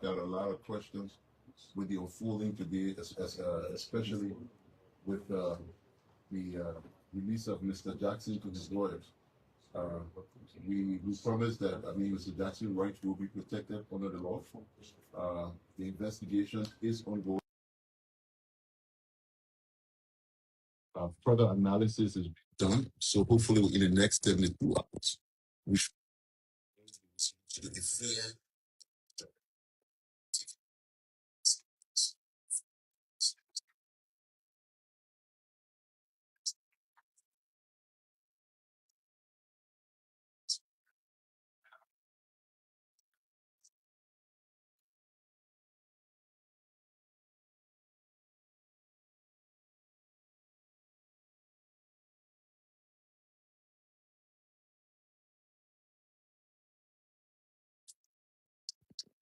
got a lot of questions with the unfolding today, especially with the release of Mr. Jackson to his lawyers. Uh, we promised that, I mean, Mr. Jackson's rights will be protected under the law. The investigation is ongoing. Further analysis is done. So hopefully in the next 72 hours, we should be fair.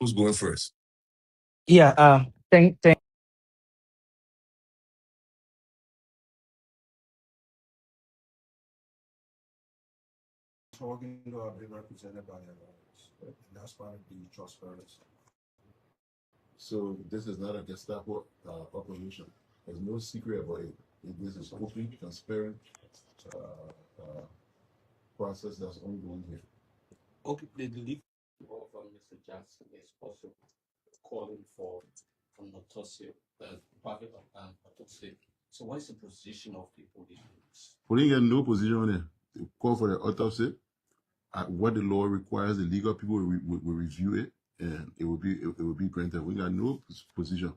Who's going first? Yeah, thank Talking to be represented by their lawyers, and that's part of the transparency. So this is not a Gestapo operation. There's no secret about it. This is open, transparent uh, process that's ongoing here. Okay, the legal of Mr. Jackson is also calling for an autopsy, private autopsy. So what is the position of the police? We didn't get no position on it. They call for the autopsy. What the law requires, the legal people will review it, and it will be granted. We got no position.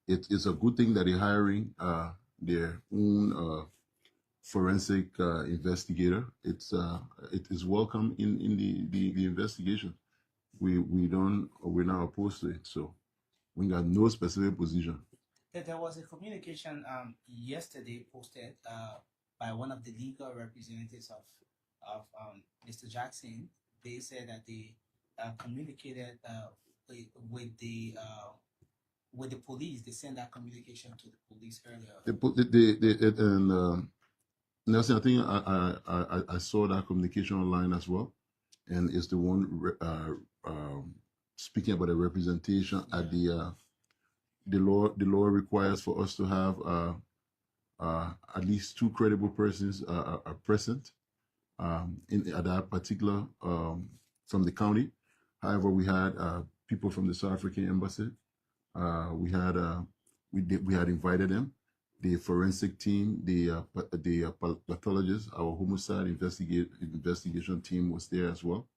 It's a good thing that they're hiring their own forensic investigator. It is welcome in the investigation. We're not opposed to it. So we got no specific position. There was a communication yesterday posted by one of the legal representatives of Mr. Jackson. They said that they communicated with the police. They sent that communication to the police earlier. And Nelson, I think I saw that communication online as well, and it's the one speaking about the representation at the law requires for us to have at least two credible persons are present at that particular from the county. However, we had people from the South African embassy. We had invited them, the forensic team, the pathologist, our homicide investigation team was there as well.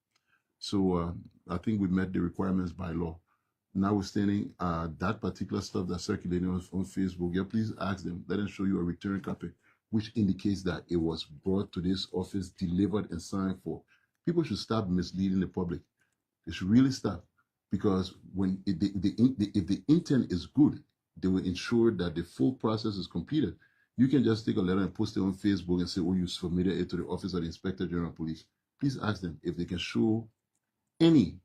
So I think we met the requirements by law. Notwithstanding that particular stuff that's circulating on Facebook, yeah, please ask them. Let them show you a return copy, which indicates that it was brought to this office, delivered, and signed for. People should stop misleading the public. They should really stop, because when if the intent is good, they will ensure that the full process is completed. You can just take a letter and post it on Facebook and say, "Oh, you submitted it to the Office of the Inspector General of Police." Please ask them if they can show any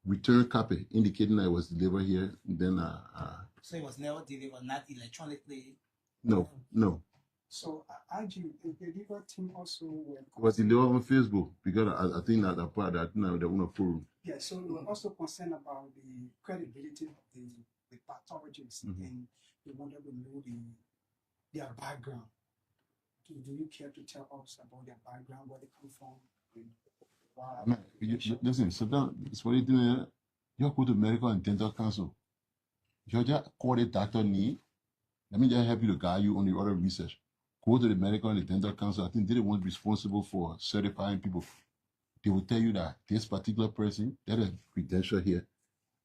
return copy indicating that it was delivered here. Then So it was never delivered, not electronically. No. So Angie, the legal team also were. It was delivered on Facebook, because I think that part that now they want to prove. Yeah, so we were also concerned about the credibility of the pathologists, and they wanted to know their background. Do you care to tell us about their background, where they come from? Listen, sit down. It's what you do here. You go to Medical and Dental Council. You just call the doctor need. Let me just help you to guide you on the other research. Go to the Medical and the Dental Council. I think they're the ones responsible for certifying people. They will tell you that this particular person, that is credential here,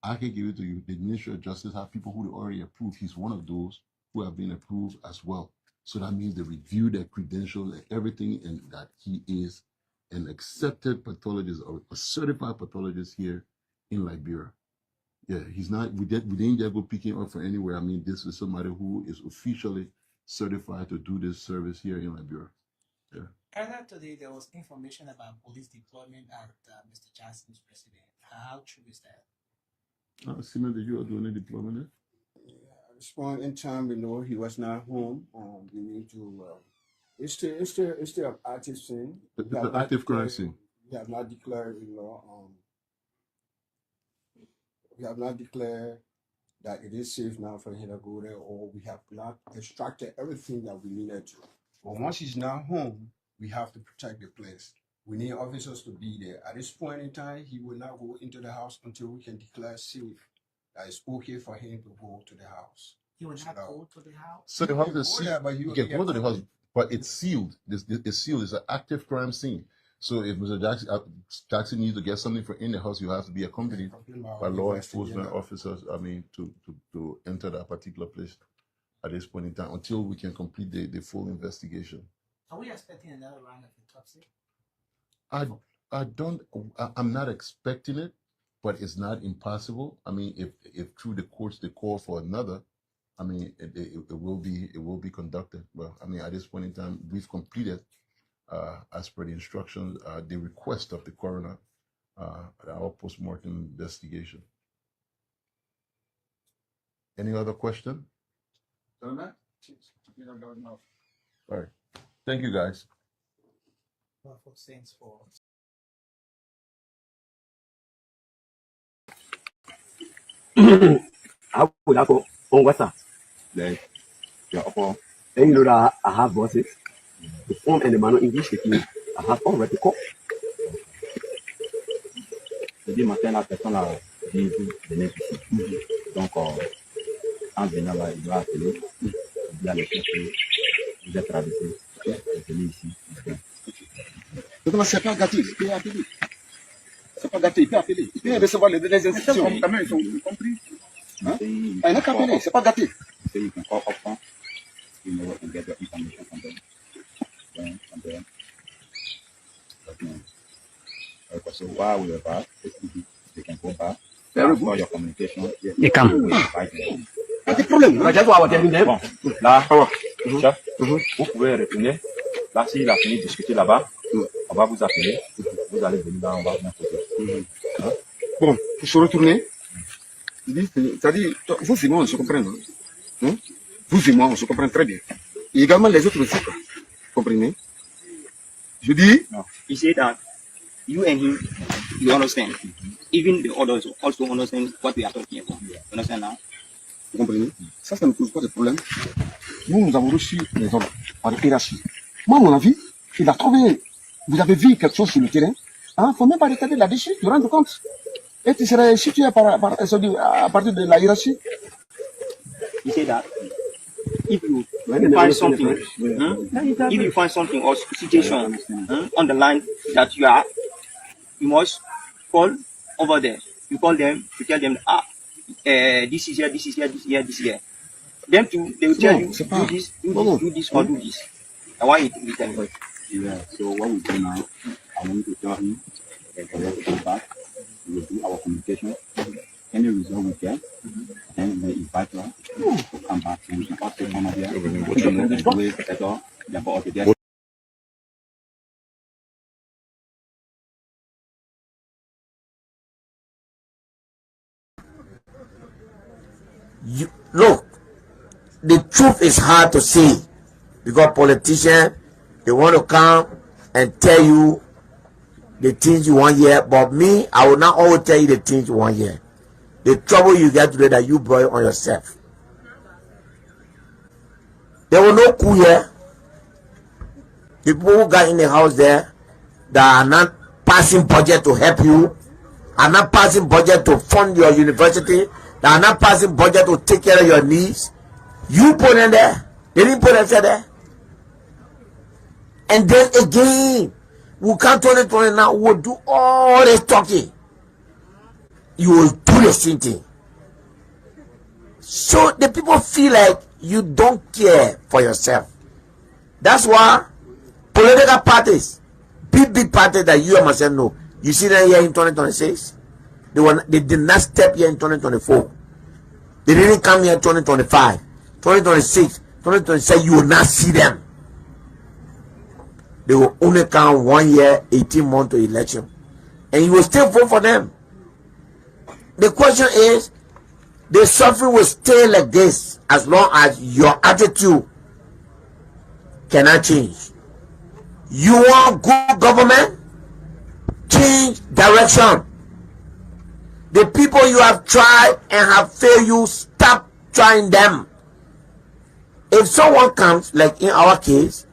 I can give it to you. The Ministry of Justice have people who already approved. He's one of those who have been approved as well. So that means they review their credentials and everything, and that he is an accepted pathologist or a certified pathologist here in Liberia. Yeah, he's not. We didn't just go picking up from anywhere. I mean, this is somebody who is officially certified to do this service here in Liberia. Yeah. Earlier today, there was information about police deployment at Mr. Jackson's residence. How true is that? Simon, did you do any deployment there? Yeah, respond in time. We know he was not home. We need to. It's still an active scene. It's an active crime scene. We have not declared the law. We have not declared that it is safe now for him to go there, or we have not extracted everything that we needed to. But once he's now home, we have to protect the place. We need officers to be there. At this point in time, he will not go into the house until we can declare safe that it's okay for him to go to the house. He will not go to the house. So the house is Oh, yeah, sealed. but You can go to the house, but it's sealed. It's sealed. It's an active crime scene. So if Mr. Jackson needs to get something from in the house, you have to be accompanied by law enforcement officers. I mean, to enter that particular place at this point in time until we can complete the full investigation. Are we expecting another round of autopsy? I'm not expecting it, but it's not impossible. I mean, if through the courts they call for another, I mean, it will be conducted. Well, I mean, at this point in time, we've completed, as per the instructions, the request of the coroner, our post-mortem investigation. Any other question? Done that? All right. Thank you, guys. For Saints for I would have on WhatsApp. Like, and you know that I have voices. The form and the manner English speaking, I have already called. Je dis matin, la personne a dit de venir ici. Donc, en venant là, il doit appeler. Il dit à l'équipe que vous êtes traversé. Venez ici. Donc, c'est pas gâté, il peut appeler. C'est pas gâté, il peut appeler. Il peut recevoir les instructions. Quand même, ils sont compris. Hein? Il n'a qu'à appeler, c'est pas gâté. So you can call up front, you know, and get your information from them. Then, okay, so while we are back, they can go back. Very For your communication, You come. Pas de problème. Bon, là, chef, vous pouvez retourner. Là, s'il a fini de discuter là-bas, on va vous appeler. Vous allez venir là, on va vous poser. Bon, il faut retourner. C'est-à-dire, vous et moi, on se comprend. Hein? Vous et moi, on se comprend très bien. Et également les autres aussi. Comprenez? Je dis, He said that you and him, you understand. Even the others also understand what we are talking about. You understand now? vous comprenez? Ça ne pose pas de problème. Nous avons reçu les ordres par le hiérarchie. Moi, à mon avis, il a trouvé, vous avez vu quelque chose sur le terrain. Il ne faut même pas regarder là-dessus, tu te rends compte. Et tu serais situé à partir de la hiérarchie. He said that if you find something, if you find something or situation on the line that you are, you must call over there. You call them to tell them, this is here, this is here, this is here, this is here. Them too, they will tell you, do this, do this, or do this. And why we tell you? Yeah, so what we do now, I want to tell him that we will come back, we will do our communication. Any result we get, then we invite her to come back and we can also come over here. Look, the truth is hard to say because politicians, they want to come and tell you the things you want hear, but me, I will not always tell you the things you want hear. The trouble you get today that you brought on yourself. There was no coup here. The people who got in the house there that are not passing budget to help you, are not passing budget to fund your university, that are not passing budget to take care of your needs, you put them there. They didn't put themselves there. And then again, we come 2020 now, we'll do all this talking. You will do the same thing. So the people feel like you don't care for yourself. That's why political parties, big parties that you and myself know, you see them here in 2026, they did not step here in 2024. They didn't come here in 2025, 2026, 2027, you will not see them. They will only come 1 year, 18 months to election. And you will still vote for them. The question is, the suffering will stay like this as long as your attitude cannot change. You want good government? Change direction. The people you have tried and have failed you, stop trying them. If someone comes, like in our case,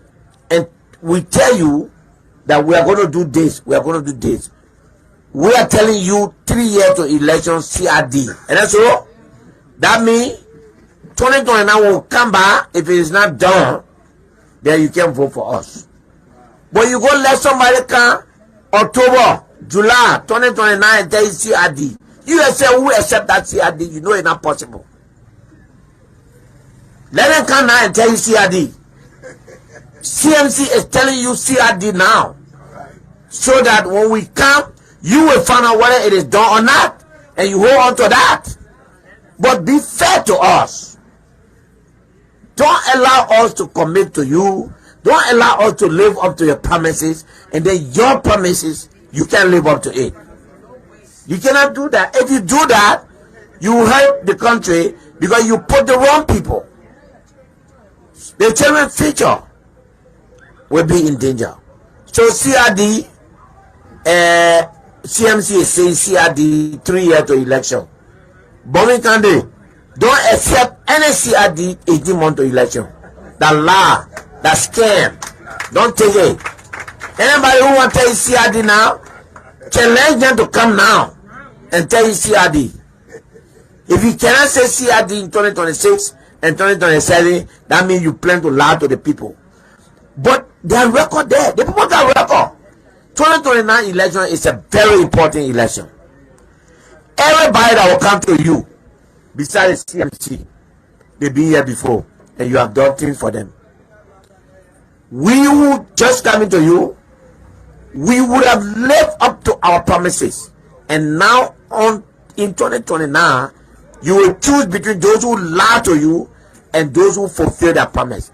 and we tell you that we are going to do this, we are going to do this, we are telling you 3 years to election CRD. And that's all. That means 2029 will come back. If it is not done, then you can vote for us. But you go let somebody come October, July 2029 and tell you CRD. You say who accept that CRD? You know it's not possible. Let them come now and tell you CRD. CMC is telling you CRD now. So that when we come, you will find out whether it is done or not. And you hold on to that. But be fair to us. Don't allow us to commit to you. Don't allow us to live up to your promises. And then your promises, you can't live up to it. You cannot do that. If you do that, you will hurt the country because you put the wrong people. The children's future will be in danger. So CRD, CMC is saying CRD 3 years to election. Birmingham Kande, don't accept any CRD 18 months to election. That lie, that scam, don't take it. Anybody who want to tell you CRD now, challenge them to come now and tell you CRD. If you cannot say CRD in 2026 and 2027, that means you plan to lie to the people. But their record there, the people got record. 2029 election is a very important election. Everybody that will come to you, besides CMC, they've been here before, and you have done things for them. We who just coming to you, we would have lived up to our promises, and now on in 2029, you will choose between those who lie to you and those who fulfill their promise.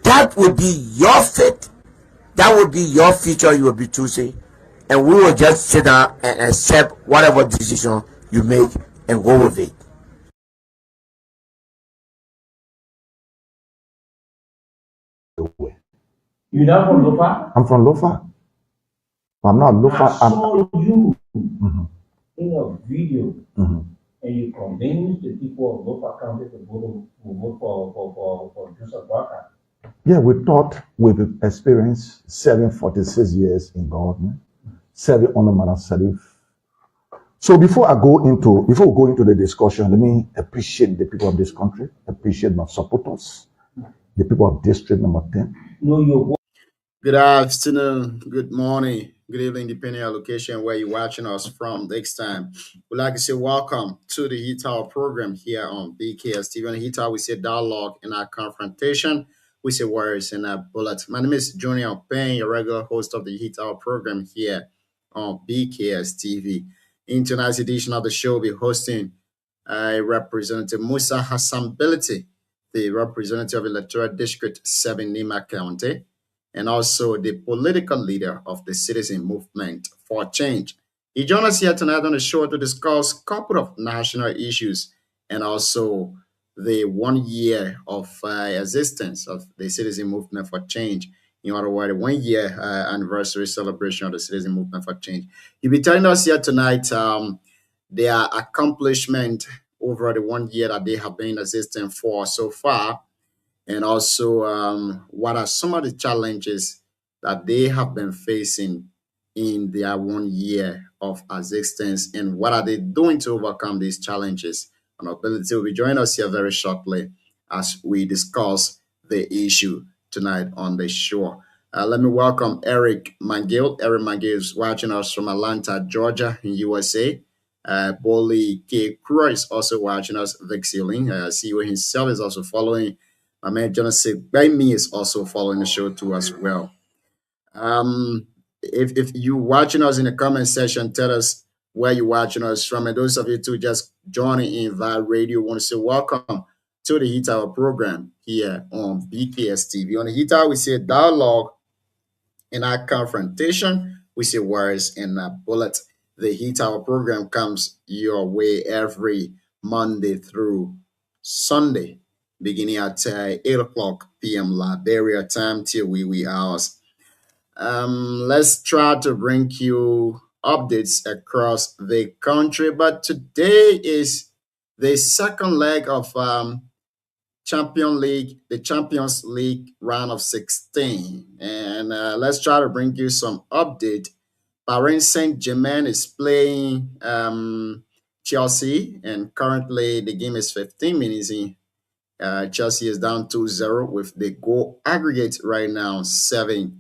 That will be your fate. That will be your future you will be choosing. And we will just sit down and accept whatever decision you make and go with it. You're not from Lofa? I'm from Lofa. I'm not Lofa. I saw you Mhm. in a video, Mhm. and you convinced the people of Lofa County to vote for Joseph Barker. Yeah, we thought we've experienced serving 46 years in government, serving under Madam Salif. So before we go into the discussion, let me appreciate the people of this country, appreciate my supporters, the people of District Number 10. No, your Good afternoon, good morning, good evening, depending on location where you're watching us from next time. We'd like to say welcome to the Heat Tower program here on BKS TV. On the Heat Tower, we say dialogue in our confrontation. We say words in our bullet. My name is Junior Payne, your regular host of the Heat Tower program here on BKS TV. In tonight's edition of the show, we'll be hosting Representative Musa Hassan Bility, the representative of Electoral District 7, Nima County, and also the political leader of the Citizen Movement for Change. He joined us here tonight on the show to discuss a couple of national issues and also the 1 year of existence of the Citizen Movement for Change. In other words, the 1 year anniversary celebration of the Citizen Movement for Change. He'll be telling us here tonight their accomplishment over the 1 year that they have been in existence for so far, and also what are some of the challenges that they have been facing in their 1 year of existence, and what are they doing to overcome these challenges. And Ability will be joining us here very shortly as we discuss the issue tonight on the show. Let me welcome Eric Mangill. Eric Mangill is watching us from Atlanta, Georgia, in USA. Boli K. Kura is also watching us. Vic Sealing, CEO himself, is also following. My man Jonathan Baimi is also following the show too as well. If you're watching us in the comment section, tell us where you're watching us from. And those of you too just joining in via radio, want to say welcome to the Heat Hour program here on BKS TV. On the Heat Hour, we say dialogue in our confrontation. We say words in a bullet. The Heat Hour program comes your way every Monday through Sunday, beginning at 8 o'clock p.m. Liberia time till wee hours. Let's try to bring you updates across the country. But today is the second leg of the Champions League round of 16. And let's try to bring you some update. Paris Saint-Germain is playing Chelsea, and currently the game is 15 minutes in. Chelsea is down 2-0 with the goal aggregate right now 7-2.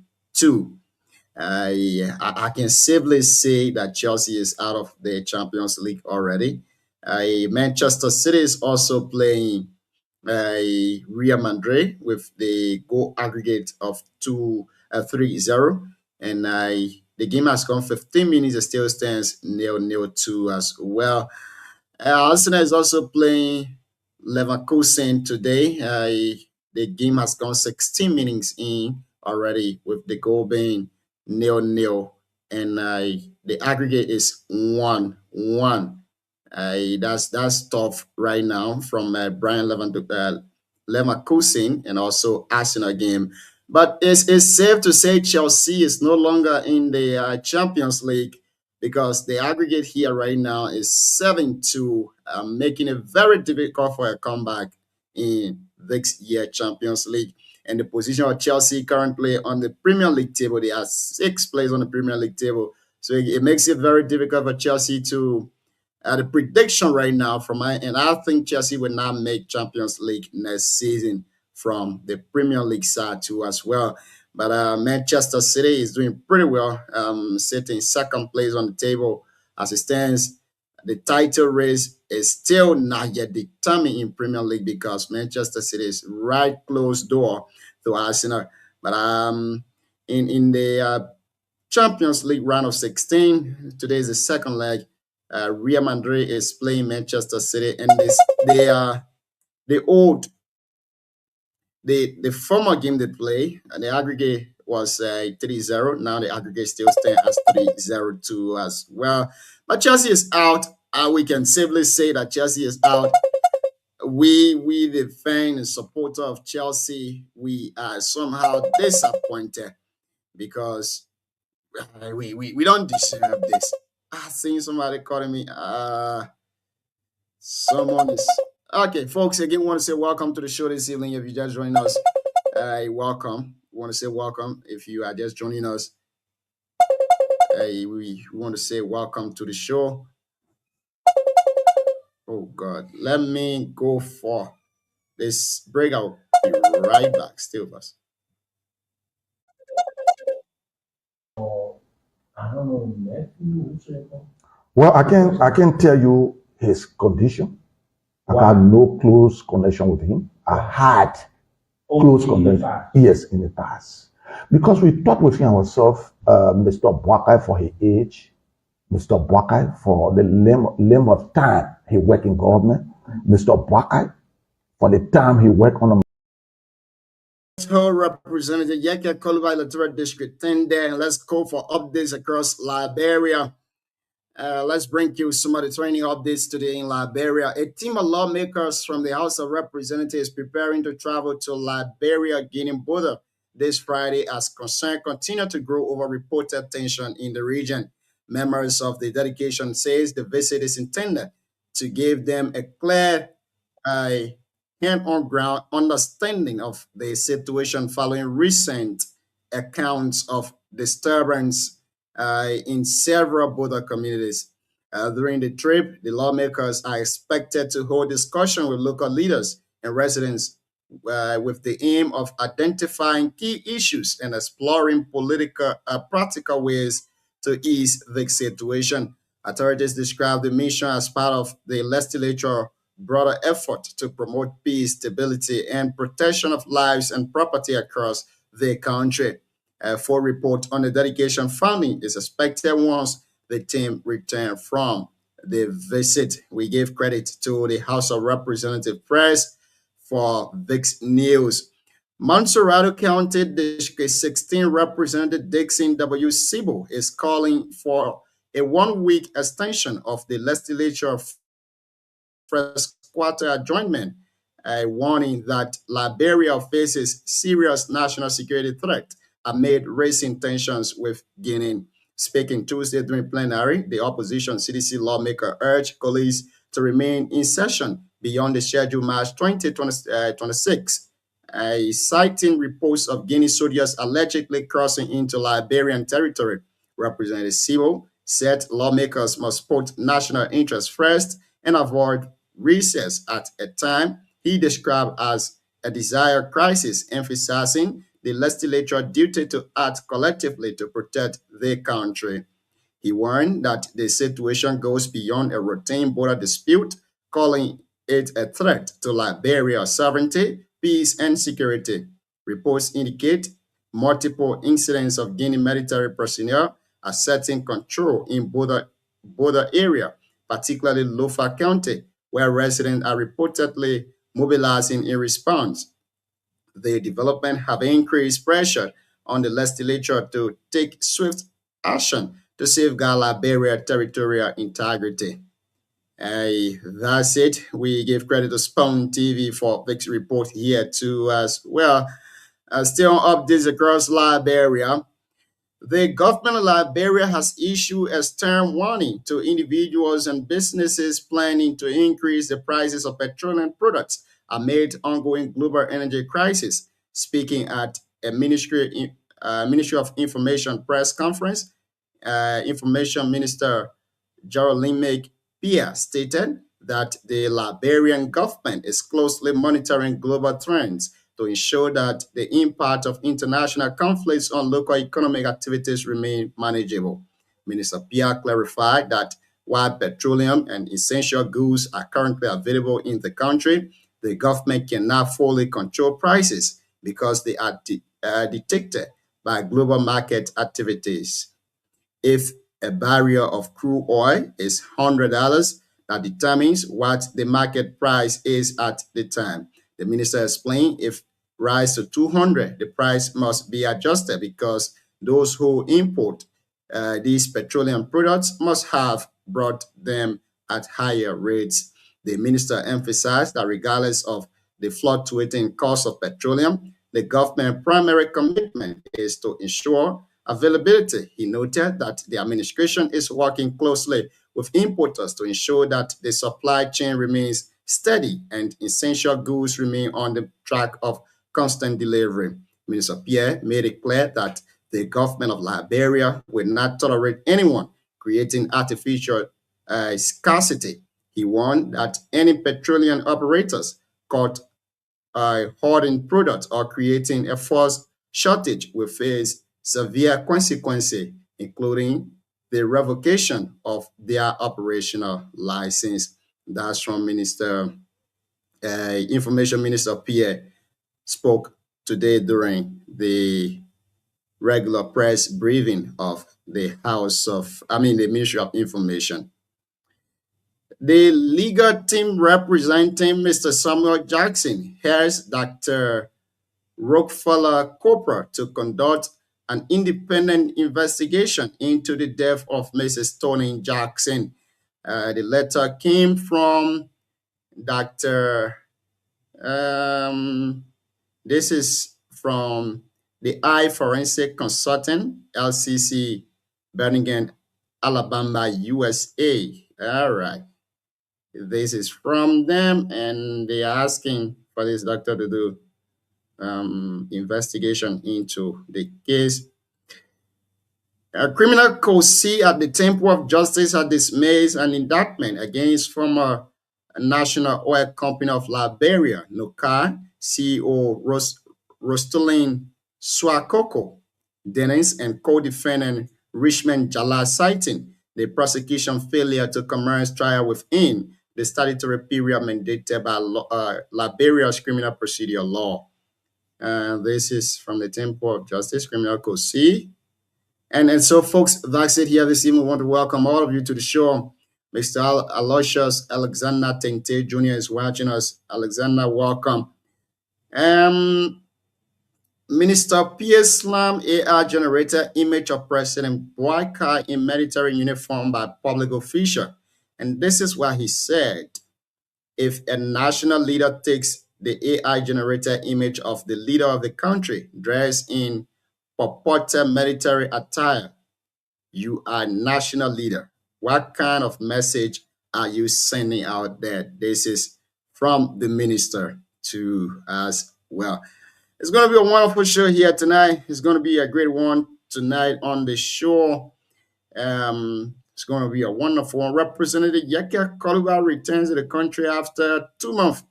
I can safely say that Chelsea is out of the Champions League already. Manchester City is also playing Real Madrid with the goal aggregate of 3-0, and the game has gone 15 minutes. It still stands 0-2 as well. Arsenal is also playing Leverkusen today. The game has gone 16 minutes in already with the goal being 0-0, and the aggregate is 1-1. That's tough right now from Brian Leverkusen and also Arsenal game. But it's safe to say Chelsea is no longer in the Champions League because the aggregate here right now is 7-2, making it very difficult for a comeback in this year Champions League. And the position of Chelsea currently on the Premier League table, they are 6th place on the Premier League table. So it makes it very difficult for Chelsea to the prediction right now from my end, I think Chelsea will not make Champions League next season from the Premier League side too as well. But Manchester City is doing pretty well, sitting second place on the table as it stands. The title race is still not yet determined in Premier League because Manchester City is right close door to Arsenal. But in the Champions League round of 16, today is the second leg. Real Madrid is playing Manchester City, and the former game they play, and the aggregate was 3-0. Now the aggregate still stands as 3-0 as well. But Chelsea is out. We can safely say that Chelsea is out. We the fan and supporter of Chelsea, we are somehow disappointed because we don't deserve this. I seen somebody calling me. Someone is okay, folks. Again, want to say welcome to the show this evening. If you just joined us, welcome. We want to say welcome if you are just joining us. We want to say welcome to the show. Oh God, let me go for this break. I'll be right back. Still with us. Well, I can tell you his condition. I had no close connection with him. I had close connection. Yes, in the past. Because we talked with him ourselves, Mr. Boakai for his age, Mr. Boakai for the length of time he worked in government, Mr. Boakai for the time he worked on a Representative Yeke Kolubai Electoral District 10 there, and let's go for updates across Liberia. Let's bring you some of the training updates today in Liberia. A team of lawmakers from the House of Representatives preparing to travel to Liberia, Guinea border this Friday as concerns continue to grow over reported tension in the region. Members of the delegation says the visit is intended to give them a clear hand-on-ground understanding of the situation following recent accounts of disturbance in several border communities. During the trip, the lawmakers are expected to hold discussion with local leaders and residents with the aim of identifying key issues and exploring practical ways to ease the situation. Authorities describe the mission as part of the legislature broader effort to promote peace, stability, and protection of lives and property across the country. A full report on the dedication funding is expected once the team return from the visit. We give credit to the House of Representatives Press for this news. Montserrado County District 16 Representative Dixon W. Sibo is calling for a 1-week extension of the legislature first quarter adjournment, warning that Liberia faces serious national security threat amid rising tensions with Guinea. Speaking Tuesday during plenary, the opposition CDC lawmaker urged colleagues to remain in session beyond the scheduled March 2026, citing reports of Guinea soldiers allegedly crossing into Liberian territory. Representative Sibo said lawmakers must put national interest first and avoid recess at a time he described as a desired crisis, emphasizing the legislature's duty to act collectively to protect their country. He warned that the situation goes beyond a routine border dispute, calling it a threat to Liberia's sovereignty, peace, and security. Reports indicate multiple incidents of Guinea military personnel asserting control in border area, particularly Lofa County, where residents are reportedly mobilizing in response. The development have increased pressure on the legislature to take swift action to safeguard Liberia territorial integrity. That's it. We give credit to Spawn TV for this report here too as well. Still on updates across Liberia. The government of Liberia has issued a stern warning to individuals and businesses planning to increase the prices of petroleum products amid ongoing global energy crisis. Speaking at a Ministry of Information press conference, Information Minister Geraldine McPeer stated that the Liberian government is closely monitoring global trends to ensure that the impact of international conflicts on local economic activities remain manageable. Minister Pierre clarified that while petroleum and essential goods are currently available in the country, the government cannot fully control prices because they are dictated by global market activities. If a barrel of crude oil is $100, that determines what the market price is at the time. The minister explained if rise to 200, the price must be adjusted because those who import these petroleum products must have brought them at higher rates. The minister emphasized that regardless of the fluctuating cost of petroleum, the government's primary commitment is to ensure availability. He noted that the administration is working closely with importers to ensure that the supply chain remains steady and essential goods remain on the track of constant delivery. Minister Pierre made it clear that the government of Liberia will not tolerate anyone creating artificial scarcity. He warned that any petroleum operators caught hoarding products or creating a false shortage will face severe consequences, including the revocation of their operational license. That's from Information Minister Pierre spoke today during the regular press briefing of the Ministry of Information. The legal team representing Mr. Samuel Jackson has Dr. Rockefeller Cooper to conduct an independent investigation into the death of Mrs. Toni Jackson. The letter came from Dr. This is from the Eye Forensic Consultant, LCC, Birmingham, Alabama, USA. All right. This is from them, and they are asking for this doctor to do investigation into the case. A criminal Code C at the Temple of Justice has dismissed an indictment against former National Oil Company of Liberia, NOCA, CEO Rostolin Swakoko, Dennis, and co-defendant Richmond Jala, citing the prosecution failure to commence trial within the statutory period mandated by Liberia's criminal procedure law. This is from the Temple of Justice, Criminal Code C. And so, folks, that's it here this evening. We want to welcome all of you to the show. Mr. Aloysius Alexander Tente Jr. is watching us. Alexander, welcome. Minister Pierre Slam AR generated image of President Boakai in military uniform by public official. And this is what he said. If a national leader takes the AI generated image of the leader of the country dressed in purported military attire You are national leader. What kind of message are you sending out there? This is from the minister to us. Well, it's going to be a wonderful show here tonight. It's going to be a great one tonight on the show. It's going to be a wonderful one. Representative Yeke Koluba returns to the country after 2 months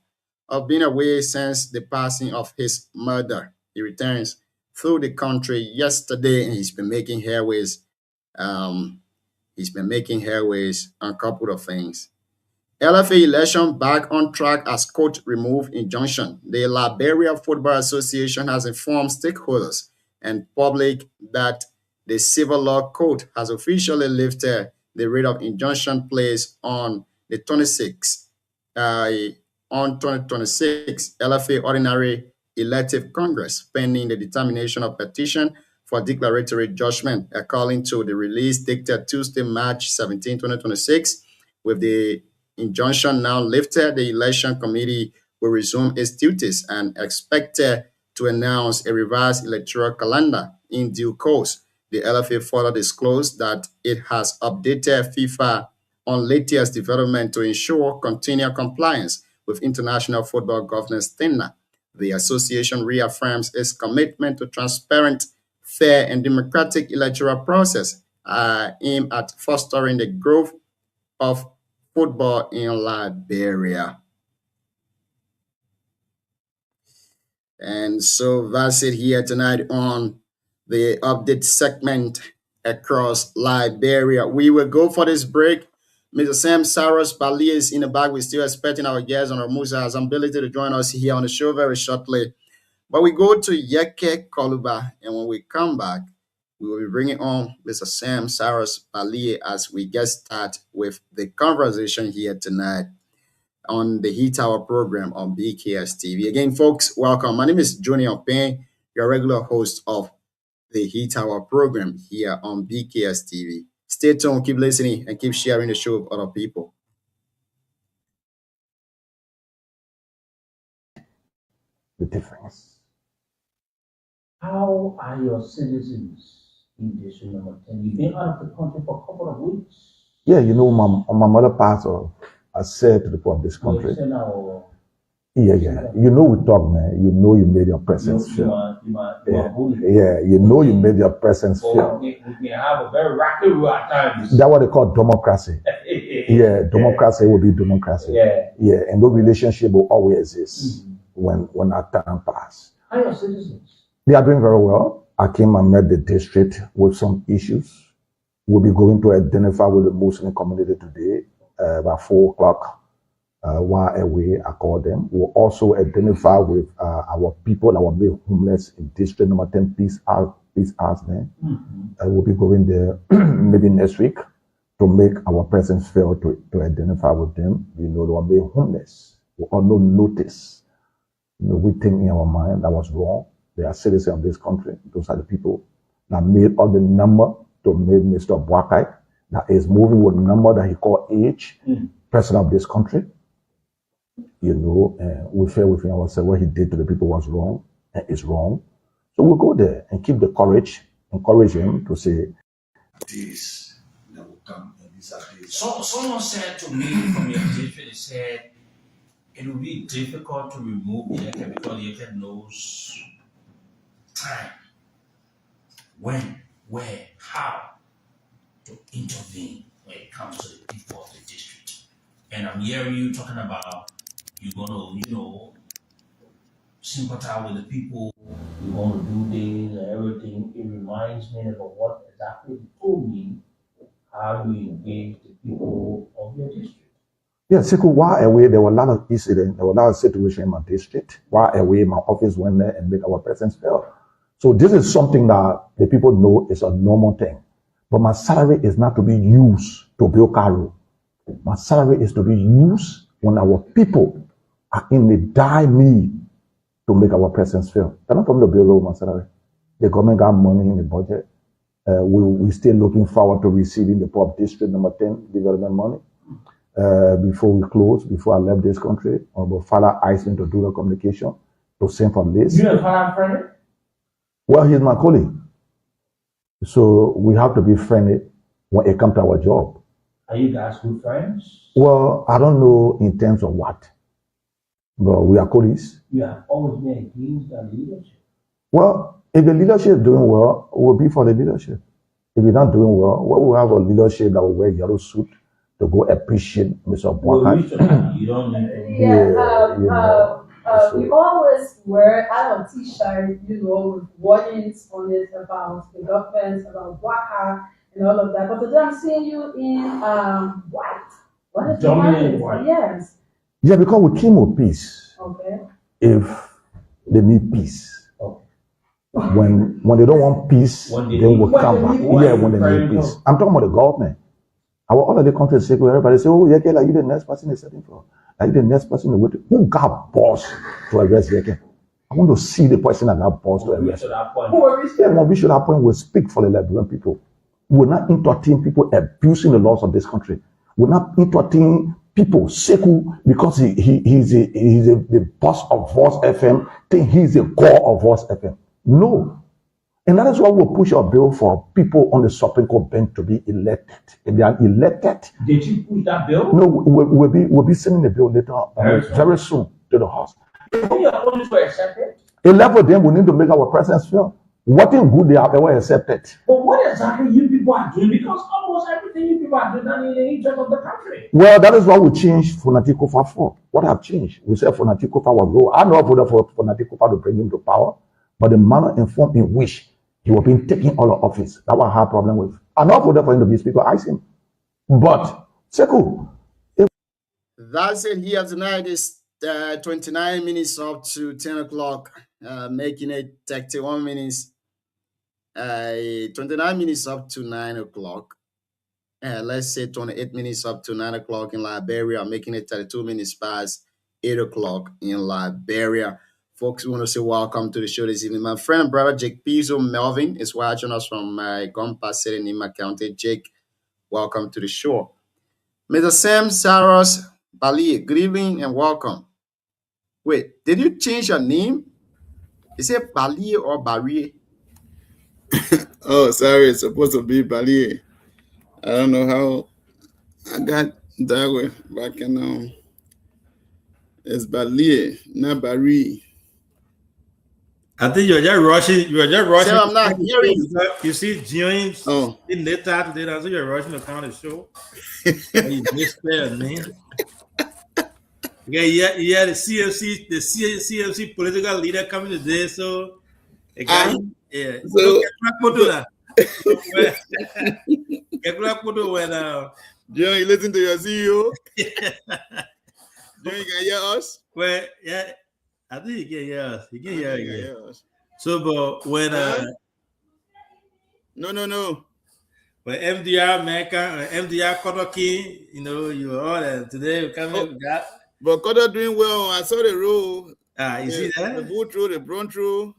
of being away since the passing of his mother. He returns through the country yesterday, and he's been making headways. He's been making headways on a couple of things. LFA election back on track as court removed injunction. The Liberia Football Association has informed stakeholders and public that the civil law court has officially lifted the writ of injunction placed on the 26th. On 2026 LFA Ordinary Elective Congress, pending the determination of petition for declaratory judgment, according to the release dated Tuesday, March 17, 2026. With the injunction now lifted, the election committee will resume its duties and expected to announce a revised electoral calendar in due course. The LFA further disclosed that it has updated FIFA on latest development to ensure continued compliance with International Football Governance Standard. The association reaffirms its commitment to transparent, fair, and democratic electoral process aimed at fostering the growth of football in Liberia. And so that's it here tonight on the update segment across Liberia. We will go for this break. Mr. Sam Cyrus Bali is in the back. We're still expecting our guest on Musa has ability to join us here on the show very shortly. But we go to Yeke Koluba, and when we come back, we will be bringing on Mr. Sam Cyrus Bali as we get started with the conversation here tonight on the Heat Hour program on BKS TV. Again, folks, welcome. My name is Junior Payne, your regular host of the Heat Hour program here on BKS TV. Stay tuned, keep listening, and keep sharing the show with other people. The difference. How are your citizens in District Number 10? You've been out of the country for a couple of weeks. Yeah, you know, my mother passed. I said to the people of this country. Yeah. You know, we talk, man. You know, you made your presence felt. Yeah, you know, you made your presence felt. We can have a very rocky road at times. That's what they call democracy. Yeah, democracy will be democracy. Yeah, and no relationship will always exist when our time passes. How are your citizens? They are doing very well. I came and met the district with some issues. We'll be going to identify with the Muslim community today by 4 o'clock. While away, I call them. We'll also identify with our people that were made homeless in District Number 10. Please ask them. We'll be going there maybe next week to make our presence felt, to identify with them. You know, they were made homeless. We all notice. You know, we think in our mind that was wrong. They are citizens of this country. Those are the people that made all the number to make Mr. Boakai, that is moving with the number that he called age, president of this country. You know, we feel within ourselves what he did to the people was wrong and is wrong. So we'll go there and keep the courage, encourage him to say, this that will come and these are these. So someone said to me from your district, they said it will be difficult to remove Yeke because Yeke knows time, when, where, how to intervene when it comes to the people of the district. And I'm hearing you talking about you're gonna, sympathize with the people. You want to do this and everything. It reminds me of what exactly you told me, how you engage the people of your district. Yeah, Siku, while away, there were a lot of incidents, there were a lot of situations in my district. While away, my office went there and made our presence felt. So this is something that the people know is a normal thing. But my salary is not to be used to build Cairo. My salary is to be used when our people are in the dire need to make our presence felt. They're not coming to build my salary. The government got money in the budget. We're still looking forward to receiving the Pop District Number 10 development money. Before we close, before I left this country, Father Iceland to do the communication, to send for this. You know Father friend? Well, he's my colleague. So we have to be friendly when it comes to our job. Are you guys good friends? Well, I don't know in terms of what, but we are colleagues. You have always been against the leadership. Well, if the leadership is doing well, we'll be for the leadership. If you're not doing well, we'll have a leadership that will wear yellow suit to go appreciate Mr. Bwaka. You don't need to. We always wear our t-shirt, with warnings on it about the government, about Bwaka and all of that. But today I'm seeing you in white. What is Dominant white. Yes. Yeah, because we came with peace. Okay. If they need peace. When they don't want peace, then we'll come back. Yeah, when they need peace. I'm talking about the government. Our other country is secret. Everybody say, oh, Yeke, are you the next person they're setting for? Are you the next person to wait? Who got boss to arrest Yeke? I want to see the person that got boss to arrest. Yeah, when we should that point, we'll speak for the Liberian people. We're not entertain people abusing the laws of this country. We're not entertain people, Seku, because he's the boss of Voice FM, think he's the core of Voice FM. No. And that is why we'll push our bill for people on the Supreme Court bench to be elected. If they are elected. Did you push that bill? No, we'll be sending the bill later very soon to the House. Your opponents were accepted. A level of them, we need to make our presence felt. What in good they have ever accepted. But what exactly you people are doing? Because almost everything you people are doing is in the interest of the country. Well, that is why we changed Fonati Kofa for. What have changed? We said Fonati Kofa will go. I know voted for Fonati Kofa to bring him to power, but the manner and form in which he was being taken out of office, that was I had a problem with. I know voted for him to be speaker, I him. But, Seku. That's it here tonight. Is 29 minutes up to 10 o'clock, making it 31 minutes. 29 minutes up to 9 o'clock. Let's say 28 minutes up to 9 o'clock in Liberia, making it 32 minutes past 8 o'clock in Liberia. Folks, we want to say welcome to the show this evening. My friend, brother Jake Pizzo Melvin is watching us from my Gompa City in Nima County. Jake, welcome to the show. Mr. Sam Saros Bali, good evening and welcome. Wait, did you change your name? Is it Bali or Barry? Oh, sorry, it's supposed to be Bali. I don't know how I got that way back in it's Bali, not Barry. I think you're just rushing. You're just rushing. So I'm not hearing. You see, James in later today, so you're rushing to come on the show. You missed that, man. Yeah, the CMC political leader coming today, so the guy, yeah. So when John, you listen to your CEO. John, you can hear us. Well, yeah, I think you can hear us. You can hear us. So, but when no. When MDR Mecca, MDR Kotoki, you all that today we coming with that. But Koto doing well. I saw the row. You see that? The boot through, the brown through.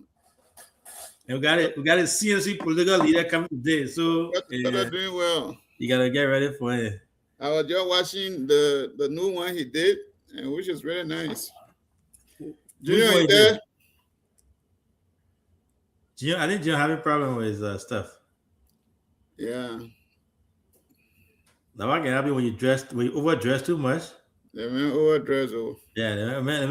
And we got a CNC political leader coming today. So Koto doing well. You gotta get ready for it. I was just watching the new one he did, and which is really nice. Junior, you there? Junior, I think Junior having a problem with his stuff. Yeah. Now I can happen when you overdress too much. The man overdress. Oh. Yeah, the man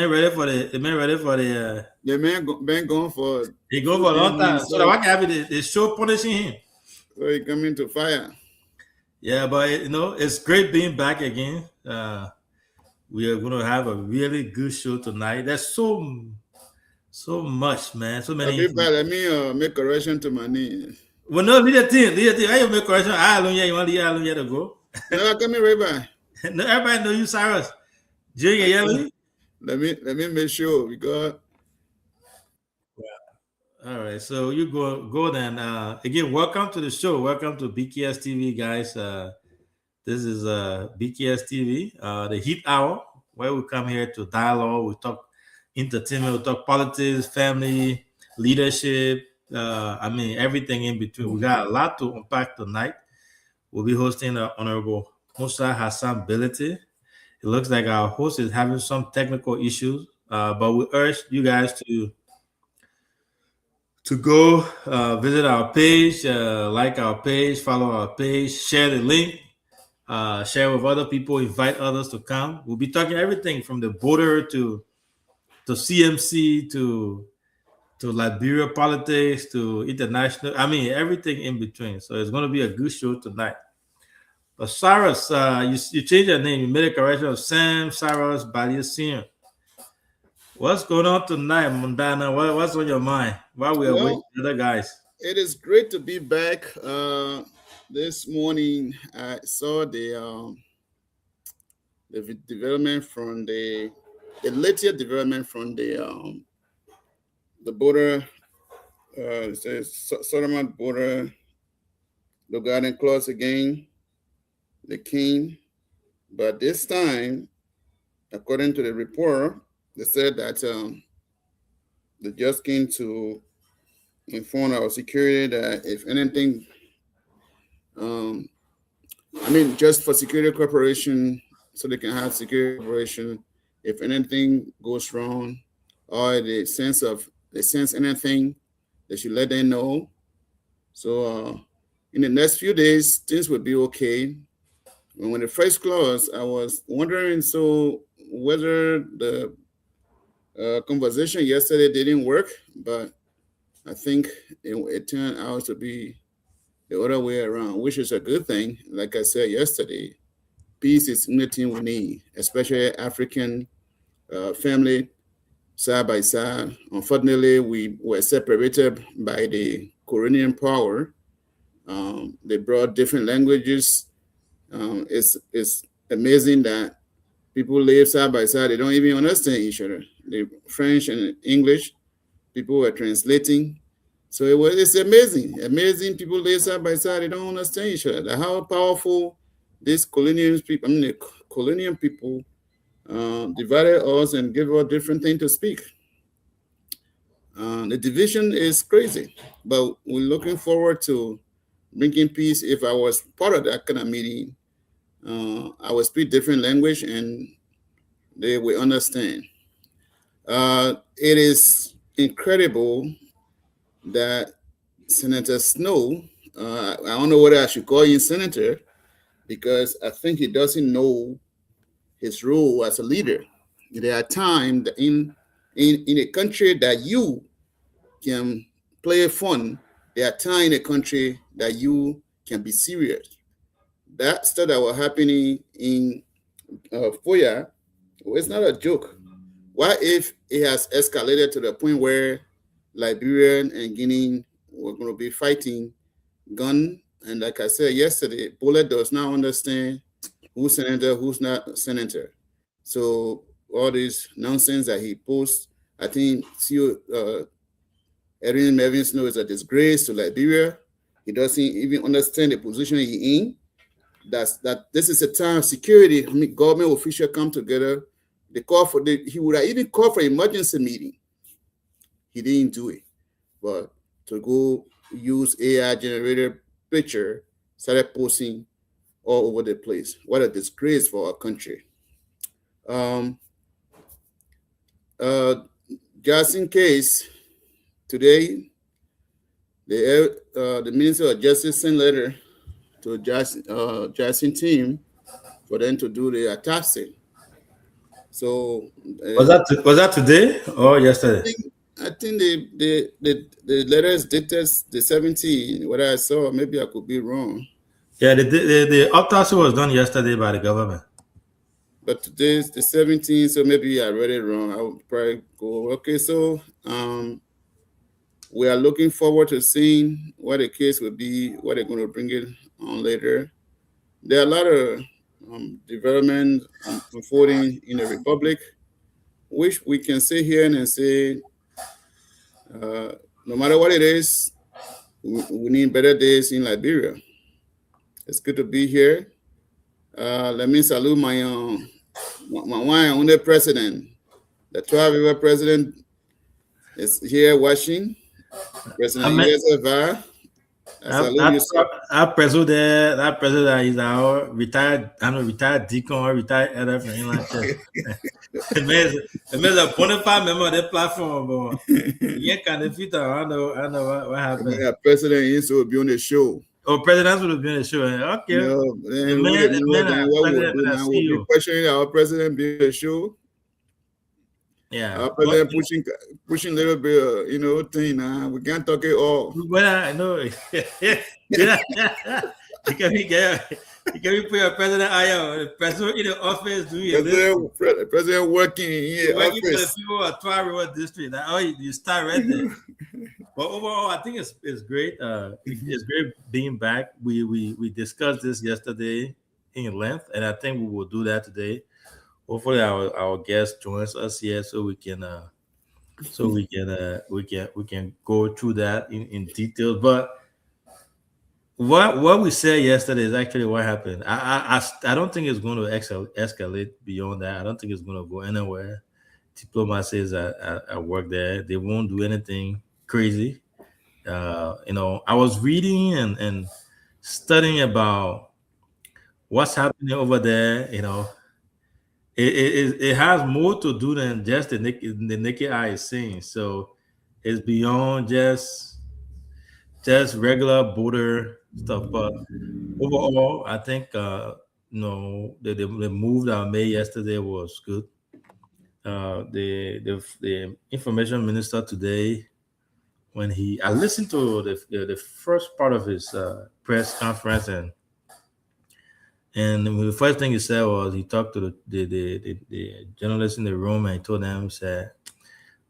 ready for the. The man ready for the. The man been going for. He going for a long time. So I can have the show punishing him. So he coming to fire. Yeah, but it's great being back again. We are going to have a really good show tonight. There's so much, man. So many. Let me make correction to my name. Well, no, leave the thing. I make correction. I alone here. You want to go? No, come here right back. No, everybody know you, Cyrus. Junior, yelling. Let me make sure because. All right, so you go then. Again, welcome to the show. Welcome to BKS TV, guys. This is BKS TV, the Heat Hour, where we come here to dialogue. We talk entertainment. We talk politics, family, leadership. Everything in between. We got a lot to unpack tonight. We'll be hosting the Honorable Musa Hassan Bility. It looks like our host is having some technical issues, but we urge you guys to to go visit our page, like our page, follow our page, share the link, share with other people, invite others to come. We'll be talking everything from the border to CMC to Liberia politics to international. I mean, everything in between. So it's going to be a good show tonight. But Cyrus, you changed your name. You made a correction of Sam Cyrus Balia Senior. What's going on tonight, Mundana? What's on your mind while we are waiting for the other guys? It is great to be back. This morning, I saw the development from the latest development from the border, Solomon border, the garden clause again, the king. But this time, according to the report, they said that they just came to inform our security that if anything, just for security cooperation, so they can have security cooperation. If anything goes wrong, or they sense anything, they should let them know. So in the next few days, things will be okay. And when the first clause, I was wondering whether the conversation yesterday didn't work, but I think it turned out to be the other way around, which is a good thing. Like I said yesterday, peace is anything we need, especially African family side by side. Unfortunately, we were separated by the Coronian power. They brought different languages. It's amazing that people live side by side. They don't even understand each other. The French and English, people were translating. So it's amazing. People live side by side. They don't understand each other. How powerful these colonial people divided us and gave us different things to speak. The division is crazy, but we're looking forward to bringing peace. If I was part of that kind of meeting, I would speak different language and they will understand. It is incredible that Senator Snow, I don't know whether I should call him senator, because I think he doesn't know his role as a leader. There are times in a country that you can play fun. There are times in a country that you can be serious. That stuff that was happening in Foya, it's not a joke. What if it has escalated to the point where Liberia and Guinea were going to be fighting gun? And like I said yesterday, Bullet does not understand who's senator, who's not senator. So all this nonsense that he posts, I think Erin Mervyn Snow is a disgrace to Liberia. He doesn't even understand the position he's in. That this is a time of security. Government officials come together. They call for he would have even called for an emergency meeting. He didn't do it. But to go use AI generated picture, started posting all over the place. What a disgrace for our country. Jackson case today, the Minister of Justice sent a letter to Jackson team for them to do the autopsy. So was that today or yesterday? I think the letter is dated the 17th. What I saw, maybe I could be wrong. Yeah, the autopsy was done yesterday by the government. But today is the 17th, so maybe I read it wrong. I will probably go. Okay, so we are looking forward to seeing what the case will be, what they're going to bring it on later. There are a lot of development unfolding in the Republic, which we can sit here and say, no matter what it is, we need better days in Liberia. It's good to be here. Let me salute my own president. The 12-year president is here watching. President Eliezer Var. Our president is our retired, I don't know, retired deacon or retired elder from Inland Church. The man's a bona fide member of the platform, but yeah, kind of fit. I know what happened. Yeah, president is will be on the show. Oh, president will be on the show. Okay. No, we'll be questioning our president being on the show. Yeah, our president pushing a little bit, thing. We can't talk it all. Well, I know. You can be put your president the president in the office doing president working in working office. for the people of Trois River District. You start right there. But overall, I think it's great. It's great being back. We discussed this yesterday in length, and I think we will do that today. Hopefully, our guest joins us here so we can go through that in detail. But what we said yesterday is actually what happened. I don't think it's going to escalate beyond that. I don't think it's going to go anywhere. Diplomacy is at work there. They won't do anything crazy. I was reading and studying about what's happening over there. It has more to do than just the naked eye is seeing. So it's beyond just regular border stuff. But overall, I think the move that I made yesterday was good. The information minister today, when I listened to the first part of his press conference, and the first thing he said was he talked to the journalists in the room, and he told them, he said,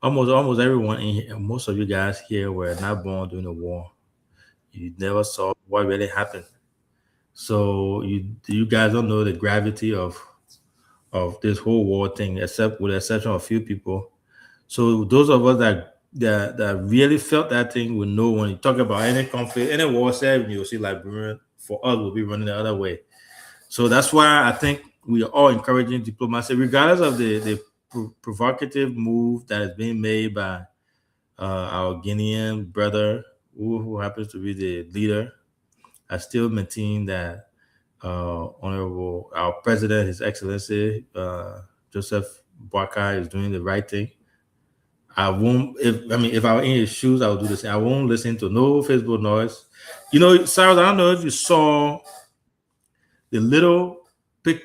almost everyone in here, most of you guys here were not born during the war. You never saw what really happened. So you guys don't know the gravity of this whole war thing, except with the exception of a few people. So those of us that really felt that thing will know when you talk about any conflict, any war, you'll see Liberian for us will be running the other way. So that's why I think we are all encouraging diplomacy, regardless of the provocative move that is being made by our Guinean brother, who happens to be the leader. I still maintain that Honorable our President, His Excellency Joseph Boakai, is doing the right thing. I won't. If I were in his shoes, I would do the same. I won't listen to no Facebook noise. Cyrus, I don't know if you saw the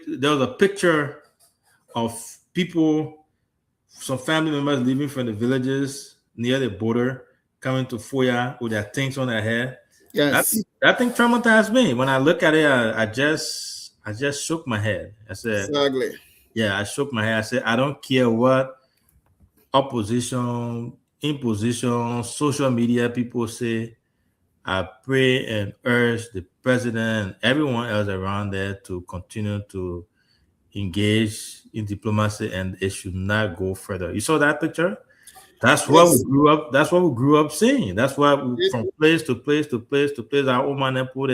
there was a picture of people, some family members leaving from the villages near the border, coming to Foya with their things on their head. Yes. That thing traumatized me. When I look at it, I just shook my head. I said, exactly. Yeah, I shook my head. I said, I don't care what opposition, imposition, social media people say. I pray and urge the president and everyone else around there to continue to engage in diplomacy, and it should not go further. You saw that picture? That's what we grew up. That's what we grew up seeing. That's why from place to place to place to place, our old man put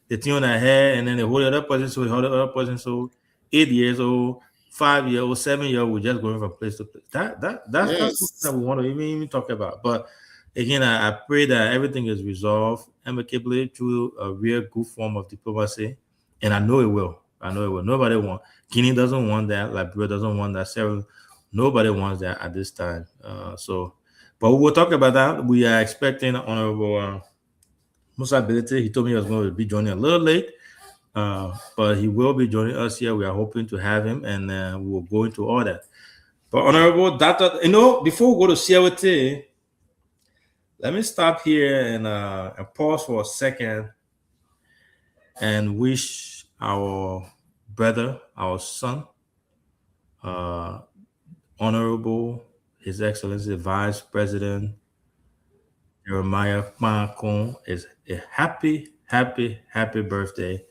the thing on their head, and then they hold the other person. So we hold the other person. So 8 years old, 5 years old, 7 years old, we're just going from place to place. That's what we want to even talk about. But again, I pray that everything is resolved amicably through a real good form of diplomacy, and I know it will. Nobody wants. Guinea doesn't want that. Liberia doesn't want that. Sierra, nobody wants that at this time. But we will talk about that. We are expecting Honorable Musa Ability. He told me he was going to be joining a little late, but he will be joining us here. We are hoping to have him, and we will go into all that. But Honorable Dr. Before we go to CLT, let me stop here and pause for a second and wish our brother, our son, Honorable His Excellency Vice President Jeremiah Kpang is a happy birthday.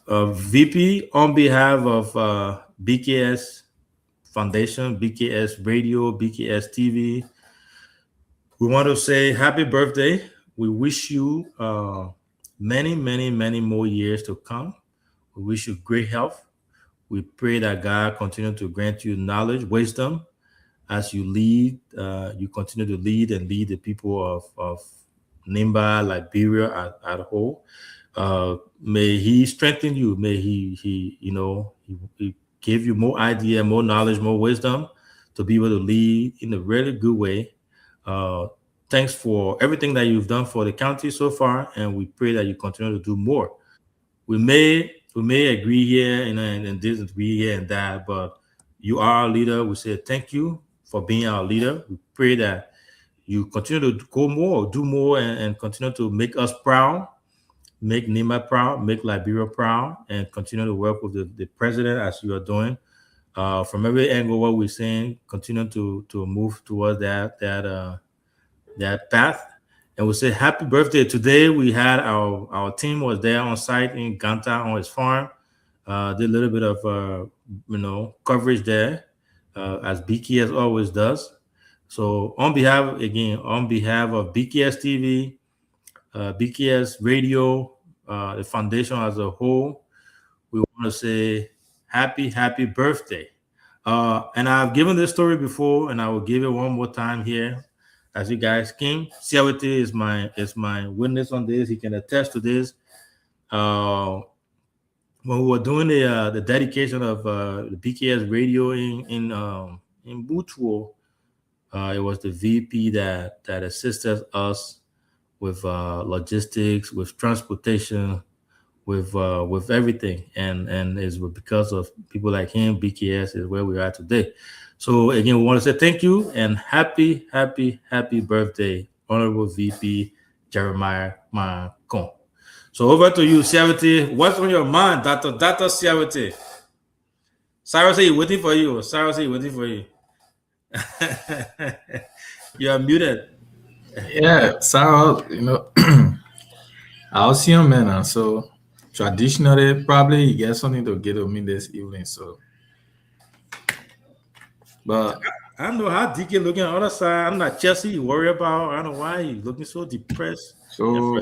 VP, on behalf of BKS Foundation, BKS Radio, BKS TV, we want to say happy birthday. We wish you many more years to come. We wish you great health. We pray that God continue to grant you knowledge, wisdom, as you lead. You continue to lead and lead the people of Nimba, Liberia at whole. May he strengthen you. May he give you more idea, more knowledge, more wisdom to be able to lead in a really good way. Thanks for everything that you've done for the county so far, and we pray that you continue to do more. We may agree here and disagree here and that, but you are our leader. We say thank you for being our leader. We pray that you continue to go more, do more, and continue to make us proud, make Nimba proud, make Liberia proud, and continue to work with the president as you are doing. From every angle, what we're saying, continue to move towards that path. And we say happy birthday. Today we had our team was there on site in Ganta on his farm. Did a little bit of coverage there, as BKS always does. So on behalf of BKS TV, BKS Radio, the foundation as a whole, we want to say happy birthday. And I've given this story before, and I will give it one more time here. As you guys came, Siawete is my witness on this. He can attest to this. When we were doing the dedication of the BKS Radio in Butuo, it was the VP that assisted us with logistics, with transportation, with everything, and it's because of people like him. BKS is where we are today. So again, we want to say thank you and happy birthday, Honorable VP Jeremiah Mancon. So over to you, Siawete. What's on your mind, Dr. Siawete? Sarah say waiting for you. You are muted. Yeah, Sarah, I'll see you, man. So traditionally, probably you get something to get with me this evening. So, but I don't know how DK looking on the other side. I'm not Chelsea. You worry about. I don't know why he's looking so depressed. So,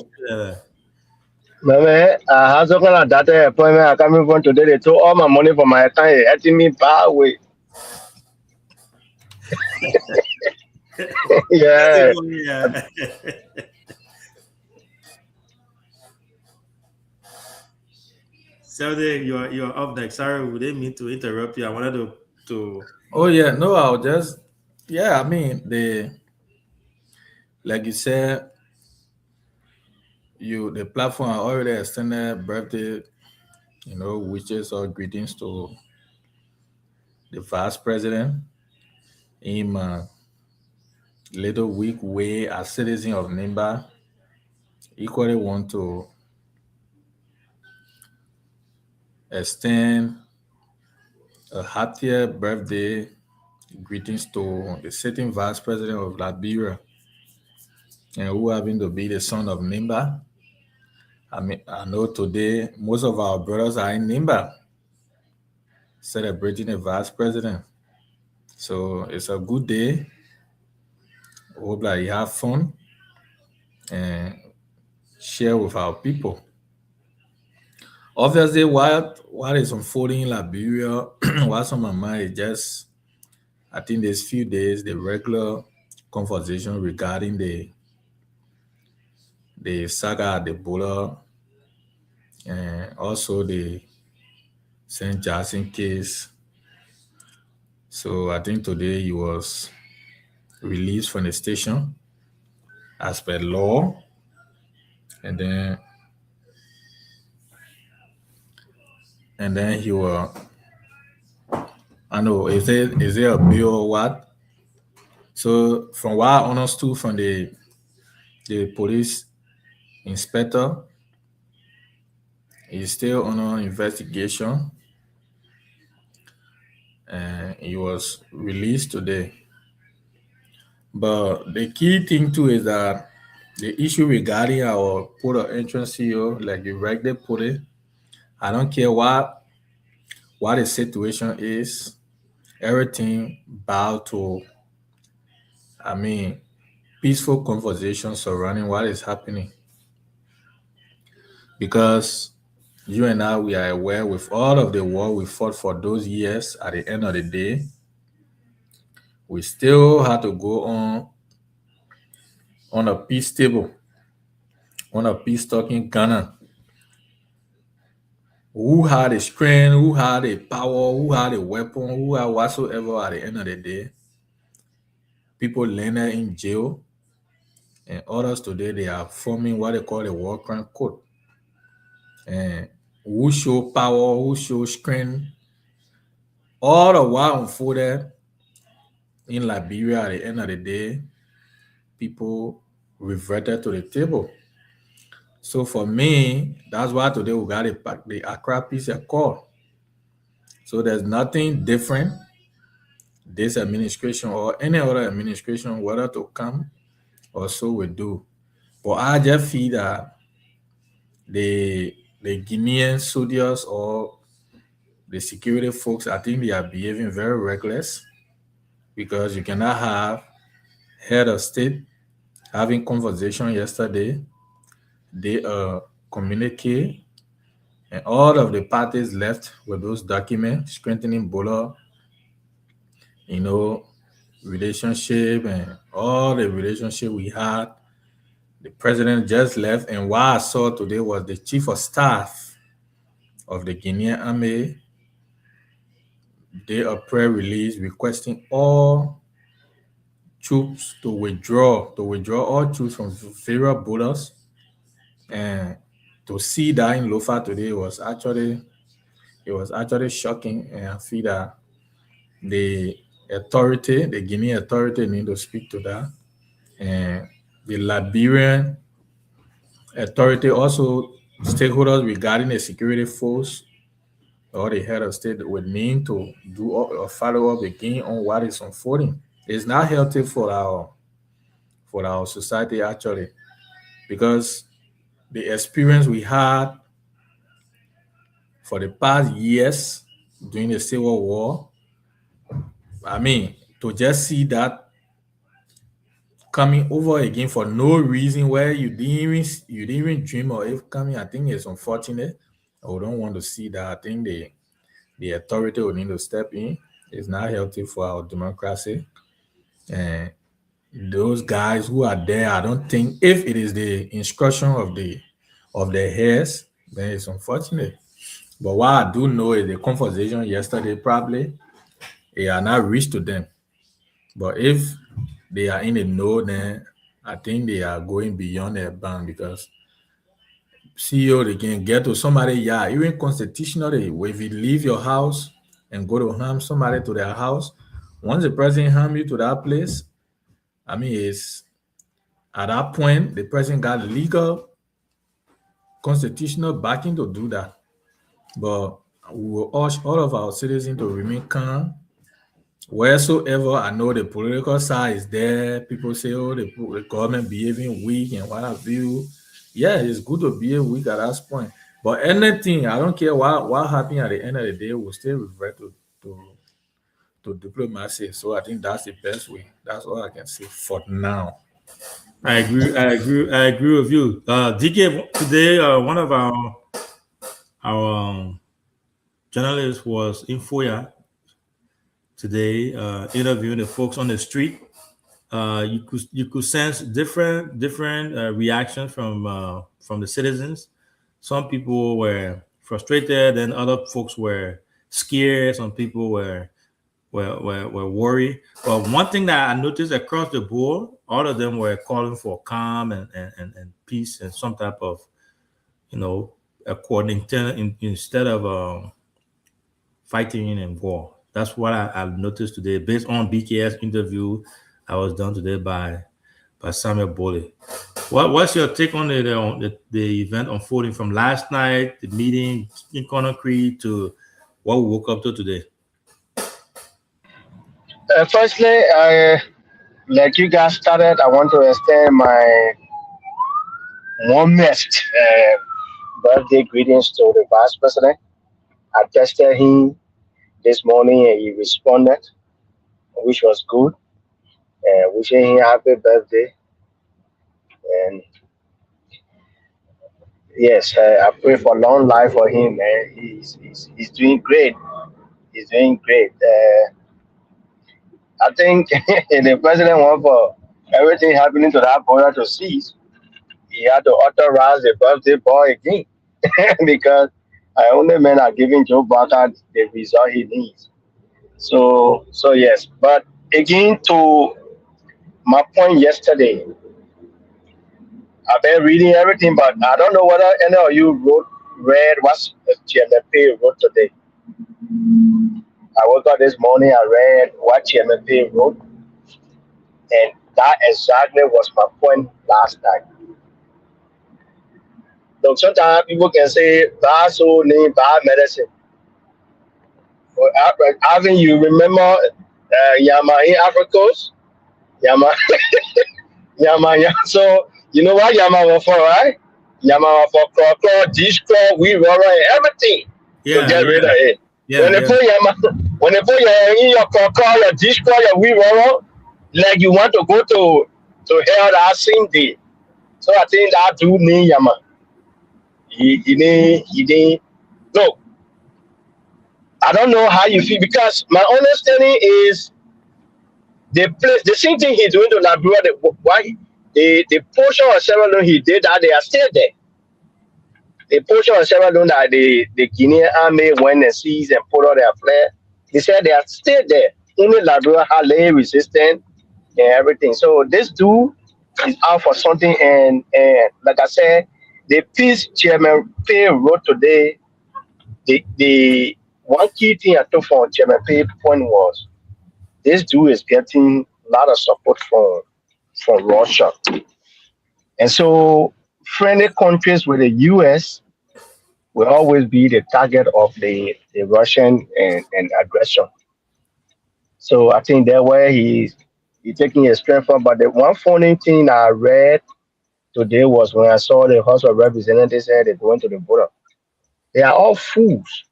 man, I have some kind of data appointment. I coming from today. They took all my money from my account. Letting me buy away. Yeah. So you're up next. Sorry, we didn't mean to interrupt you. I wanted to. Oh yeah, no, I'll just I mean like you said, the platform already extended birthday, wishes or greetings to the vice president in my little week way as citizen of Nimba. Equally want to extend a happier birthday greetings to the sitting vice president of Liberia, and who happen to be the son of Nimba. I mean, I know today most of our brothers are in Nimba celebrating the vice president. So it's a good day. Hope that you have fun and share with our people. Obviously, what is unfolding in Liberia, what's on my mind is just, I think these few days, the regular conversation regarding the saga, the Ebola, and also the St. Jackson case. So I think today he was released from the station as per law, and then he will. I know, is there a bill or what? So from what I understood from the police inspector, he's still under investigation, and he was released today. But the key thing too is that the issue regarding our port of entrance CEO, like you rightly put it, I don't care what the situation is, everything bow to, peaceful conversation surrounding what is happening. Because you and I, we are aware with all of the war we fought for those years, at the end of the day, we still had to go on a peace table on a peace talk in Ghana. Who had a strength, who had a power, who had a weapon, who had whatsoever at the end of the day. People landed in jail, and others today they are forming what they call a war crime code. And who show power, who show strength, all the while unfolded in Liberia at the end of the day, people reverted to the table. So for me, that's why today we got the Accra Peace Accord. So there's nothing different this administration or any other administration, whether to come or so we do. But I just feel that the Guinean soldiers or the security folks, I think they are behaving very reckless, because you cannot have head of state having conversation yesterday. They communicate, and all of the parties left with those documents strengthening Bola, relationship and all the relationship we had. The president just left, and what I saw today was the chief of staff of the Guinean army did a prayer release requesting all troops to withdraw all troops from various borders. And to see that in Lofa today was actually shocking, and I feel that the Guinean authority need to speak to that, and the Liberian authority also, stakeholders regarding the security force or the head of state would need to do a follow up again on what is unfolding. It's not healthy for our society actually, because the experience we had for the past years during the Civil War, I mean, to just see that coming over again for no reason, where you didn't even dream of it coming, I think it's unfortunate. I don't want to see that. I think the authority will need to step in. It's not healthy for our democracy. And those guys who are there, I don't think, if it is the instruction of the heirs, then it's unfortunate. But what I do know is the conversation yesterday probably it are not reached to them. But if they are in the know, then I think they are going beyond their bound, because CEO, they can get to somebody, even constitutionally, if you leave your house and go to harm somebody to their house, once the president harm you to that place, I mean, it's at that point, the president got legal, constitutional backing to do that. But we will urge all of our citizens to remain calm. Wheresoever I know the political side is there, people say, oh, the government behaving weak and what have you. Yeah, it's good to be weak at that point. But anything, I don't care what happened at the end of the day, we'll still revert to diplomacy. So I think that's the best way. That's all I can say for now. I agree with you. DK, today, one of our journalists was in Foya today, interviewing the folks on the street. You could sense different reactions from the citizens. Some people were frustrated, and other folks were scared. Some people were worried. But one thing that I noticed across the board, all of them were calling for calm and peace and some type of, a coordinating instead of fighting in war. That's what I've noticed today, based on BKS interview I was done today by Samuel Bole. What's your take on the event unfolding from last night, the meeting in Conakry, to what we woke up to today? Firstly, like you guys started, I want to extend my warmest birthday greetings to the Vice President. I texted him this morning and he responded, which was good. Wishing him happy birthday. And yes, I pray for long life for him, man. He's doing great. He's doing great. I think the president wants for everything happening to that border to cease. he had to authorize the birthday boy again because only men are giving Joe Barker the result he needs. So yes, but again to my point yesterday, I've been reading everything, but I don't know whether any of you read what Chairman Pay wrote today. I woke up this morning, I read what Chairman Pay wrote, and that exactly was my point last night. So sometimes people can say bad soul need bad medicine. Well, Ivan, you remember Yama in Africos? Yama, Yama. So you know what Yama was for, right? Yama was for claw, dish-claw, we rubber, and everything to get rid of it. When they put Yama, when they put your claw, your dish-claw, your we rubber, like you want to go to hell that same day. So I think that dude need Yama. He need. Look, I don't know how you feel because my understanding is the same thing he's doing to Liberia. The portion of Sierra Leone he did that they are still there. The portion of Sierra Leone that the Guinean army went and seized and put out their flag, they said they are still there. Only Liberia had lay resistance and everything. So this dude is out for something, and like I said, the peace Chairman Pay wrote today. The one key thing I took from Chairman Pay's point was this dude is getting a lot of support from Russia. And so friendly countries with the US will always be the target of the Russian and aggression. So I think that's where he's taking his strength from. But the one funny thing I read today was when I saw the House of Representatives said they're going to the border. They are all fools.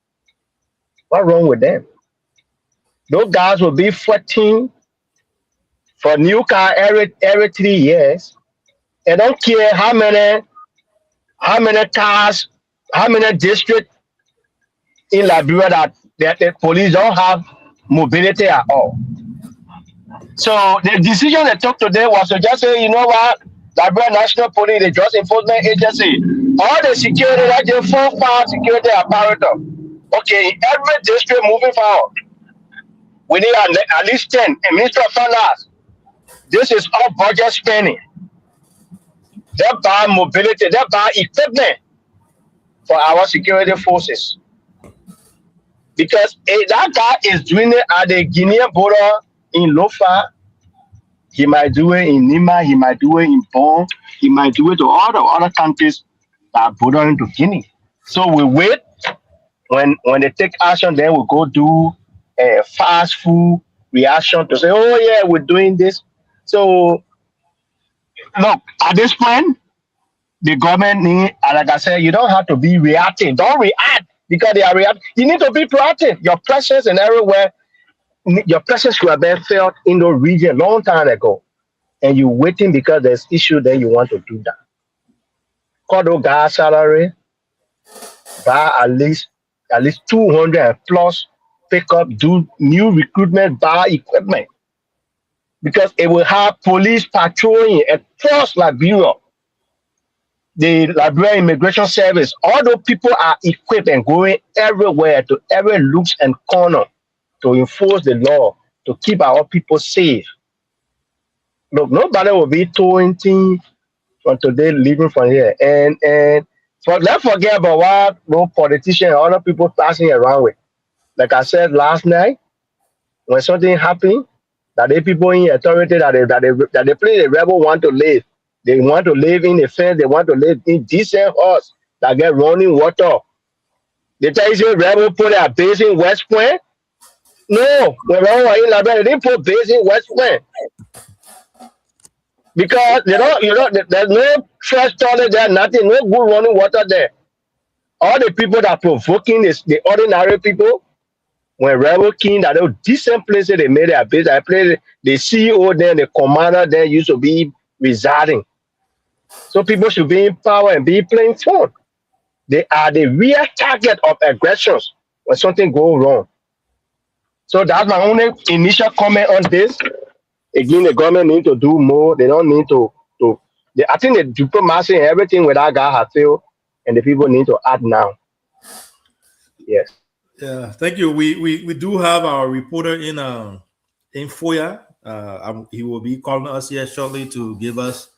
What's wrong with them? Those guys will be fighting for new car every 3 years. They don't care how many cars, how many districts in Liberia that the police don't have mobility at all. So the decision they took today was to just say, you know what, Liberia National Police, the Drug Enforcement Agency, all the security, like the 4-5 security apparatus. Okay, in every district moving forward, we need at least 10. And Minister of Finance, this is all budget spending. They buy mobility, they buy equipment for our security forces. Because that guy is doing it at the Guinean border in Lofa. He might do it in Nima, he might do it in Bon, he might do it to all the other countries that are bordering to Guinea. So we wait. When they take action, then we'll go do a fast food reaction to say, oh yeah, we're doing this. So look, at this point, the government need, like I said, you don't have to be reactive. Don't react because they are reacting. You need to be proactive. Your presence and everywhere, your presence should have been felt in the region long time ago. And you're waiting because there's issue, then you want to do that. Call those guys salary, buy at least 200 plus, pick up, do new recruitment, buy equipment. Because it will have police patrolling across Liberia. The Liberia Immigration Service, all those people are equipped and going everywhere to every looks and corner to enforce the law, to keep our people safe. Look, nobody will be towing things from today leaving from here. And let's forget about what no politicians and other people passing around with. Like I said last night, when something happened, that the people in authority that they play the rebel want to live. They want to live in a fence, they want to live in decent house that get running water. They tell you rebel put a base in West Point. No, when rebel were in Liberia, they didn't put base in West Point. Because there's no fresh toilet there, nothing, no good running water there. All the people that are provoking is the ordinary people. When rebel king, that those decent places they made their base, I played the CEO there, the commander there used to be residing. So people should be in power and be playing fun. They are the real target of aggressions when something goes wrong. So that's my only initial comment on this. Again, the government need to do more. They don't need to I think the diplomacy and everything with that guy has failed, and the people need to act now. Yes. Yeah, thank you. We do have our reporter in FOIA. He will be calling us here shortly to give us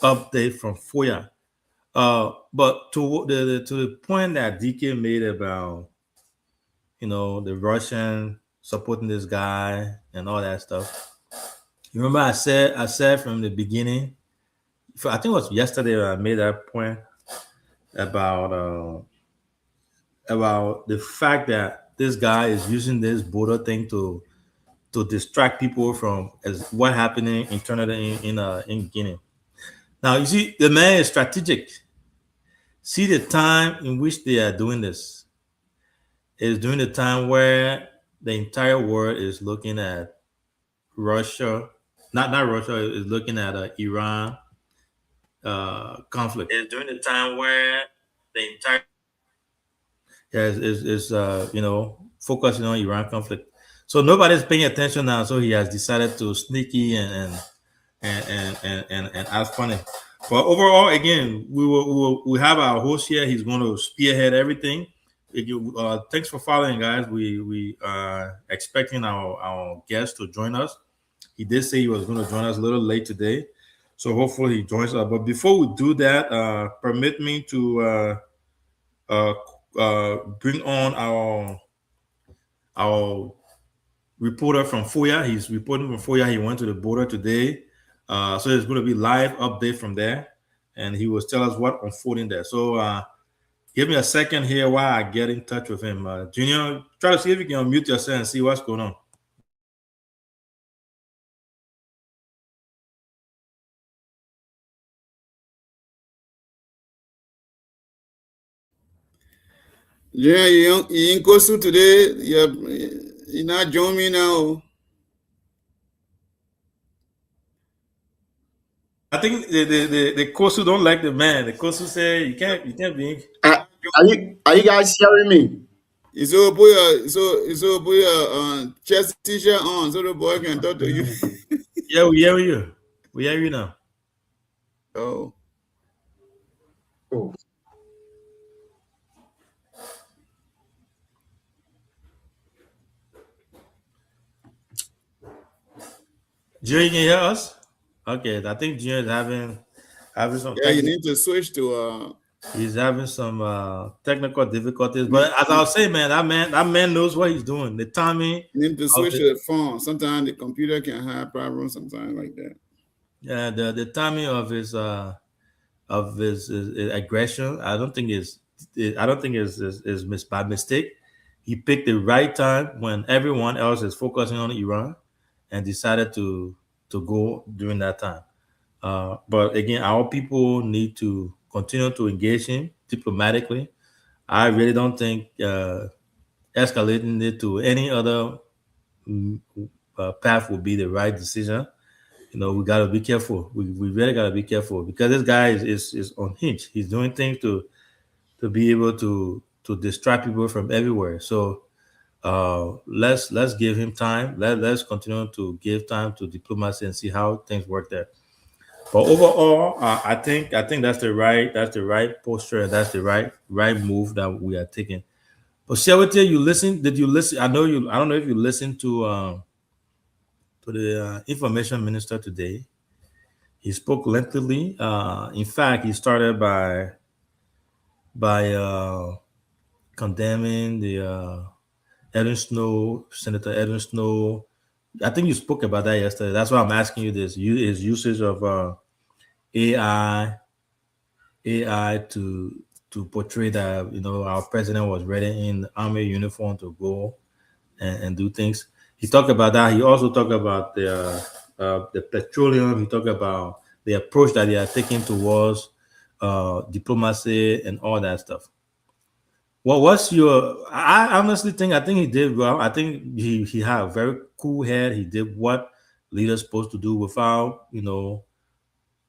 update from FOIA. But to the point that DK made about, you know, the Russian supporting this guy and all that stuff. You remember I said from the beginning, I think it was yesterday I made that point about the fact that this guy is using this border thing to distract people from what happening internally in Guinea. Now you see, the man is strategic. See the time in which they are doing this is during the time where the entire world is looking at Russia, not Russia, is looking at Iran conflict. It's during the time where the entire is you know, focusing on Iran conflict. So nobody's paying attention now. So he has decided to sneaky and act funny. But overall, again, we have our host here. He's going to spearhead everything. Thanks for following, guys. We are expecting our guest to join us. He did say he was going to join us a little late today, so hopefully he joins us. But before we do that, permit me to bring on our reporter from FOIA. He's reporting from FOIA. He went to the border today, so there's going to be live update from there, and he will tell us what unfolding there. So give me a second here while I get in touch with him. Junior, try to see if you can unmute yourself and see what's going on. Yeah, you in Kosu today. You not join me now. I think the Kosu don't like the man. The Kosu say you can't be. Are you guys hearing me? So put your chest t-shirt on so the boy can talk to you. Yeah, we hear you. We hear you now. Oh. Junior, you can hear us? Okay, I think Junior is having some. Yeah, you need to switch to. He's having some technical difficulties, but as I was saying, man, that man knows what he's doing. The timing. You need to switch to the phone. Sometimes the computer can have problems. Sometimes like that. Yeah, the timing of his aggression, I don't think is by mistake. He picked the right time when everyone else is focusing on Iran, and decided to go during that time. But again, our people need to continue to engage him diplomatically. I really don't think escalating it to any other path would be the right decision. You know, we gotta be careful. We really gotta be careful because this guy is unhinged. He's doing things to be able to distract people from everywhere. So let's give him time. Let's continue to give time to diplomacy and see how things work there. But overall, I think that's the right posture and that's the right move that we are taking. But Shawete, you listen? Did you listen? I don't know if you listened to the information minister today. He spoke lengthily. In fact, he started by condemning the Senator Edwin Snow. I think you spoke about that yesterday. That's why I'm asking you this. His usage of AI to portray that, you know, our president was ready in army uniform to go and do things. He talked about that. He also talked about the petroleum. He talked about the approach that they are taking towards diplomacy and all that stuff. Well, what's your? I honestly think he did well. I think he had a very cool head. He did what leaders supposed to do without, you know,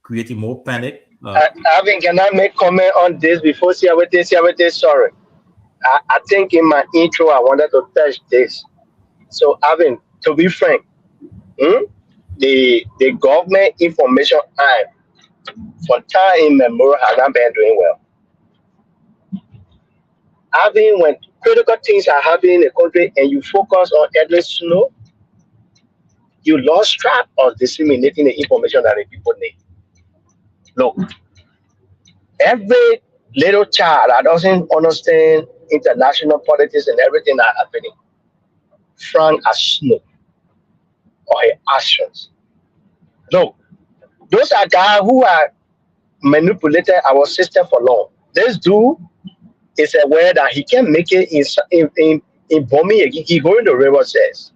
creating more panic. Alvin, can I make comment on this before Siawete? Sorry. I think in my intro I wanted to touch this. So Alvin, to be frank, the Government Information Act from time immemorial has not been doing well. When critical things are happening in the country and you focus on endless snow, you lost track of disseminating the information that the people need. Look, every little child that doesn't understand international politics and everything that's happening, frank as snow or her actions. Look, those are guys who are manipulated our system for long. This dude is aware that he can make it in bombing. He going to river says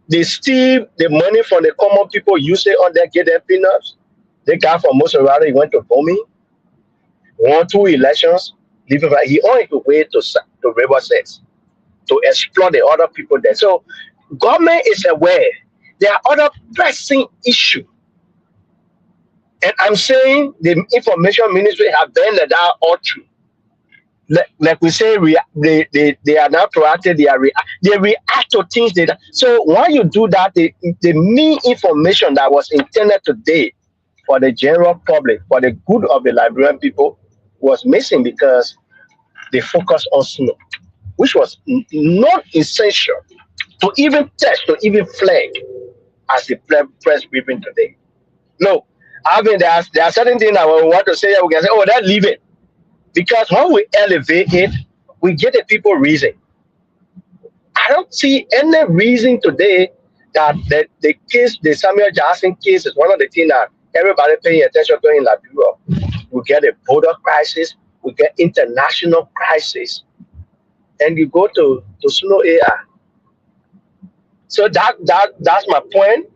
they steal the money from the common people, use it on their get their peanuts. The guy from Moserado, he went to bombing, won 2 elections. He only to wait to river says to exploit the other people there. So government is aware there are other pressing issues. And I'm saying the information ministry have been let out all through. Like we say, they are not proactive. They react to things. So when you do that, the main information that was intended today for the general public, for the good of the Liberian people, was missing because they focused on snow, which was not essential to even test, to even flag as the press briefing today. No, I mean there are certain things that we want to say. We can say, oh, that leave it. Because when we elevate it, we get the people reason. I don't see any reason today that the case, the Samuel Jackson case, is one of the things that everybody paying attention to in Liberia. We get a border crisis, we get international crisis, and you go to snow AI. So that's my point.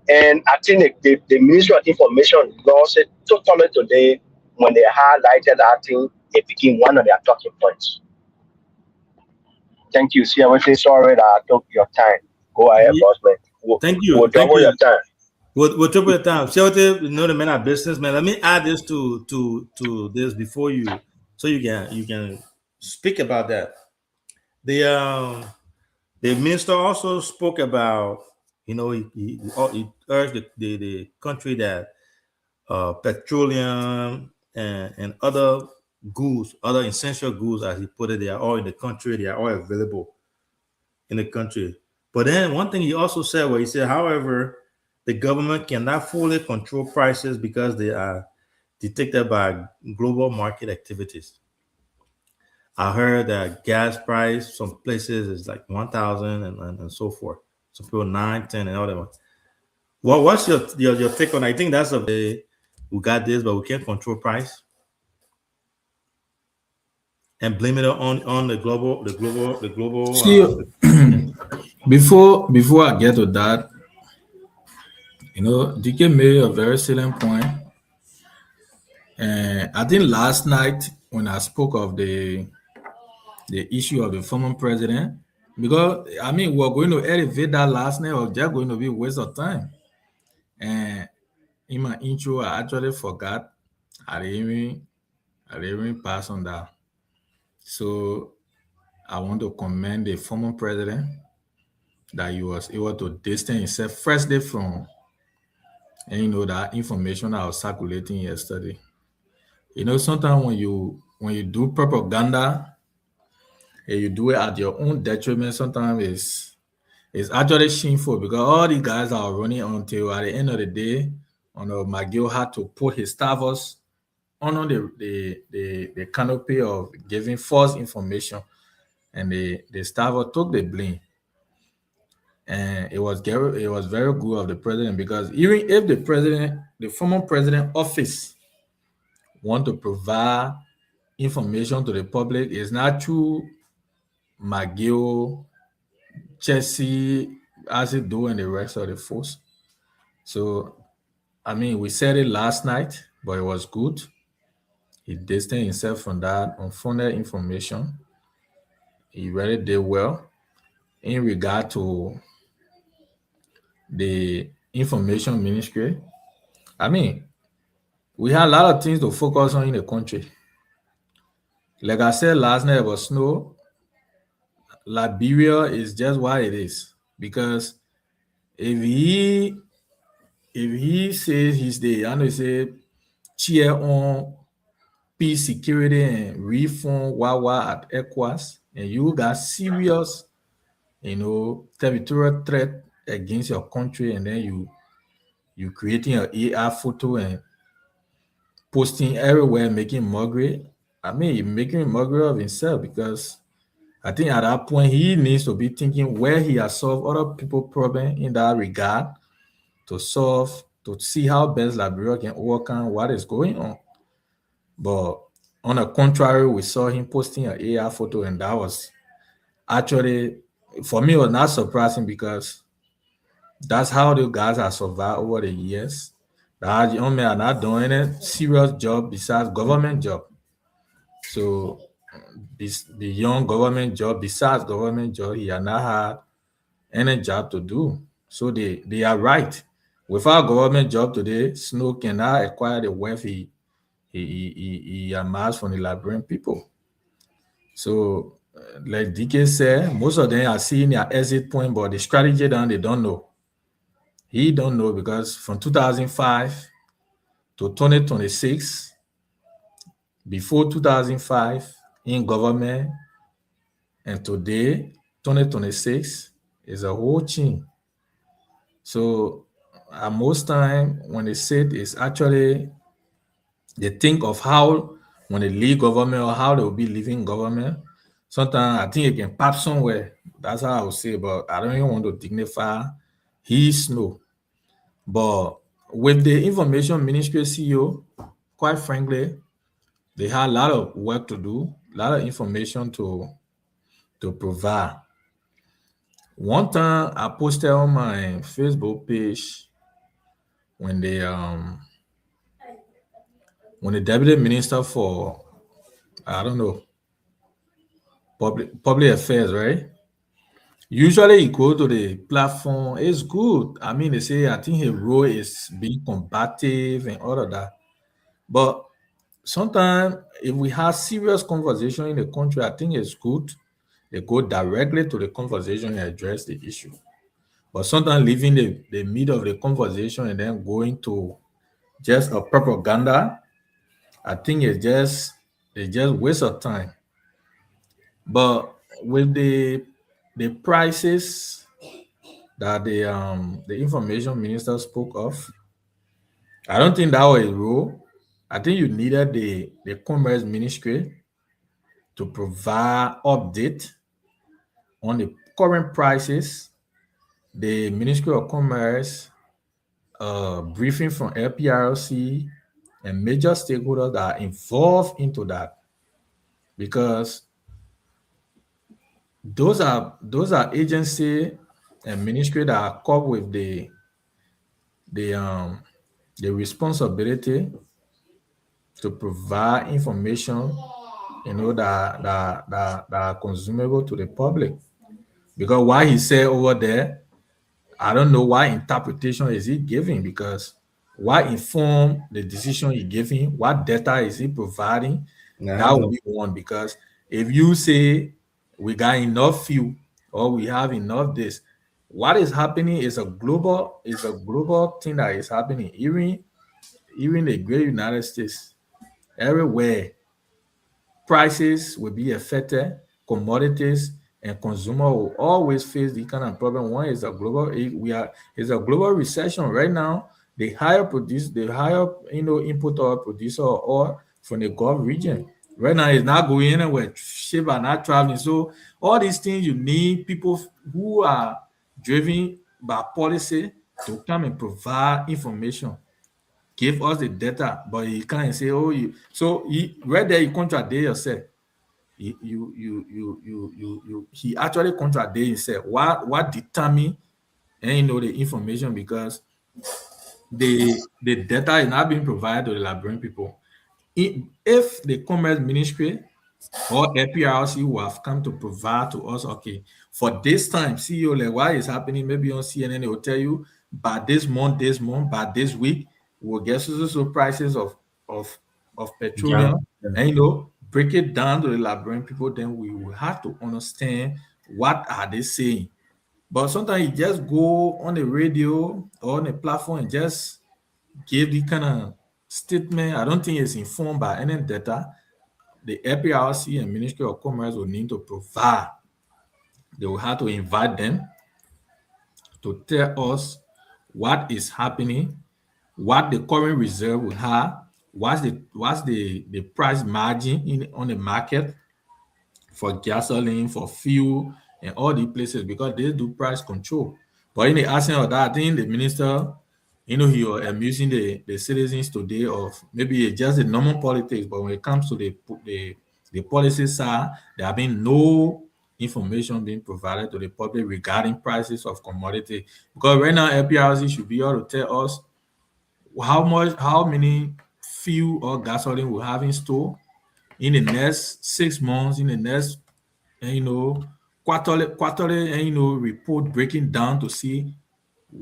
And I think the Ministry of Information lost it totally today when they highlighted that thing. It became one of their talking points. Thank you. See, I was sorry that I took your time. Go ahead, boss man. Thank you. We'll double your time. We'll triple your time. You know the men are business, man. Let me add this to this before you, so you can speak about that. The minister also spoke about, you know, he urged the country that petroleum and other goods, other essential goods, as he put it, they are all in the country. They are all available in the country. But then one thing he also said, where he said, however, the government cannot fully control prices because they are dictated by global market activities. I heard that gas price, some places is like 1,000 and so forth. Some people 9, 10, and all that one. Well, what's your take on? I think that's we got this, but we can't control price and blame it on the global. See, before I get to that, you know, DK made a very salient point. And I think last night when I spoke of the issue of the former president, because I mean we're going to elevate that last night, or just going to be a waste of time. And in my intro, I actually forgot. I didn't even pass on that. So I want to commend the former president that he was able to distance himself firstly from, and you know, that information that was circulating yesterday. You know, sometimes when you do propaganda and you do it at your own detriment, sometimes it's actually shameful, because all these guys are running until at the end of the day, McGill had to put his staffers under the canopy of giving false information, and the staffer took the blame. And it was very good of the president, because even if the former president office want to provide information to the public, it's not through McGill, Chelsea, as it do, and the rest of the force. So, I mean, we said it last night, but it was good. He distanced himself from that unfounded information. He really did well. In regard to the information ministry, I mean, we had a lot of things to focus on in the country. Like I said last night about snow, Liberia is just what it is. Because if he says he's the, I know he said cheer on peace, security, and reform Wawa at ECOWAS, and you got serious, territorial threat against your country, and then you creating an AI photo and posting everywhere, making mockery. I mean, making mockery of himself, because I think at that point he needs to be thinking where he has solved other people's problem in that regard to see how best Liberia can overcome what is going on. But on the contrary, we saw him posting an AI photo, and that was actually, for me, it was not surprising, because that's how the guys have survived over the years. The young men are not doing a serious job besides government job. So the young government job, besides government job, he had not had any job to do. So they are right. Without government job today, Snow cannot acquire the wealth he amassed from the Liberian people. So, like DK said, most of them are seeing their exit point, but the strategy down, they don't know. He don't know, because from 2005 to 2026, before 2005 in government, and today 2026 is a whole change. So at most time when they say it's actually, they think of how when they leave government or how they will be leaving government. Sometimes I think it can pop somewhere. That's how I would say, but I don't even want to dignify his Snow. But with the information ministry CEO, quite frankly, they had a lot of work to do, a lot of information to provide. One time I posted on my Facebook page when the deputy minister for, I don't know, public affairs, right? Usually you go to the platform, it's good. I mean, they say, I think his role is being combative and all of that. But sometimes if we have serious conversation in the country, I think it's good. They go directly to the conversation and address the issue. But sometimes leaving the middle of the conversation and then going to just a propaganda, I think it's just waste of time. But with the prices that the information minister spoke of, I don't think that was a rule. I think you needed the commerce ministry to provide update on the current prices. The Ministry of Commerce, briefing from LPRC and major stakeholders that are involved into that, because those are agency and ministry that are caught with the responsibility to provide information, that are consumable to the public. Because what he said over there, I don't know what interpretation is he giving, because what inform the decision he giving, what data is he providing? That would be one. Because if you say we got enough fuel or we have enough this, what is happening is a global thing that is happening. Even the great United States, everywhere, prices will be affected, commodities and consumer will always face the kind of problem. One is a global recession right now. The higher input or producer or from the Gulf region right now is not going anywhere. Ship are not traveling. So all these things, you need people who are driven by policy to come and provide information, give us the data. But you can't say, right there you contradict yourself. He actually contradicted himself. What determine the information? Because the data is not being provided to the Liberian people. If the Commerce Ministry or APRC will have come to provide to us, okay, for this time, CEO, like what is happening, maybe on CNN, they will tell you by this month, by this week, we'll get so prices of petroleum, and break it down to the Liberian people, then we will have to understand what are they saying. But sometimes you just go on the radio or on the platform and just give the kind of statement, I don't think it's informed by any data. The APRC and Ministry of Commerce will need to provide. They will have to invite them to tell us what is happening, what the current reserve will have, what's the price margin on the market for gasoline, for fuel, and all the places, because they do price control. But in the absence of that, I think the minister, he was amusing the citizens today of maybe just the normal politics, but when it comes to the policy side, there have been no information being provided to the public regarding prices of commodity. Because right now, APRC should be able to tell us how many fuel or gasoline we have in store in the next 6 months, in the next quarterly report breaking down to see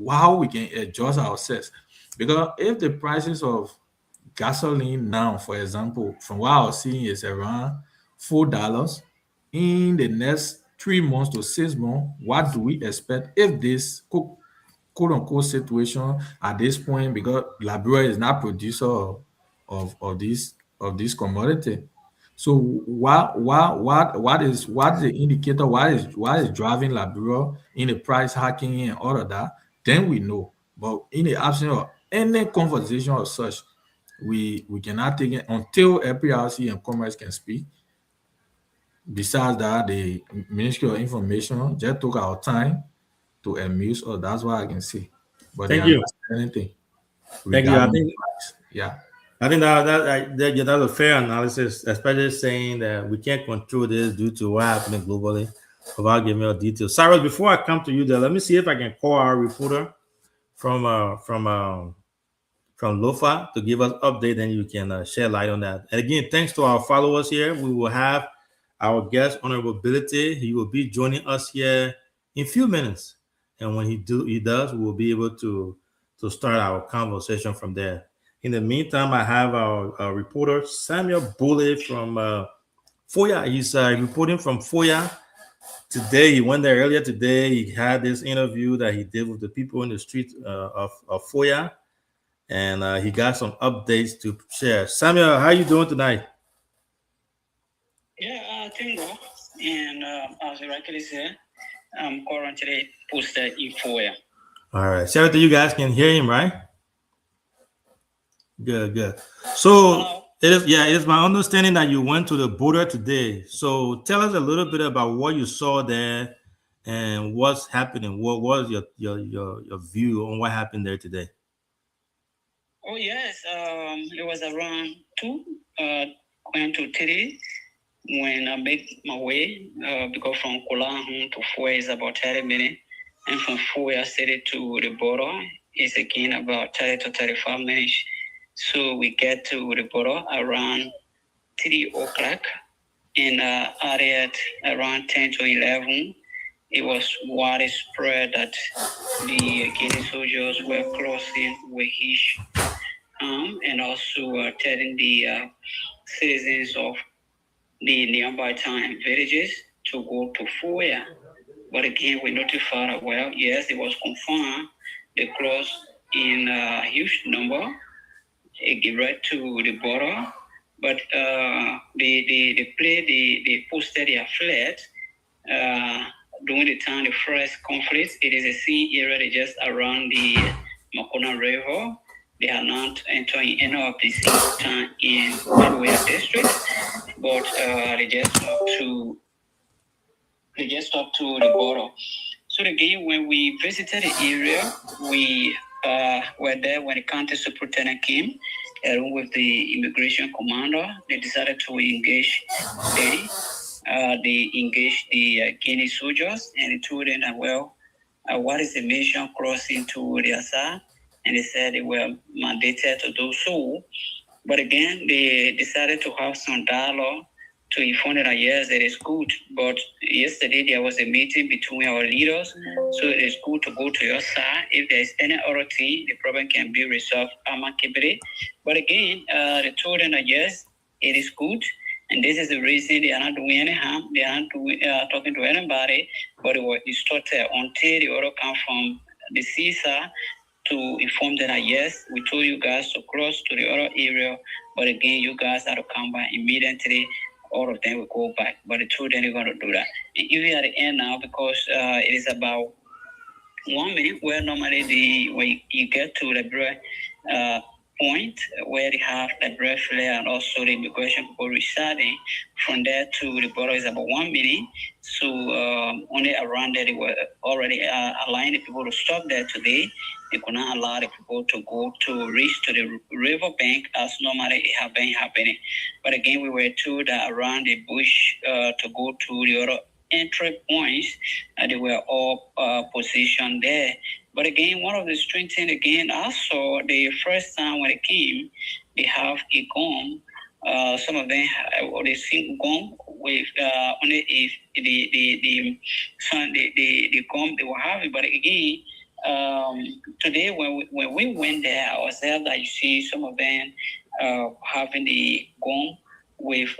how we can adjust ourselves. Because if the prices of gasoline now, for example, from what I was seeing is around $4 in the next 3 months to 6 months, what do we expect if this quote unquote situation at this point, because Liberia is not producer of this commodity? So what is the indicator? What is driving Liberia in the price hacking and all of that? Then we know. But in the absence of any conversation of such, we cannot take it until APRC and Commerce can speak. Besides that, the Ministry of Information just took our time to amuse us. That's what I can say. But Thank you. Anything. Thank you. I think, yeah. I think that's a fair analysis, especially saying that we can't control this due to what happening globally, without giving more details. Cyrus, before I come to you, there, let me see if I can call our reporter from LOFA to give us update, and you can shed light on that. And again, thanks to our followers here. We will have our guest, Honorable Ability. He will be joining us here in a few minutes, and when he does, we will be able to start our conversation from there. In the meantime, I have our reporter, Samuel Bullet from FOIA. He's reporting from FOIA today. He went there earlier today. He had this interview that he did with the people in the street of FOIA, and he got some updates to share. Samuel, how are you doing tonight? Yeah, thank God. And as you rightly said, I'm currently posted in FOIA. All right. Shout out to you guys can hear him, right? Good. So it is my understanding that you went to the border today. So tell us a little bit about what you saw there and what's happening. What was your view on what happened there today? Oh yes, it was around 2, going to 3 when I make my way. Because from Kuala to FOIA is about 30 minutes, and from FOIA City to the border is again about 30 to 35 minutes. So we get to the border around 3 o'clock, and at around 10 to 11, it was widespread that the Guinea soldiers were crossing with each and also telling the citizens of the nearby town villages to go to FOIA. But again, we notified, well, yes, it was confirmed. They crossed in a huge number, right to the border, but they posted their flag during the time the first conflict. It is a sea area just around the Makona River. They are not entering any of the single town in FOIA district, but they just up to the border. So again, when we visited the area, we were there when the county superintendent came, along with the immigration commander. They decided to engage they engaged the Guinea soldiers, and they told them that, well, what is the mission crossing to the side? And they said they were mandated to do so. But again, they decided to have some dialogue to inform that, yes, it is good. But yesterday there was a meeting between our leaders, so it is good to go to your side. If there is any other thing, the problem can be resolved amicably. But again, they told them that, yes, it is good. And this is the reason they are not doing any harm. They are not talking to anybody, but it was distorted until the order come from the CISA to inform them that yes, we told you guys to cross to the other area, but again, you guys have to come back immediately. All of them will go back, but the two then they're going to do that. And even at the end now, because it is about 1 minute, where normally when you get to the point where they have the breath flare and also the immigration people residing, from there to the border is about 1 minute. So only around there they were already allowing the people to stop there today. They could not allow the people to go to reach to the river bank as normally it had been happening. But again, we were told that around the bush to go to the other entry points, they were all positioned there. But again, one of the strange things again, I saw the first time when it came, they have a gun. Some of them they sing gun with only if the gun they were having. But again, today when we went there, I was there that you see some of them having the gun with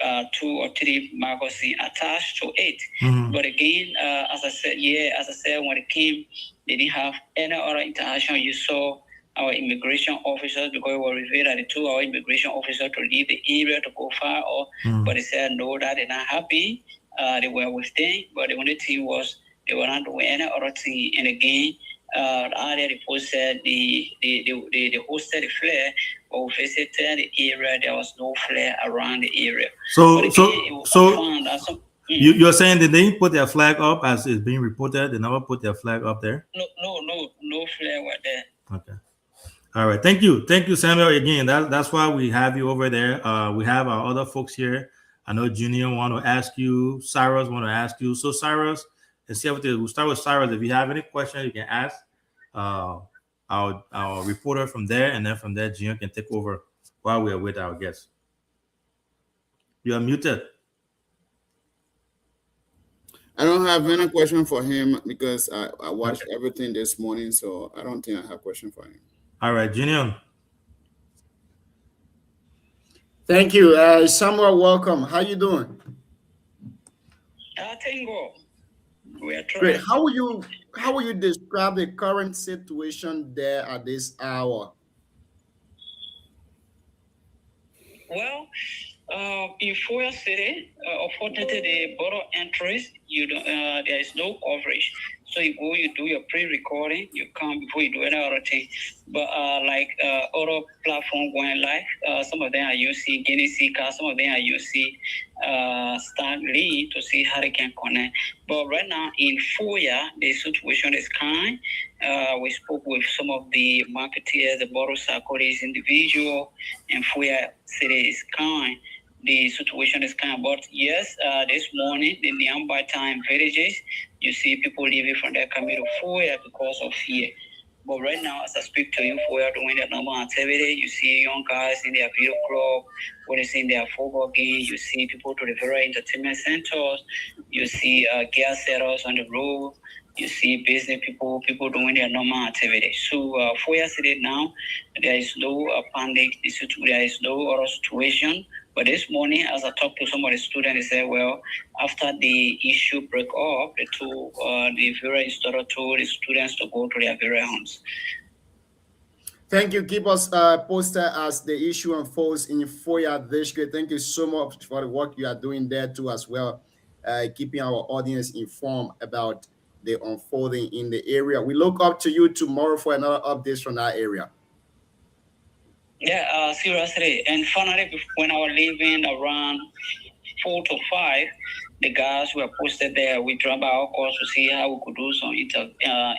2 or 3 magazines attached to it. But again, as I said, when it came, they didn't have any other interaction. You saw our immigration officers, because it was revealed that they told our immigration officers to leave the area to go far off, but they said no, that they're not happy. They were with them, but the only thing was they were not doing any other thing. And again, earlier the post said they hosted the flare, but we visited the area, there was no flare around the area. You're saying that they didn't put their flag up as is being reported? They never put their flag up there? No flare were there. Okay. All right. Thank you, Samuel. Again, that's why we have you over there. We have our other folks here. I know Junior want to ask you. Cyrus want to ask you. So Cyrus, let's see what we'll start with Cyrus. If you have any questions, you can ask our reporter from there, and then from there, Junior can take over while we are with our guests. You are muted. I don't have any question for him because I watched everything this morning, so I don't think I have a question for him. All right, Junior. Thank you. Samuel, welcome. How you doing? Tango. We are great. How will you describe the current situation there at this hour? Well, in Foya City, unfortunately, the border entries, there is no coverage. So you go, you do your pre-recording, you come before you do any other thing. But like other platforms going live, some of them are using Guinea Seeker, some of them are using Starlink to see how they can connect. But right now in Foya, the situation is kind. We spoke with some of the marketeers, the motorcycle individual, and Foya City is kind. The situation is kind of, but yes, this morning in the Ambatime villages, you see people leaving from there coming to Foya because of fear. But right now, as I speak to you, Foya doing their normal activity. You see young guys in their video club, when they see their football game. You see people to the very entertainment centers. You see gear setters on the road. You see business people doing their normal activity. So Foya City now, there is no panic. There is no other situation. But this morning, as I talked to some of the students, they said, well, after the issue broke up, the various instructor told the students to go to their various homes. Thank you. Keep us posted as the issue unfolds in Foya District. Thank you so much for the work you are doing there too as well, keeping our audience informed about the unfolding in the area. We look up to you tomorrow for another update from that area. Yeah, seriously. And finally, when I was leaving around 4 to 5, the guys were posted there. We dropped our course to see how we could do some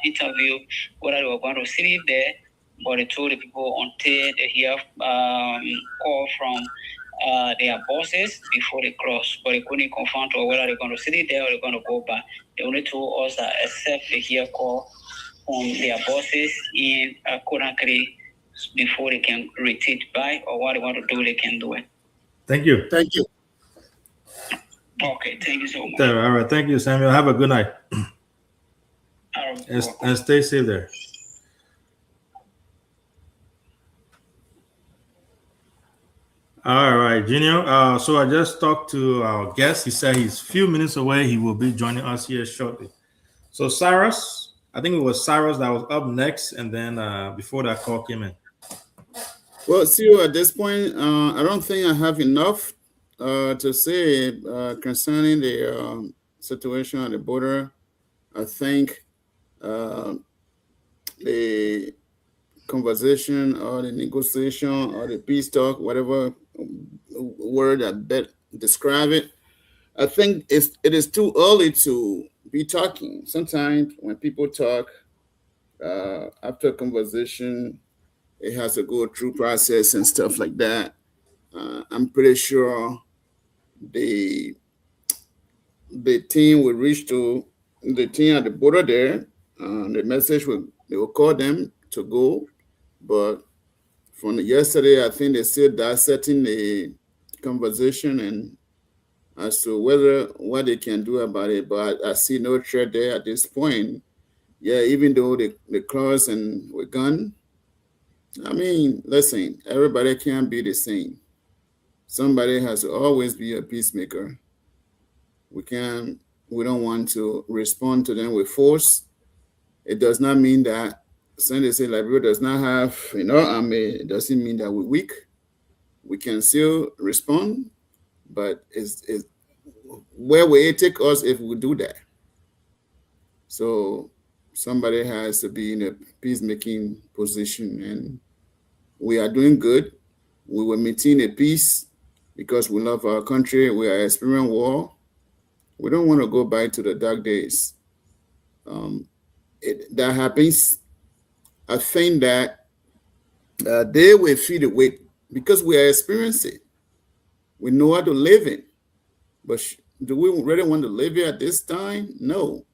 interview, whether they were going to sleep there. But they told the people until they hear call from their bosses before they cross. But they couldn't confirm to whether they're going to sleep there or they're going to go back. They only told us that except they hear call from their bosses in Conakry before they can retreat back, or what they want to do, they can do it. Thank you. Thank you. Okay, thank you so much. All right, thank you, Samuel. Have a good night. And stay safe there. All right, Junior. So I just talked to our guest. He said he's a few minutes away. He will be joining us here shortly. So Cyrus, I think it was Cyrus that was up next, and then before that call came in. Well, see, at this point, I don't think I have enough to say concerning the situation at the border. I think the conversation or the negotiation or the peace talk, whatever word that describe it, I think it is too early to be talking. Sometimes when people talk after a conversation, it has to go through process and stuff like that. I'm pretty sure the team will reach to the team at the border there. The message they will call them to go, but from yesterday, I think they said dissecting the conversation and as to what they can do about it. But I see no threat there at this point. Yeah, even though the clause and we're gone. I mean, listen, everybody can't be the same. Somebody has to always be a peacemaker. We don't want to respond to them with force. It does not mean that Sunday say Liberia does not have, army. It doesn't mean that we're weak. We can still respond, but it's where will it take us if we do that? So somebody has to be in a peacemaking position, and we are doing good. We will maintain a peace because we love our country. We are experiencing war. We don't want to go back to the dark days. That happens. I think that they will feel the weight because we are experiencing it. We know how to live it. But do we really want to live it at this time? No.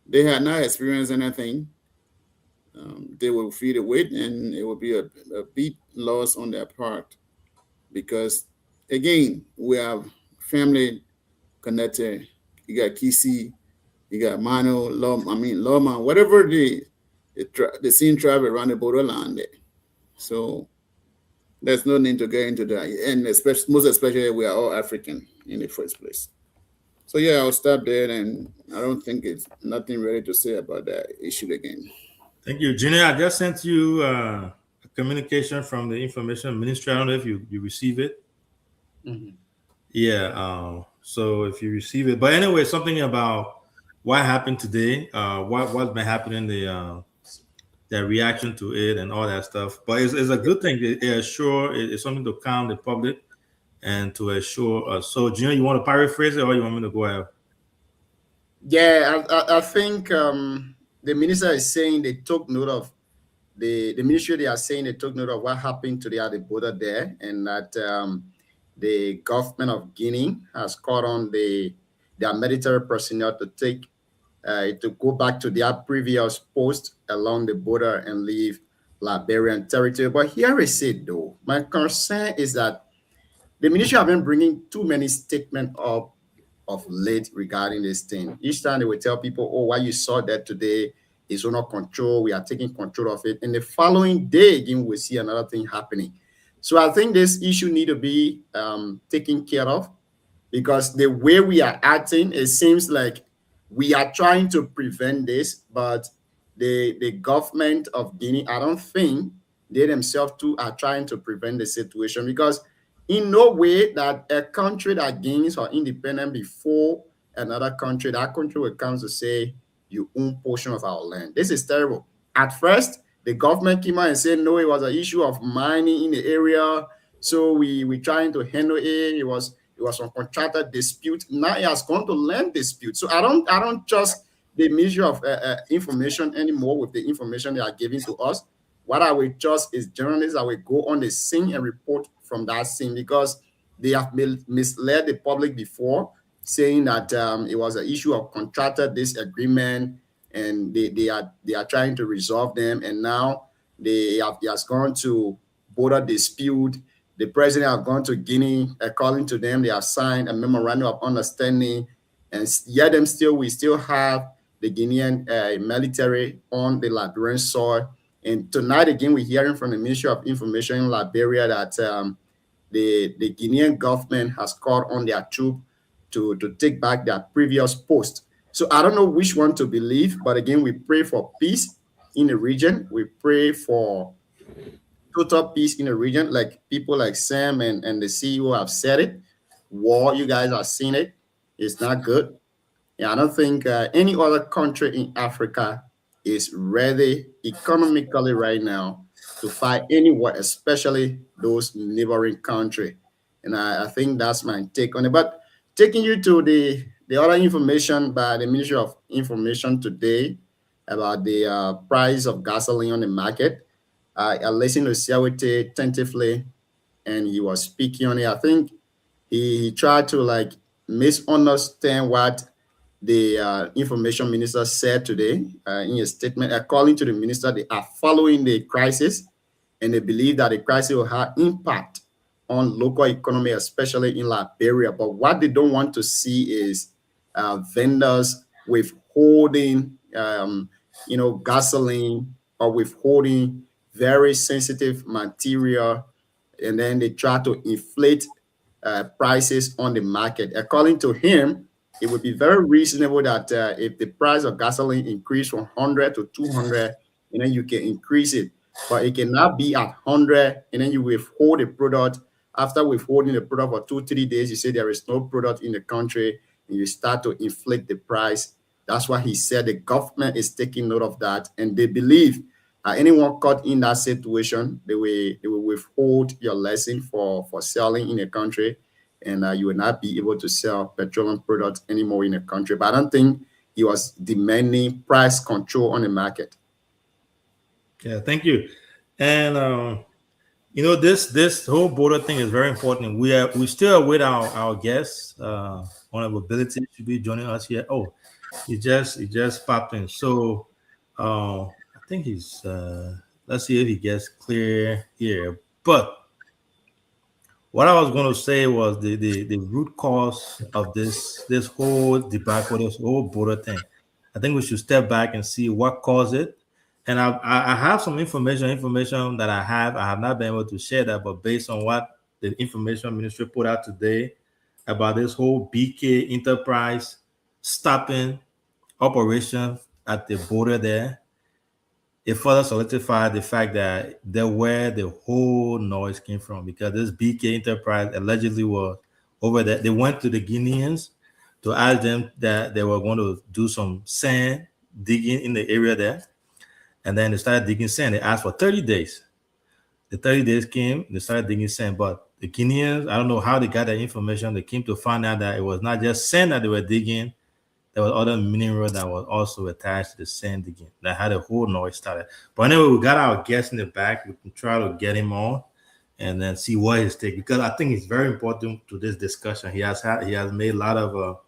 They had not experienced anything. They will feel the weight, and it will be a big loss on their part. Because, again, we have family connected. You got Kisi, you got Mano, Loma, whatever the scene travel around the borderland there. So there's no need to get into that. And most especially, we are all African in the first place. So yeah, I'll stop there, and I don't think it's nothing really to say about that issue again. Thank you, Junior. I just sent you a communication from the Information Ministry. I don't know if you receive it. Mm-hmm. Yeah. So if you receive it, but anyway, something about what happened today, what's been happening, the reaction to it and all that stuff. But it's a good thing. It's something to calm the public and to assure. So, Junior, you want to paraphrase it, or you want me to go ahead? Yeah, I think the minister is saying they took note of the ministry. They are saying they took note of what happened today at the border there, and that the government of Guinea has called on their military personnel to go back to their previous post along the border and leave Liberian territory. But here is it, though. My concern is that the ministry have been bringing too many statements up of late regarding this thing. Each time they will tell people, oh, why you saw that today is under control. We are taking control of it. And the following day, again, we'll see another thing happening. So I think this issue need to be taken care of, because the way we are acting, it seems like we are trying to prevent this, but the government of Guinea, I don't think they themselves too are trying to prevent the situation, because in no way that a country that gains or independent before another country, that country will come to say, you own portion of our land. This is terrible. At first, the government came out and said, no, it was an issue of mining in the area. So we trying to handle it. It was some contractor dispute. Now it has gone to land dispute. So I don't trust the Ministry of Information anymore with the information they are giving to us. What I will trust is journalists that will go on the scene and report from that scene, because they have misled the public before, saying that it was an issue of contractor disagreement, and they are trying to resolve them. And now they have gone to border dispute. The president have gone to Guinea. According to them, they have signed a memorandum of understanding, and yet we still have the Guinean military on the Liberian soil. And tonight, again, we're hearing from the Ministry of Information in Liberia that the Guinean government has called on their troops to take back their previous post. So I don't know which one to believe, but again, we pray for peace in the region. We pray for total peace in the region, like people like Sam and the CEO have said it. War, you guys are seeing it. It's not good. Yeah, I don't think any other country in Africa is ready economically right now to fight any war, especially those neighboring countries. And I think that's my take on it. But taking you to the other information by the Ministry of Information today about the price of gasoline on the market, I listened to Siawete attentively, and he was speaking on it. I think he tried to like misunderstand what the information minister said today in a statement. According to the minister, they are following the crisis, and they believe that the crisis will have impact on local economy, especially in Liberia. But what they don't want to see is vendors withholding, gasoline, or withholding very sensitive material, and then they try to inflate prices on the market. According to him, it would be very reasonable that if the price of gasoline increase from 100 to 200, and then you can increase it, but it cannot be at 100 and then you withhold the product. After withholding the product for 2-3 days, you say there is no product in the country, and you start to inflate the price. That's why he said the government is taking note of that, and they believe anyone caught in that situation, they will withhold your license for selling in the country, and you will not be able to sell petroleum products anymore in the country. But I don't think he was demanding price control on the market. Yeah, thank you. And this whole border thing is very important. We still await our guests. Honorable Ability should be joining us here. Oh, he just popped in. So I think he's let's see if he gets clear here. But what I was going to say was the root cause of this whole debacle, this whole border thing. I think we should step back and see what caused it. And I have some information that I have not been able to share that, but based on what the information ministry put out today about this whole BK Enterprise stopping operation at the border there, it further solidified the fact that there where the whole noise came from, because this BK Enterprise allegedly was over there. They went to the Guineans to ask them that they were going to do some sand digging in the area there. And then they started digging sand. They asked for 30 days. The 30 days came, they started digging sand. But the Guineans, I don't know how they got that information. They came to find out that it was not just sand that they were digging. There was other mineral that was also attached to the sand digging. That had a whole noise started. But anyway, we got our guest in the back. We can try to get him on and then see what his take. Because I think it's very important to this discussion. He has made a lot of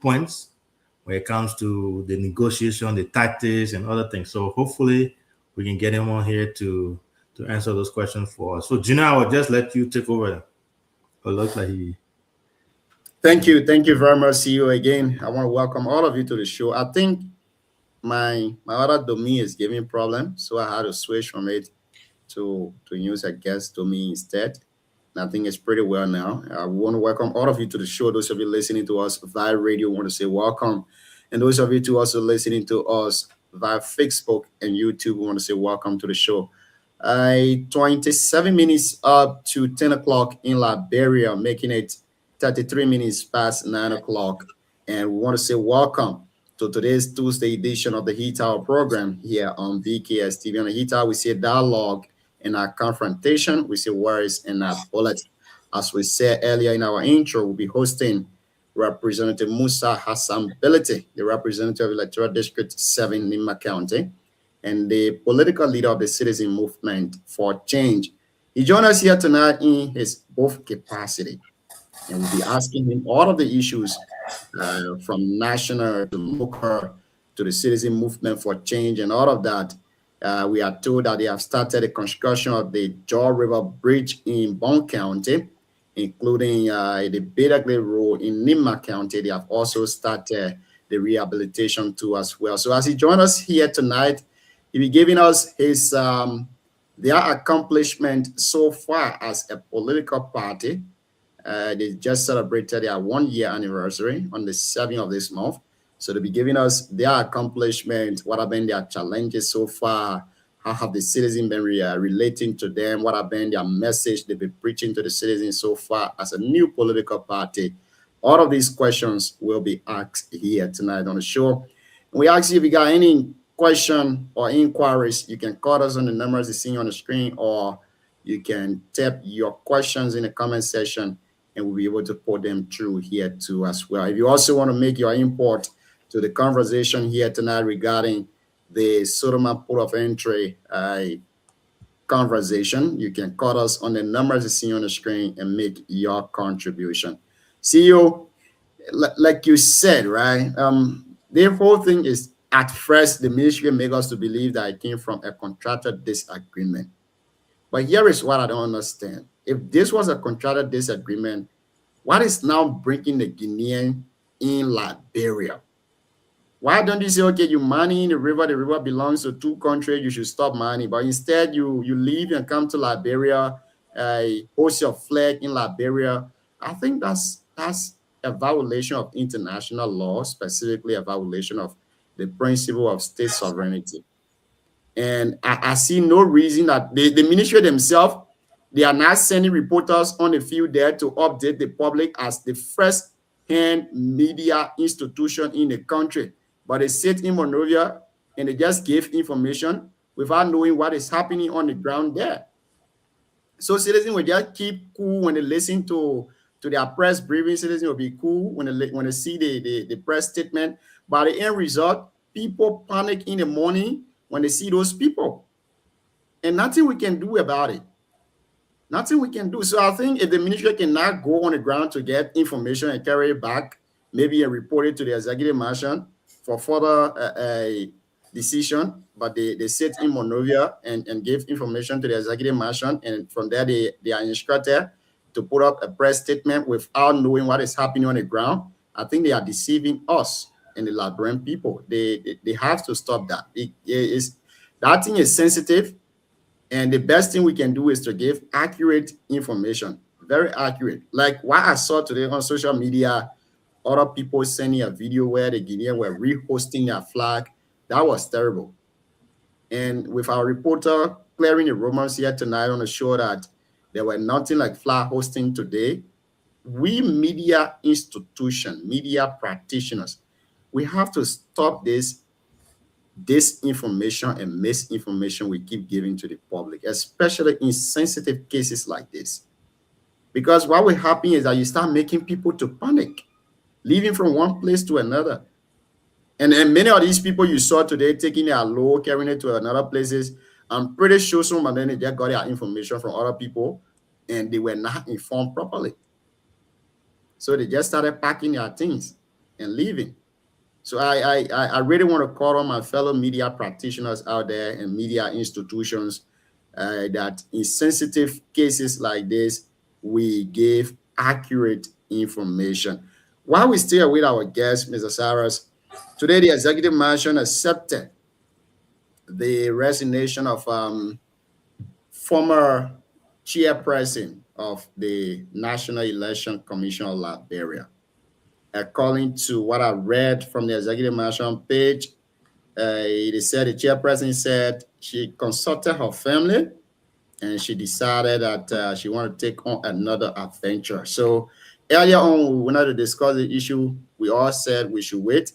points when it comes to the negotiation, the tactics, and other things. So hopefully we can get him on here to answer those questions for us. So Gina, I will just let you take over. It looks like he... Thank you very much. See you again. I want to welcome all of you to the show. I think my other domain is giving problems, so I had to switch from it to use a guest domain instead. And I think it's pretty well now. I want to welcome all of you to the show. Those of you listening to us via radio, want to say welcome. And those of you to also listening to us via Facebook and YouTube, we want to say welcome to the show. 27 minutes up to 10 o'clock in Liberia, making it 33 minutes past 9 o'clock. And we want to say welcome to today's Tuesday edition of the Heat Hour program here on BKS TV. On the Heat Hour, we see a dialogue in our confrontation. We see words in our bullets. As we said earlier in our intro, we'll be hosting Representative Musa Hassan Bility, the representative of Electoral District 7, Nimba County, and the political leader of the Citizen Movement for Change. He joined us here tonight in his both capacity, and we'll be asking him all of the issues from national to local to the Citizen Movement for Change and all of that. We are told that they have started the construction of the Jaw River Bridge in Bond County, including the Bedagly Road in Nimba County. They have also started the rehabilitation too as well. So as he joined us here tonight, he'll be giving us his their accomplishment so far as a political party. They just celebrated their 1-year anniversary on the 7th of this month. So they'll be giving us their accomplishments, what have been their challenges so far, how have the citizens been relating to them, what have been their message they've been preaching to the citizens so far as a new political party. All of these questions will be asked here tonight on the show. And we ask you if you got any question or inquiries, you can call us on the numbers you see on the screen, or you can type your questions in the comment section and we'll be able to put them through here too as well. If you also want to make your input to the conversation here tonight regarding the Sodoma Port of Entry conversation, you can call us on the numbers you see on the screen and make your contribution. CEO, like you said, right? The whole thing is, at first, the ministry made us to believe that it came from a contracted disagreement. But here is what I don't understand. If this was a contracted disagreement, what is now bringing the Guinean in Liberia? Why don't you say, okay, you mine in the river belongs to two countries, you should stop mining. But instead, you leave and come to Liberia, host your flag in Liberia. I think that's a violation of international law, specifically a violation of the principle of state sovereignty. And I see no reason that the ministry themselves, they are not sending reporters on the field there to update the public as the first-hand media institution in the country. But they sit in Monrovia and they just give information without knowing what is happening on the ground there. So citizens will just keep cool when they listen to their press briefing. Citizens will be cool when they see the press statement. But the end result, people panic in the morning when they see those people. And nothing we can do about it. Nothing we can do. So I think if the ministry cannot go on the ground to get information and carry it back, maybe and report it to the executive mansion for further decision, but they sit in Monrovia and give information to the executive mansion, and from there they are instructed to put up a press statement without knowing what is happening on the ground. I think they are deceiving us and the Liberian people. They have to stop that. That thing is sensitive, and the best thing we can do is to give accurate information, very accurate. Like what I saw today on social media, other people sending a video where the Guineans were rehosting their flag. That was terrible. And with our reporter clearing the rumors here tonight on the show that there were nothing like flag hosting today, we media institution, media practitioners, we have to stop this disinformation and misinformation we keep giving to the public, especially in sensitive cases like this. Because what will happen is that you start making people to panic, leaving from one place to another. And many of these people you saw today taking their load, carrying it to another places, I'm pretty sure some of them, they just got their information from other people and they were not informed properly. So they just started packing their things and leaving. So I really want to call on my fellow media practitioners out there and media institutions that in sensitive cases like this, we give accurate information. While we still with our guest, Mr. Saras, today the executive mansion accepted the resignation of former chairperson of the National Election Commission of Liberia. According to what I read from the executive mansion page, they said the chairperson said she consulted her family and she decided that she wanted to take on another adventure. So earlier on, we wanted to discuss the issue. We all said we should wait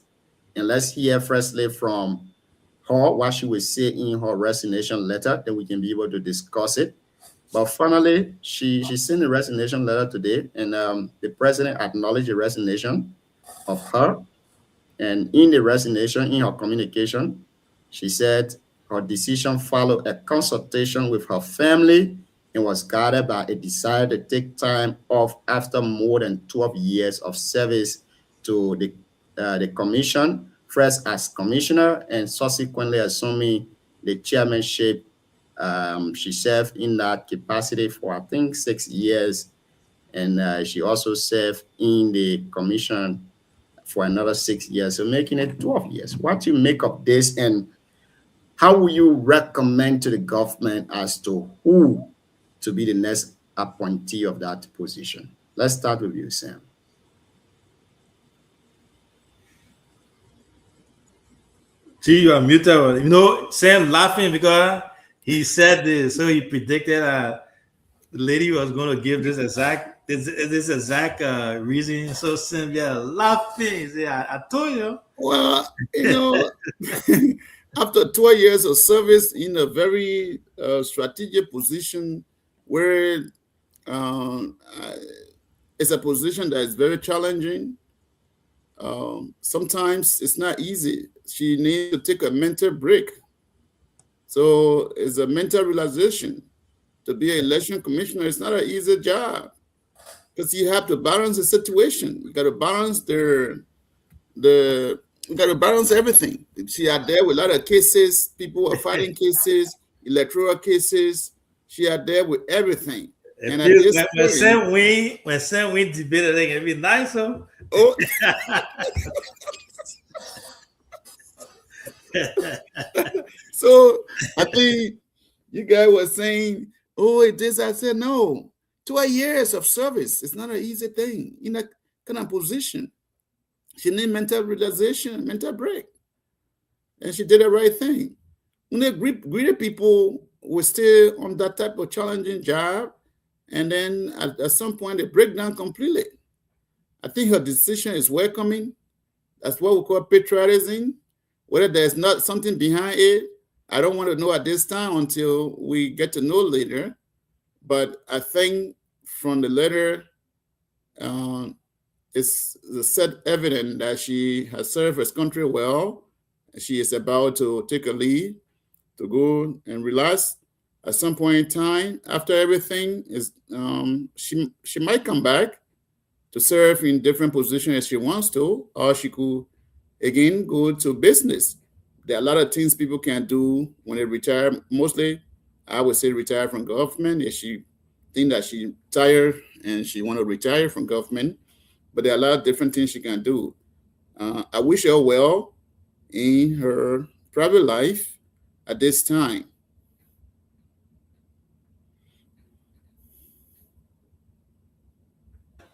and let's hear firstly from her what she will say in her resignation letter, then we can be able to discuss it. But finally, she sent a resignation letter today, and the president acknowledged the resignation of her. And in the resignation, in her communication, she said her decision followed a consultation with her family and was guided by a desire to take time off after more than 12 years of service to the commission, first as commissioner and subsequently assuming the chairmanship. She served in that capacity for, I think, 6 years. And she also served in the commission for another 6 years, so making it 12 years. What do you make of this, and how will you recommend to the government as to who to be the next appointee of that position? Let's start with you, Sam. See, you are muted. You know, Sam laughing because he said this, so he predicted the lady was going to give this exact reason. So Sam, yeah, laughing. See, I told you. Well, you know, after 12 years of service in a very strategic position where it's a position that is very challenging. Sometimes it's not easy. She needs to take a mental break. So it's a mental realization. To be an election commissioner, it's not an easy job because you have to balance the situation. You got to balance you got to balance everything. She are there with a lot of cases. People are fighting cases, electoral cases. She are there with everything. And when Sam Win debated, it can be nice, huh? Oh. So I think you guys were saying, oh, it is. I said, no, 12 years of service. It's not an easy thing in a kind of position. She needs mental realization, mental break. And she did the right thing. When they greedy people were still on that type of challenging job, and then at some point they break down completely. I think her decision is welcoming. That's what we call patriotism. Whether there's not something behind it, I don't want to know at this time until we get to know later. But I think from the letter, it's set evident that she has served her country well. She is about to take a lead to go and relax. At some point in time, after everything is, she might come back to serve in different positions as she wants to, or she could again go to business. There are a lot of things people can do when they retire. Mostly, I would say retire from government. If she think that she's tired and she want to retire from government, but there are a lot of different things she can do. I wish her well in her private life at this time.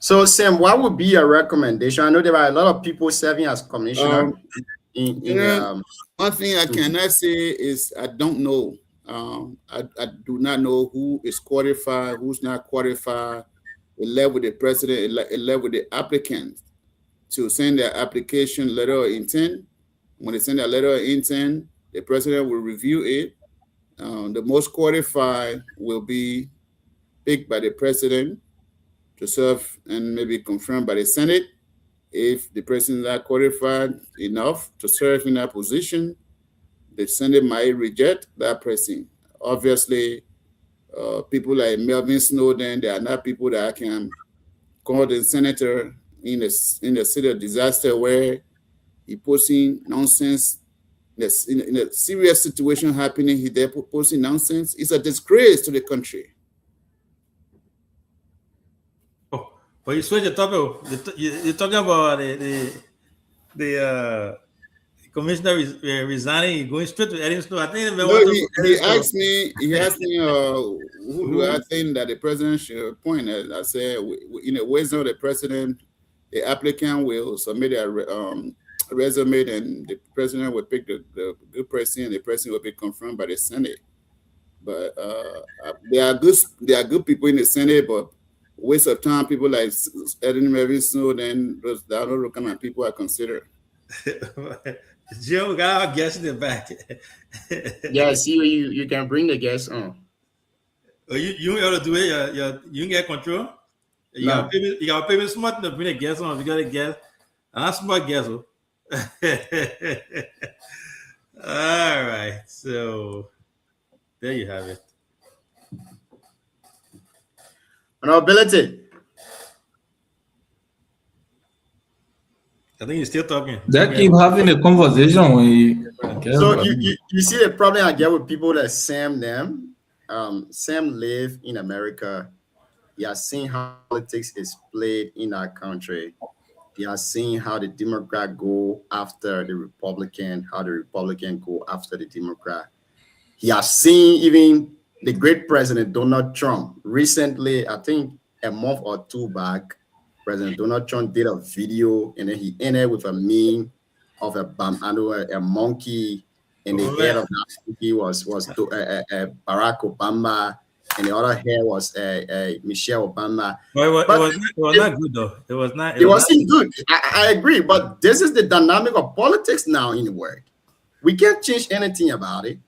So, Sam, what would be your recommendation? I know there are a lot of people serving as commissioner. One thing I cannot say is I don't know. I do not know who is qualified, who's not qualified. It left with the president, it left with the applicant to send their application letter of intent. When they send their letter of intent, the president will review it. The most qualified will be picked by the president to serve and maybe confirmed by the Senate. If the president is not qualified enough to serve in that position, the Senate might reject that person. Obviously, people like Melvin Snowden, they are not people that I can call the senator in a city of disaster where he posting nonsense. In a serious situation happening, he there posting nonsense. It's a disgrace to the country. But you switch the topic. You're talking about the commissioner resigning, going straight to Edwin Snowden. I think he asked me, who do I think that the president should appoint? I said, in the wisdom of the president, the applicant will submit a resume, and the president will pick the good person, and the person will be confirmed by the Senate. But there are good people in the Senate, but waste of time, people like Edwin Snowden, those are the kind of people I consider. Jim, we got our guest in the back. Yeah, see, you can bring the guest on. Oh, you able to do it? You get control? You got to pay me smart to bring the guest on. You got a guest. I'm a smart guest. All right. So there you have it. Honorability. I think you're still talking. They keep having a conversation when you. So you see the problem I get with people that Sam them. Sam live in America. He has seen how politics is played in our country. He has seen how the Democrat go after the Republican, how the Republican go after the Democrat. He has seen even the great president Donald Trump recently, I think a month or two back, President Donald Trump did a video and then he ended with a meme of a monkey, and the head of that monkey was Barack Obama, and the other hair was Michelle Obama. Well, it was not good though. It was not. It wasn't good. I agree, but this is the dynamic of politics now. In a word, we can't change anything about it.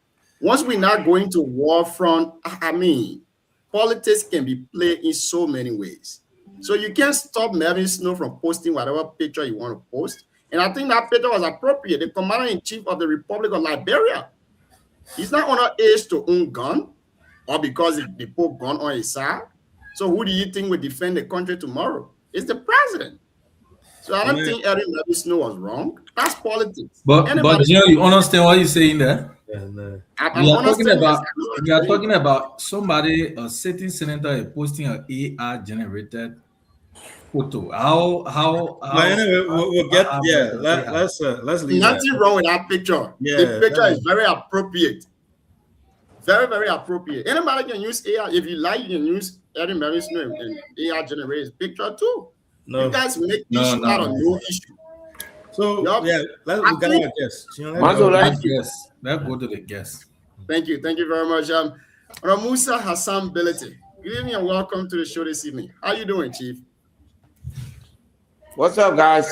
Once we're not going to war front, I mean, politics can be played in so many ways. So you can't stop Melvin Snow from posting whatever picture you want to post. And I think that picture was appropriate. The commander-in-chief of the Republic of Liberia, he's not under age to own gun, or because they put gun on his side. So who do you think will defend the country tomorrow? It's the president. So I don't think Melvin Snow was wrong. That's politics. But you understand what you're saying there? We are talking about somebody, a sitting senator, posting an AI generated photo. Anyway, we'll get let's leave. Nothing wrong with that picture. Yeah, the picture is very appropriate. Very, very appropriate. Anybody can use AI. If you like, you can use Eddie Mary's name and AI generated picture too. No. You guys make issue out of no issue. So let's go to our guest. Let's go to the guest. Thank you very much. Musa Hassan Bility. Good evening and welcome to the show this evening. How you doing, Chief? What's up, guys?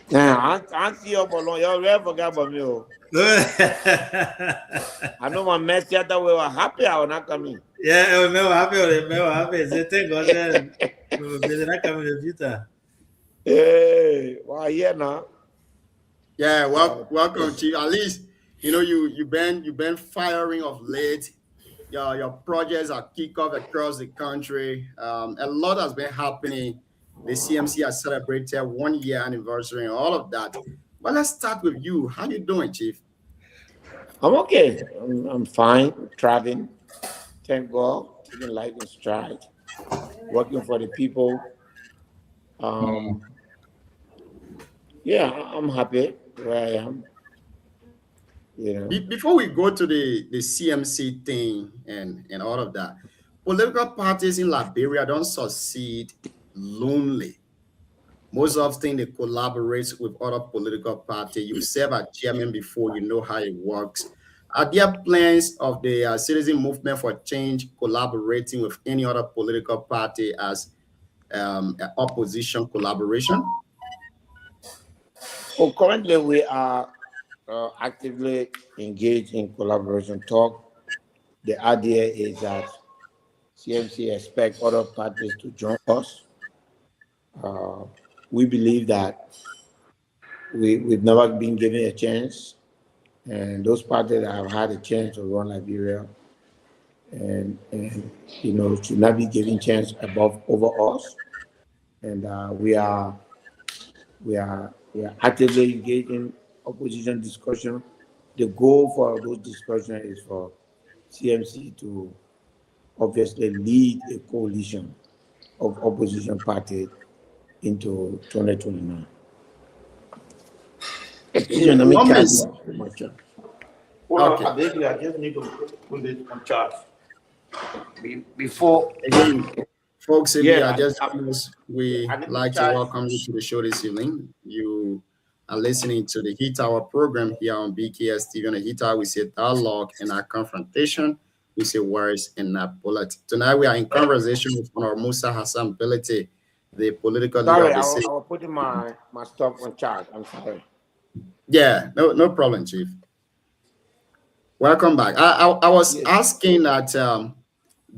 Yeah, I see you for long. You already forgot about me. I know my mess that we were happy I was not coming. Yeah, we were happy. The thing was we not coming in the future. Hey, well, yeah, now. Yeah, welcome, Chief. At least you know you've been firing of late. Your projects are kick off across the country. A lot has been happening. The CMC has celebrated 1 year anniversary and all of that. But let's start with you. How you doing, Chief? I'm okay. I'm fine. Traveling. Thank God. Taking life in stride. Working for the people. Yeah, I'm happy where I am. You know. Before we go to the CMC thing and all of that, political parties in Liberia don't succeed lonely. Most often they collaborate with other political parties. You serve as chairman before, you know how it works. Are there plans of the citizen movement for change collaborating with any other political party as opposition collaboration? Well, currently we are actively engaged in collaboration talk. The idea is that CMC expects other parties to join us. We believe that we've never been given a chance, and those parties that have had a chance to run Liberia and you know should not be given chance over us. And we are actively engaged in opposition discussion. The goal for those discussions is for CMC to obviously lead a coalition of opposition parties into 2029. Well, okay. I just need to put it on charge. Before folks, we like to welcome you to the show this evening. You are listening to the Heat Hour program here on BKS TV. On the Heat Hour, we say dialogue and our confrontation. We say words and not bullets. Tonight, we are in conversation with Honorable Musa Hassan Bility, the political leader of the city. I was putting my stuff on charge. I'm sorry. Yeah, no problem, Chief. Welcome back. I was asking that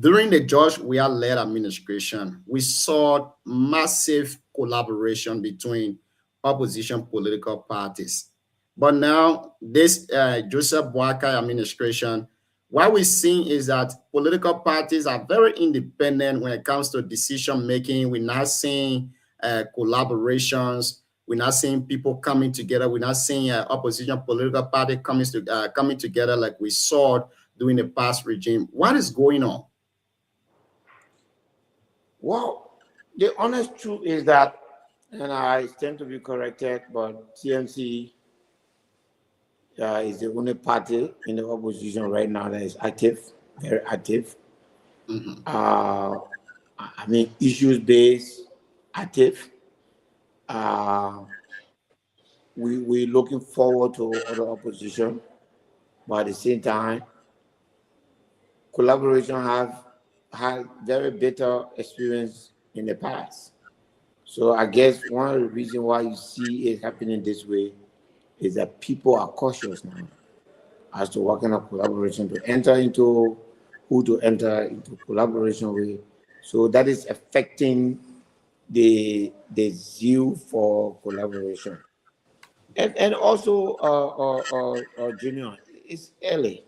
during the George Weah-led administration, we saw massive collaboration between opposition political parties. But now, this Joseph Boakai administration, what we're seeing is that political parties are very independent when it comes to decision making. We're not seeing collaborations. We're not seeing people coming together. We're not seeing opposition political party coming together like we saw during the past regime. What is going on? Well, the honest truth is that, and I tend to be corrected, but CMC is the only party in the opposition right now that is active, very active. Mm-hmm. I mean, issues-based, active. we're looking forward to other opposition, but at the same time, collaboration have had very bitter experience in the past. So I guess one of the reasons why you see it happening this way is that people are cautious now as to what kind of collaboration to enter into, who to enter into collaboration with. So that is affecting the zeal for collaboration. And also, Junior, it's early.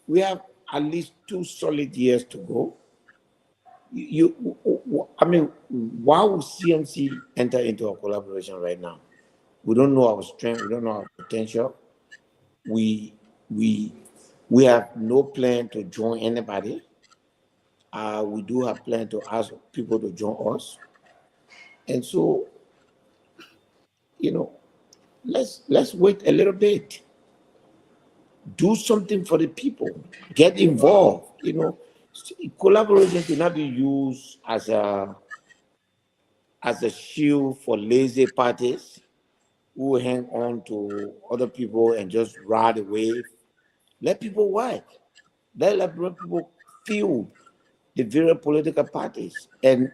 We have at least 2 solid years to go. I mean, why would CMC enter into a collaboration right now? We don't know our strength. We don't know our potential. We have no plan to join anybody. We do have plan to ask people to join us. And so, let's wait a little bit. Do something for the people. Get involved. Collaboration cannot be used as a shield for lazy parties who hang on to other people and just ride the wave. Let people work. Let people feel the various political parties and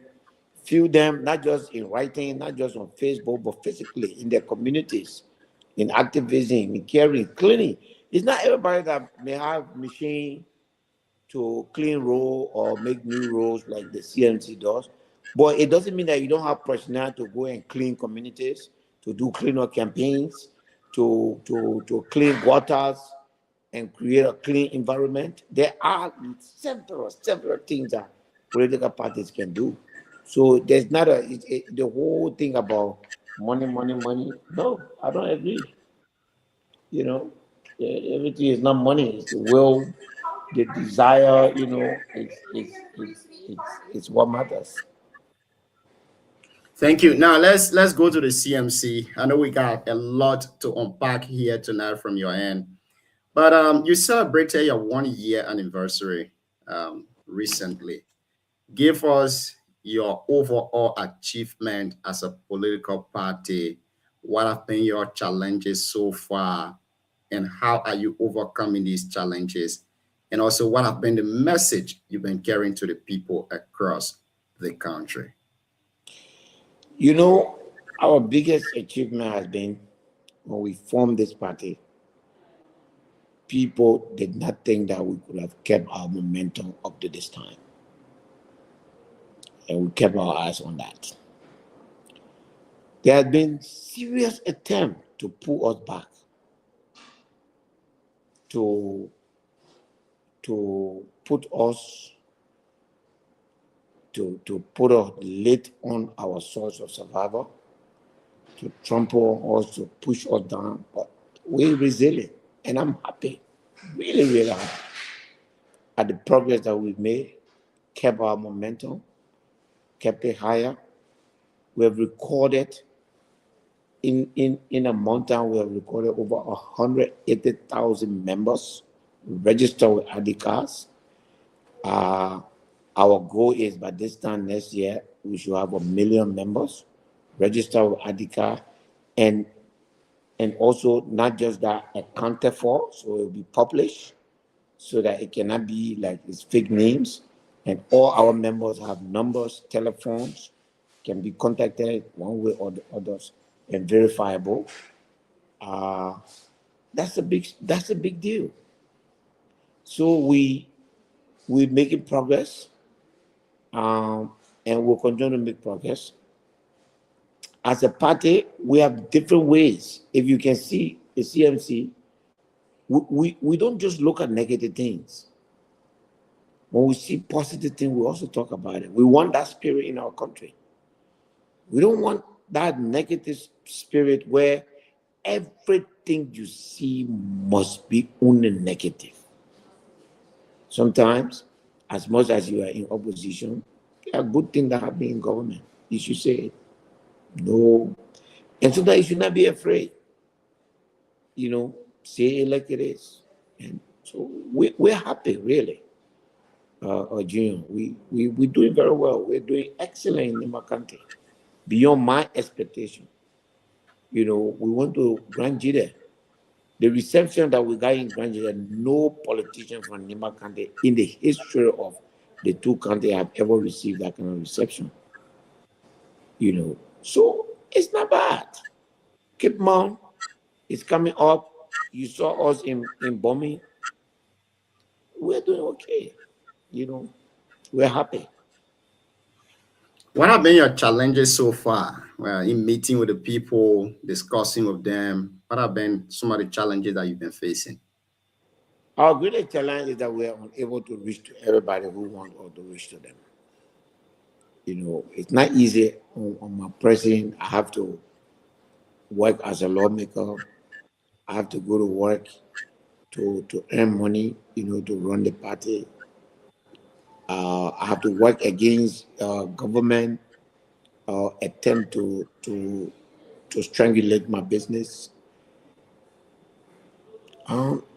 feel them not just in writing, not just on Facebook, but physically in their communities, in activism, in caring, cleaning. It's not everybody that may have machine to clean road or make new roads like the CMC does, but it doesn't mean that you don't have personnel to go and clean communities, to do cleanup campaigns, to clean waters and create a clean environment. There are several things that political parties can do. So there's not the whole thing about money. No, I don't agree. Everything is not money. It's the will, the desire. It's what matters. Thank you. Now let's go to the CMC. I know we got a lot to unpack here tonight from your end, but you celebrated your 1-year anniversary recently. Give us your overall achievement as a political party. What have been your challenges so far, and how are you overcoming these challenges? And also, what have been the message you've been carrying to the people across the country? Our biggest achievement has been when we formed this party. People did not think that we could have kept our momentum up to this time. And we kept our eyes on that. There have been serious attempts to pull us back, to put us, to put a lid on our source of survival, to trample on us, to push us down. But we're resilient, and I'm happy, really, really happy at the progress that we've made, kept our momentum, kept it higher. We have recorded in a month time, we have recorded over 180,000 members registered with ID cards. Our goal is by this time next year, we should have 1 million members registered with ID card, and also not just that, accounted for, so it will be published so that it cannot be like it's fake names, and all our members have numbers, telephones, can be contacted one way or the others, and verifiable. That's a big deal. So we're making progress, and we'll continue to make progress. As a party, we have different ways. If you can see the CMC, we don't just look at negative things. When we see positive things, we also talk about it. We want that spirit in our country. We don't want that negative spirit where everything you see must be only negative. Sometimes, as much as you are in opposition, there are good things that happen in government. You should say it. No. And sometimes you should not be afraid. Say it like it is. And so we're happy, really. Junior, we're doing very well. We're doing excellent in my country, beyond my expectation. we went to Grand Jide. The reception that we got in Grand Jide, no politician from Nimba County in the history of the two counties have ever received that kind of reception. So it's not bad. Keep on. It's coming up. You saw us in bombing. We're doing okay. We're happy. What have been your challenges so far? In meeting with the people, discussing with them, what have been some of the challenges that you've been facing? Our greatest challenge is that we are unable to reach to everybody who wants us to reach to them. It's not easy on my president. I have to work as a lawmaker. I have to go to work to earn money, to run the party. I have to work against government attempt to strangulate my business.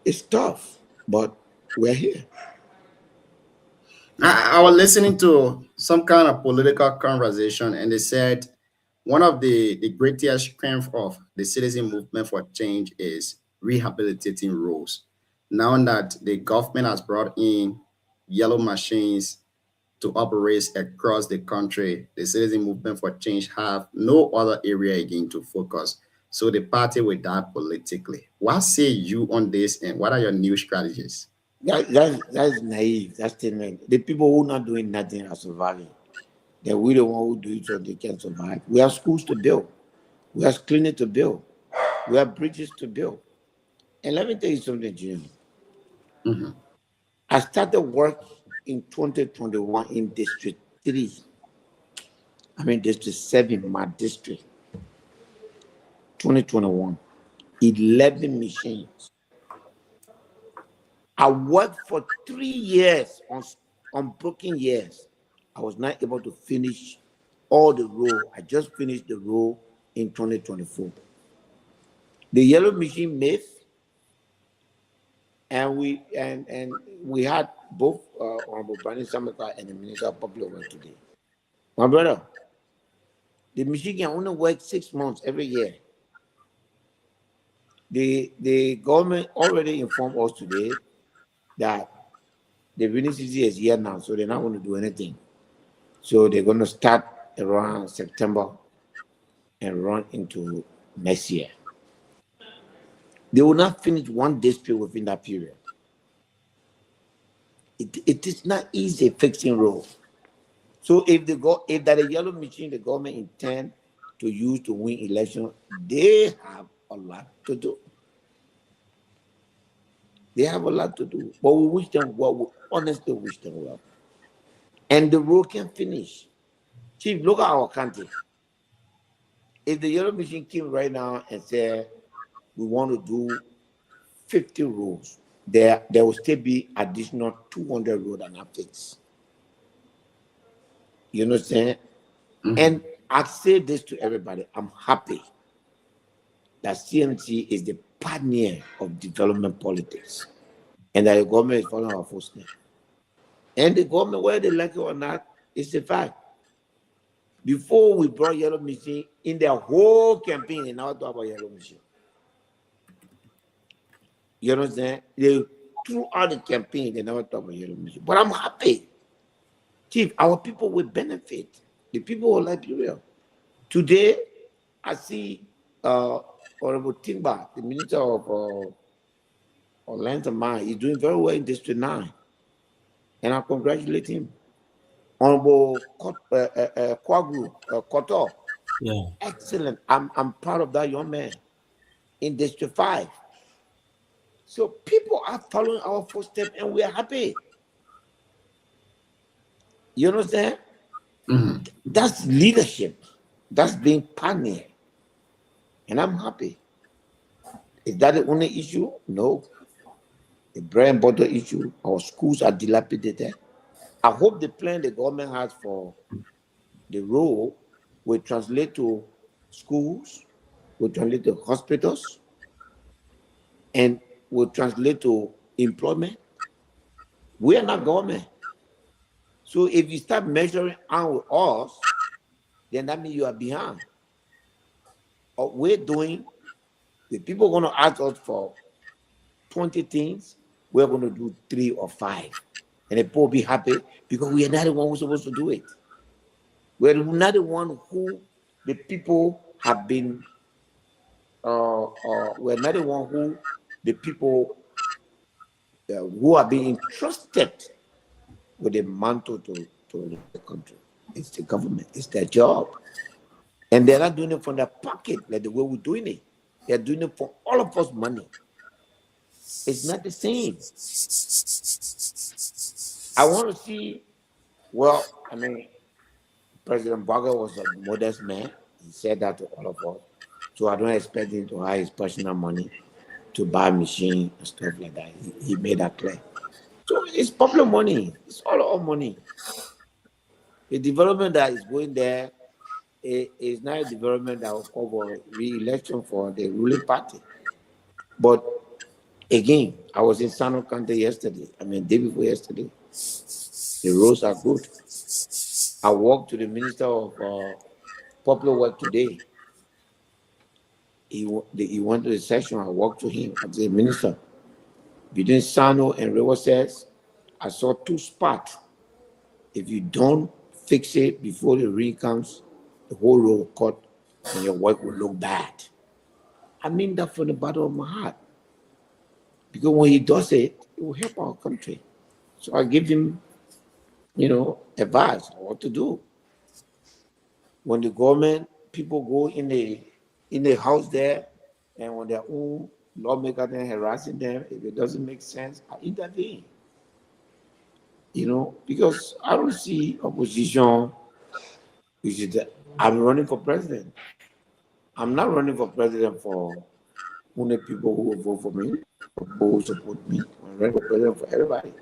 It's tough, but we're here. I was listening to some kind of political conversation, and they said one of the greatest strengths of the citizen movement for change is rehabilitating roads. Now that the government has brought in yellow machines to operate across the country, the citizen movement for change have no other area again to focus. So the party will die politically. What say you on this, and what are your new strategies? That's naive. That's statement. The people who are not doing nothing are surviving. Then we the one who do it so they can survive. We have schools to build. We have clinics to build. We have bridges to build. And let me tell you something, Jim. I started work in 2021 in District 3. District 7, my district. 2021. 11 machines. I worked for 3 years on broken years. I was not able to finish all the road. I just finished the road in 2024. The yellow machine myth, and we had both Honorable Brandon Samaka and the Minister of Public Works today. My brother, the machine can only work 6 months every year. The government already informed us today that the rainy season is here now, so they're not going to do anything. So they're going to start around September and run into next year. They will not finish one district within that period. It is not easy fixing roads. So if that a yellow machine the government intend to use to win election, they have a lot to do. They have a lot to do, but we wish them well. We honestly wish them well. And the road can finish. Chief, look at our country. If the yellow machine came right now and said, we want to do 50 roads, there will still be additional 200 roads and not fixed. You understand? And I say this to everybody. I'm happy that CMC is the pioneer of development politics, and that the government is following our footsteps. And the government, whether they like it or not, it's a fact. Before we brought yellow machine, in their whole campaign, they never talk about yellow machine. You understand? Throughout the campaign, they never talk about yellow machine. But I'm happy. Chief, our people will benefit. The people of Liberia. Today, I see Honorable Timba, the Minister of Lands and Mines, he's doing very well in District 9. And I congratulate him. Honorable Kwaglu, Koto. Yeah. Excellent. I'm proud of that young man in District 5. So people are following our footsteps and we are happy. You understand? That's leadership. That's being pioneer. And I'm happy. Is that the only issue? No. The bread and butter issue. Our schools are dilapidated. I hope the plan the government has for the road will translate to schools, will translate to hospitals, and will translate to employment. We are not government. So if you start measuring on with us, then that means you are behind. we're doing, the people are going to ask us for 20 things, we're going to do 3 or 5. And the people will be happy because we are not the one who's supposed to do it. We're not the one who the people have been, we're not the one who the people who are being entrusted with the mantle to the country. It's the government. It's their job. And they're not doing it from their pocket like the way we're doing it. They're doing it for all of us money. It's not the same. I want to see, well, I mean, President Baga was a modest man. He said that to all of us. So I don't expect him to have his personal money to buy a machine and stuff like that. He made that clear. So it's public money. It's all our money. The development that is going there is not a development that will cover re-election for the ruling party. But again, I was in Sano County yesterday. Day before yesterday. The roads are good. I walked to the Minister of Popular Work today. He went to the session. I walked to him. I said, Minister, between Sano and River says, I saw 2 spots. If you don't fix it before the rain comes, the whole road will cut and your work will look bad. I mean that from the bottom of my heart. Because when he does it, it will help our country. So I give him, advice on what to do. When the government people go in the house there, and when their own lawmakers are harassing them, if it doesn't make sense, I intervene. Because I don't see opposition, which is that I'm running for president. I'm not running for president for only people who will vote for me, or people who support me. I'm running for president for everybody.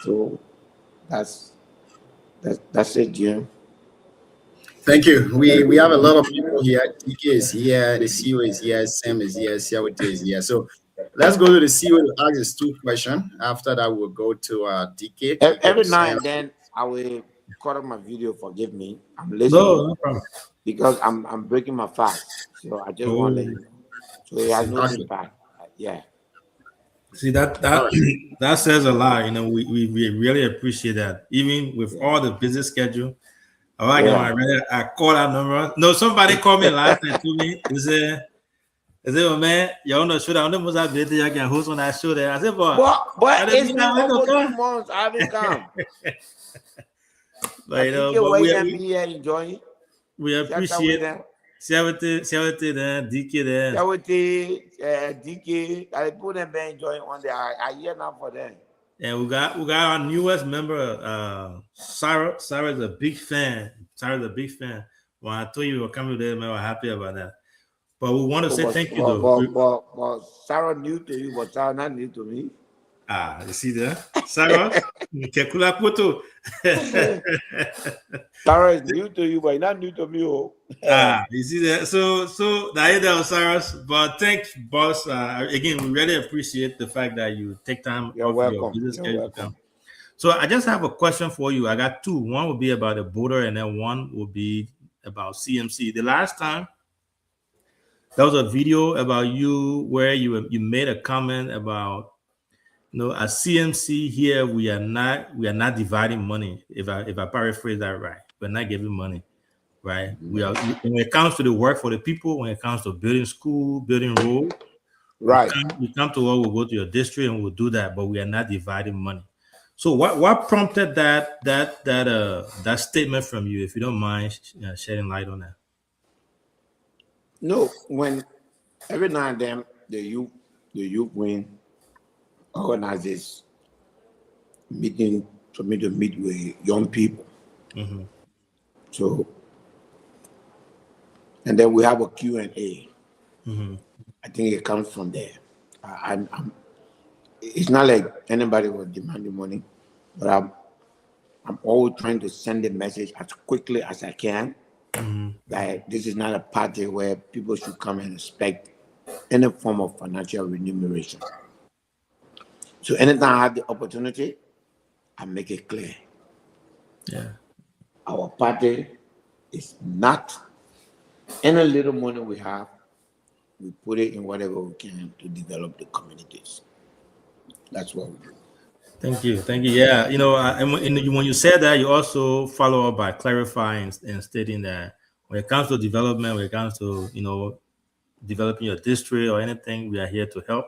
So that's it, Jim. Thank you. We have a lot of people here. DK is here, the CEO is here, Sam is here, Siawate is here. So let's go to the CEO to ask his 2 questions. After that, we'll go to DK. Every now and then I will cut off my video. Forgive me. I'm listening. No problem. Because I'm breaking my fast. So I just want to let you know. So it has no impact. Yeah. See that says a lot. We really appreciate that. Even with all the busy schedule. I call that number. No, somebody called me last night to me. He said, oh man, you're on the show. I don't know how to you can host on that show there. I said, but it's been almost 2 months. I haven't come. But we appreciate Siawate there, DK there. DK, I put them there enjoying on there. I hear now for them. And we got our newest member, Sarah. Sarah's a big fan. When I told you we were coming today, man, we're happy about that. But we want to say thank you, though. But Sarah new to you, but Sarah not new to me. You see that? Sarah? Sarah is new to you, but not new to me. You see that? So the idea of Sarah, but thanks, boss. Again, we really appreciate the fact that you take time off your business schedule to come. So I just have a question for you. I got 2. One will be about the border, and then one will be about CMC. The last time there was a video about you where you made a comment about, at CMC here we are not dividing money. If I paraphrase that right, we're not giving money, right? We are when it comes to the work for the people. When it comes to building school, building road, right? We come to work. We'll go to your district and we'll do that, but we are not dividing money. So what prompted that statement from you? If you don't mind shedding light on that. No, when every now and then the youth wing organizes meeting for me to meet with young people. Mm-hmm. So, and then we have a Q&A. Mm-hmm. I think it comes from there. It's not like anybody will demand the money, but I'm always trying to send a message as quickly as I can. Mm-hmm. That this is not a party where people should come and expect any form of financial remuneration. So anytime I have the opportunity, I make it clear. Yeah. Our party is not Any little money we have, we put it in whatever we can to develop the communities. That's what we do. Thank you. Yeah, when you said that, you also follow up by clarifying and stating that when it comes to development, when it comes to developing your district or anything, we are here to help.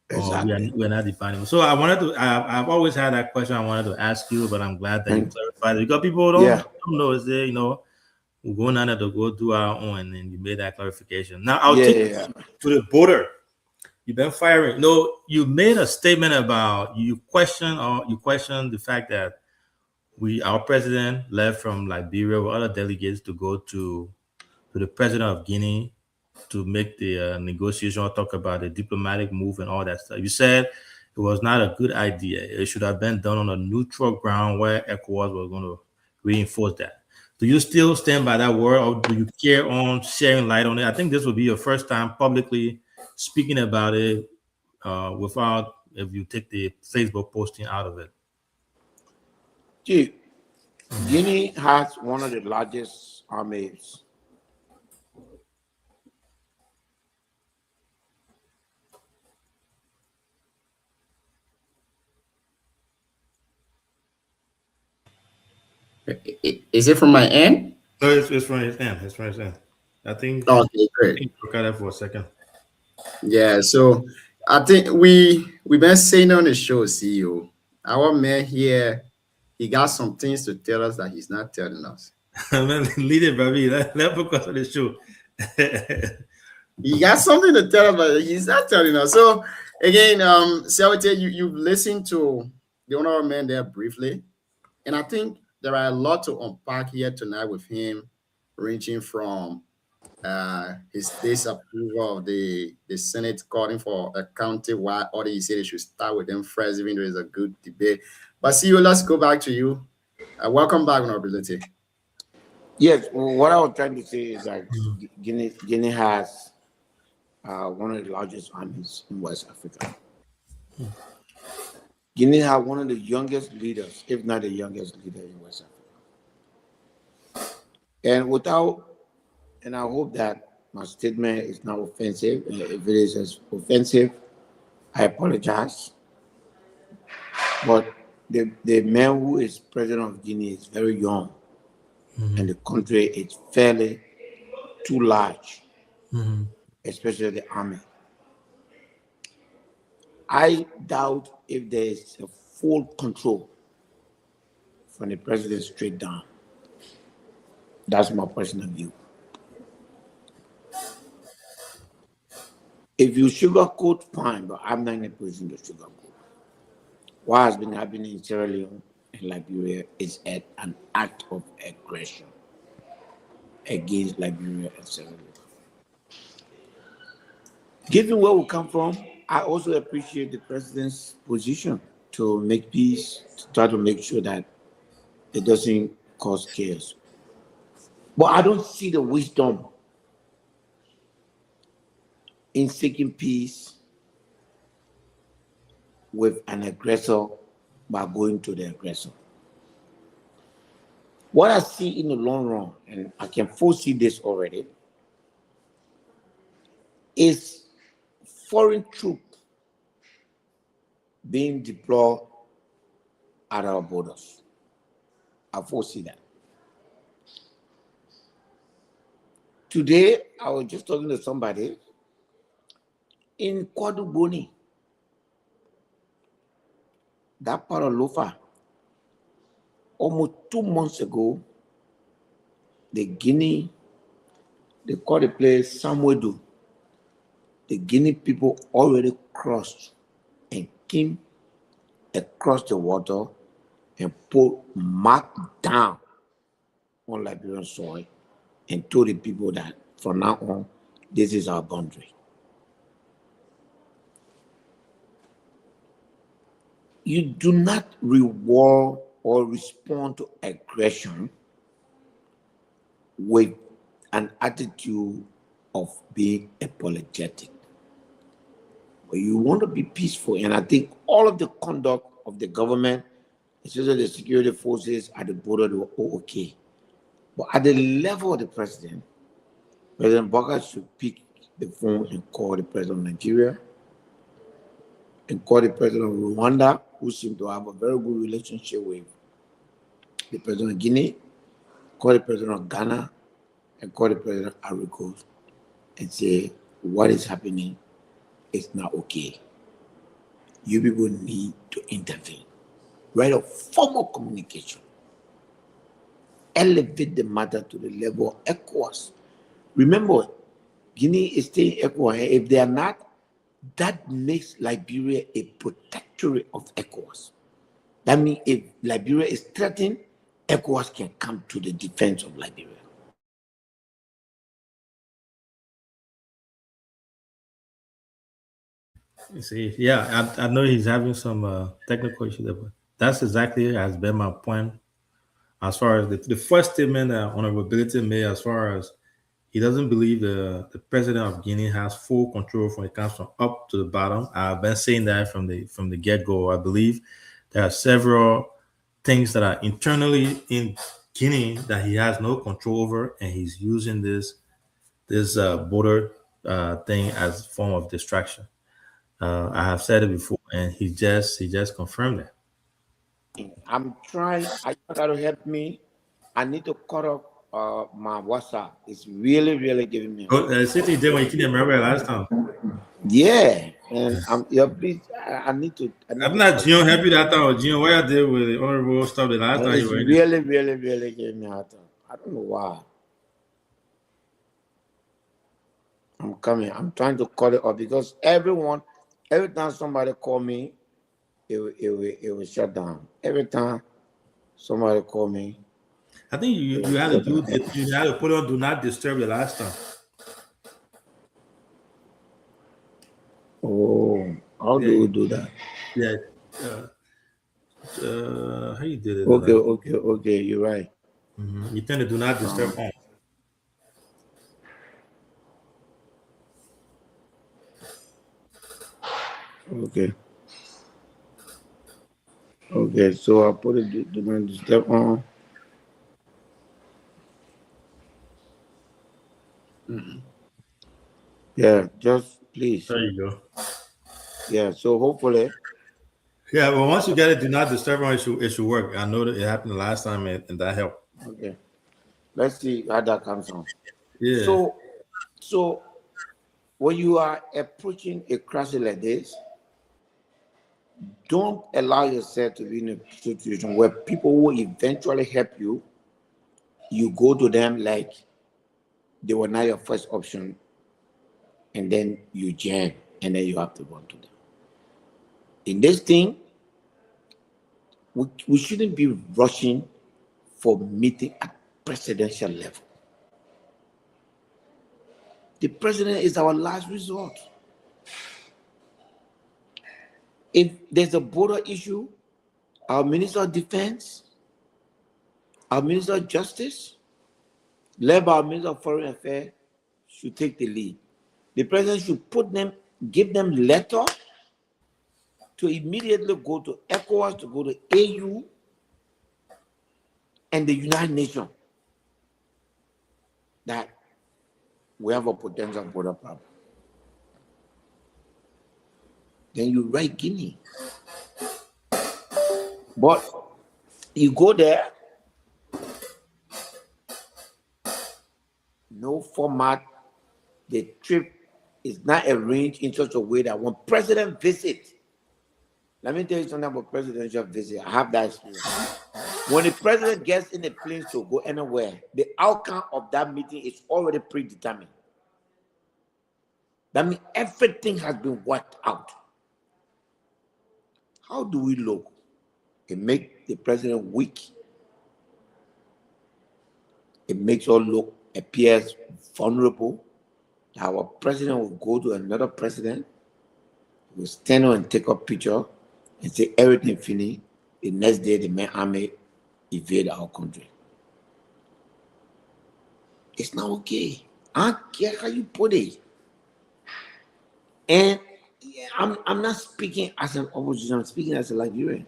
Exactly. We're not defining. So I've always had that question I wanted to ask you, but I'm glad that you clarified it because people don't know. Is there, we're going on to go do our own, and then you made that clarification. Now I'll take you to the border. You've been firing. You made a statement about you question the fact that our president left from Liberia with other delegates to go to the president of Guinea to make the negotiation or talk about the diplomatic move and all that stuff. You said it was not a good idea. It should have been done on a neutral ground where ECOWAS was going to reinforce that. Do you still stand by that word, or do you care on sharing light on it? I think this will be your first time publicly speaking about it without, if you take the Facebook posting out of it. Gee, Guinea has one of the largest armies. Is it from my end? No, it's from his end. It's from his end. I think. Okay, great. Look at that for a second. Yeah, so I think we've been saying on the show, CEO, our man here, he got some things to tell us that he's not telling us. Man, lead it, baby. Let focus on the show. He got something to tell us, but he's not telling us. So again, Siawate, you've listened to the honorable man there briefly, and I think there are a lot to unpack here tonight with him, ranging from his disapproval of the Senate calling for a county-wide order. He said they should start with them first, even though it's a good debate. But CEO, let's go back to you. Welcome back, Honorability. Yes, what I was trying to say is that Guinea has one of the largest armies in West Africa. Guinea has one of the youngest leaders, if not the youngest leader in West Africa. And I hope that my statement is not offensive. If it is offensive, I apologize. But the man who is president of Guinea is very young, and the country is fairly too large, especially the army. I doubt if there is a full control from the president straight down. That's my personal view. If you sugarcoat, fine, but I'm not in a position to sugarcoat. What has been happening in Sierra Leone and Liberia is an act of aggression against Liberia and Sierra Leone. Given where we come from, I also appreciate the president's position to make peace, to try to make sure that it doesn't cause chaos. But I don't see the wisdom in seeking peace with an aggressor by going to the aggressor. What I see in the long run, and I can foresee this already, is foreign troops being deployed at our borders. I foresee that. Today, I was just talking to somebody in Kwaduboni, that part of Lofa. Almost 2 months ago, the Guinea, they call the place Samwedu. The Guinea people already crossed and came across the water and put mark down on Liberian soil and told the people that from now on, this is our boundary. You do not reward or respond to aggression with an attitude of being apologetic. But you want to be peaceful, and I think all of the conduct of the government, especially the security forces at the border, they were all okay. But at the level of the president, President Baka should pick the phone and call the president of Nigeria and call the president of Rwanda, who seems to have a very good relationship with the president of Guinea, call the president of Ghana, and call the president of Ivory Coast and say, what is happening is not okay. You people need to intervene. Write a formal communication. Elevate the matter to the level of ECOWAS. Remember, Guinea is still in ECOWAS. If they are not, that makes Liberia a protectorate of ECOWAS. That means if Liberia is threatened, ECOWAS can come to the defense of Liberia. You see, yeah, I know he's having some technical issues there, but that's exactly has been my point as far as the first statement that Honorability made, as far as he doesn't believe the president of Guinea has full control when it comes from up to the bottom. I've been saying that from the get-go. I believe there are several things that are internally in Guinea that he has no control over, and he's using this border thing as a form of distraction. I have said it before, and he just confirmed that. I'm trying. I gotta help me. I need to cut off my WhatsApp. It's really giving me. City did when you came remember last time. Yeah, and please. I need to. I'm not Gio happy that time. Gio, what I did with the honorable stuff the last time It's you were in. really giving me a hard time. I don't know why. I'm coming. I'm trying to cut it off because every time somebody call me, it will shut down. Every time somebody call me, I think you had to do it. You had to put on do not disturb the last time. Oh, how do we do that? Yeah. How you did it? Okay. You're right. Mm-hmm. You tend to do not disturb on. Okay, so I put it do not disturb on. Yeah, just please. There you go. Yeah, so hopefully. Yeah, well, once you get it, do not disturb on, it should work. I know that it happened the last time, and that helped. Okay, let's see how that comes on. Yeah. So when you are approaching a crisis like this, don't allow yourself to be in a situation where people will eventually help you. You go to them like they were not your first option, and then you jam, and then you have to run to them. In this thing, we shouldn't be rushing for meeting at presidential level. The president is our last resort. If there's a border issue, our Minister of Defense, our Minister of Justice, led by our Minister of Foreign Affairs, should take the lead. The president should give them letter to immediately go to ECOWAS, to go to AU, and the United Nations that we have a potential border problem. Then you write Guinea. But you go there, no format, the trip is not arranged in such a way that when president visits, let me tell you something about presidential visit. I have that experience. When the president gets in a plane to go anywhere, the outcome of that meeting is already predetermined. That means everything has been worked out. How do we look? It makes the president weak. It makes us appears vulnerable. Our president will go to another president, will stand up and take a picture and say everything finished. The next day, the main army invade our country. It's not okay. I don't care how you put it. And I'm not speaking as an opposition, I'm speaking as a Liberian.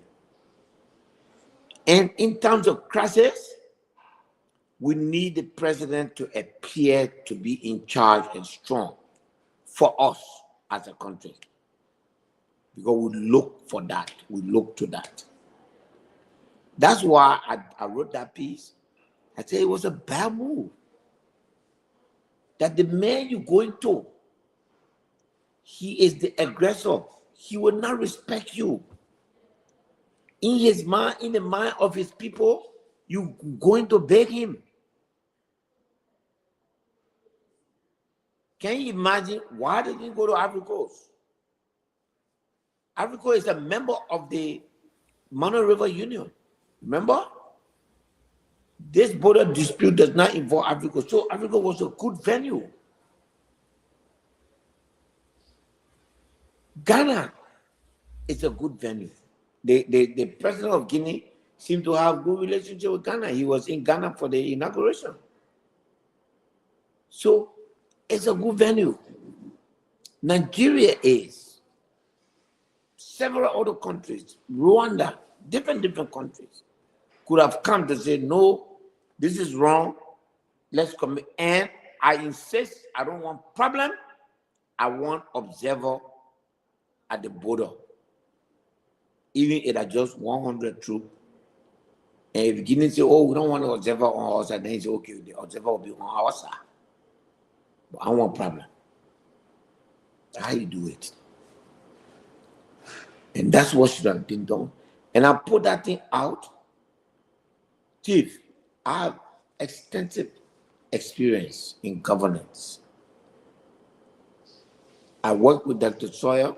And in terms of crisis, we need the president to appear to be in charge and strong for us as a country. Because we look for that. We look to that. That's why I wrote that piece. I said it was a bad move. That the man you're going to, he is the aggressor. He will not respect you. In his mind, in the mind of his people, you're going to beg him. Can you imagine why did he go to Ivory Coast? Ivory Coast is a member of the Mano River Union. Remember? This border dispute does not involve Ivory Coast. So Ivory Coast was a good venue. Ghana is a good venue. The president of Guinea seemed to have good relationship with Ghana. He was in Ghana for the inauguration. So it's a good venue. Nigeria is. Several other countries, Rwanda, different countries could have come to say, no, this is wrong. Let's commit. And I insist, I don't want problem. I want observer at the border. Even if it's just 100 troops. And if Guinea say, oh, we don't want an observer on our side, then he say, okay, the observer will be on our side. But I want problem. How you do it? And that's what should have been done. And I put that thing out. Chief, I have extensive experience in governance. I worked with Dr. Sawyer.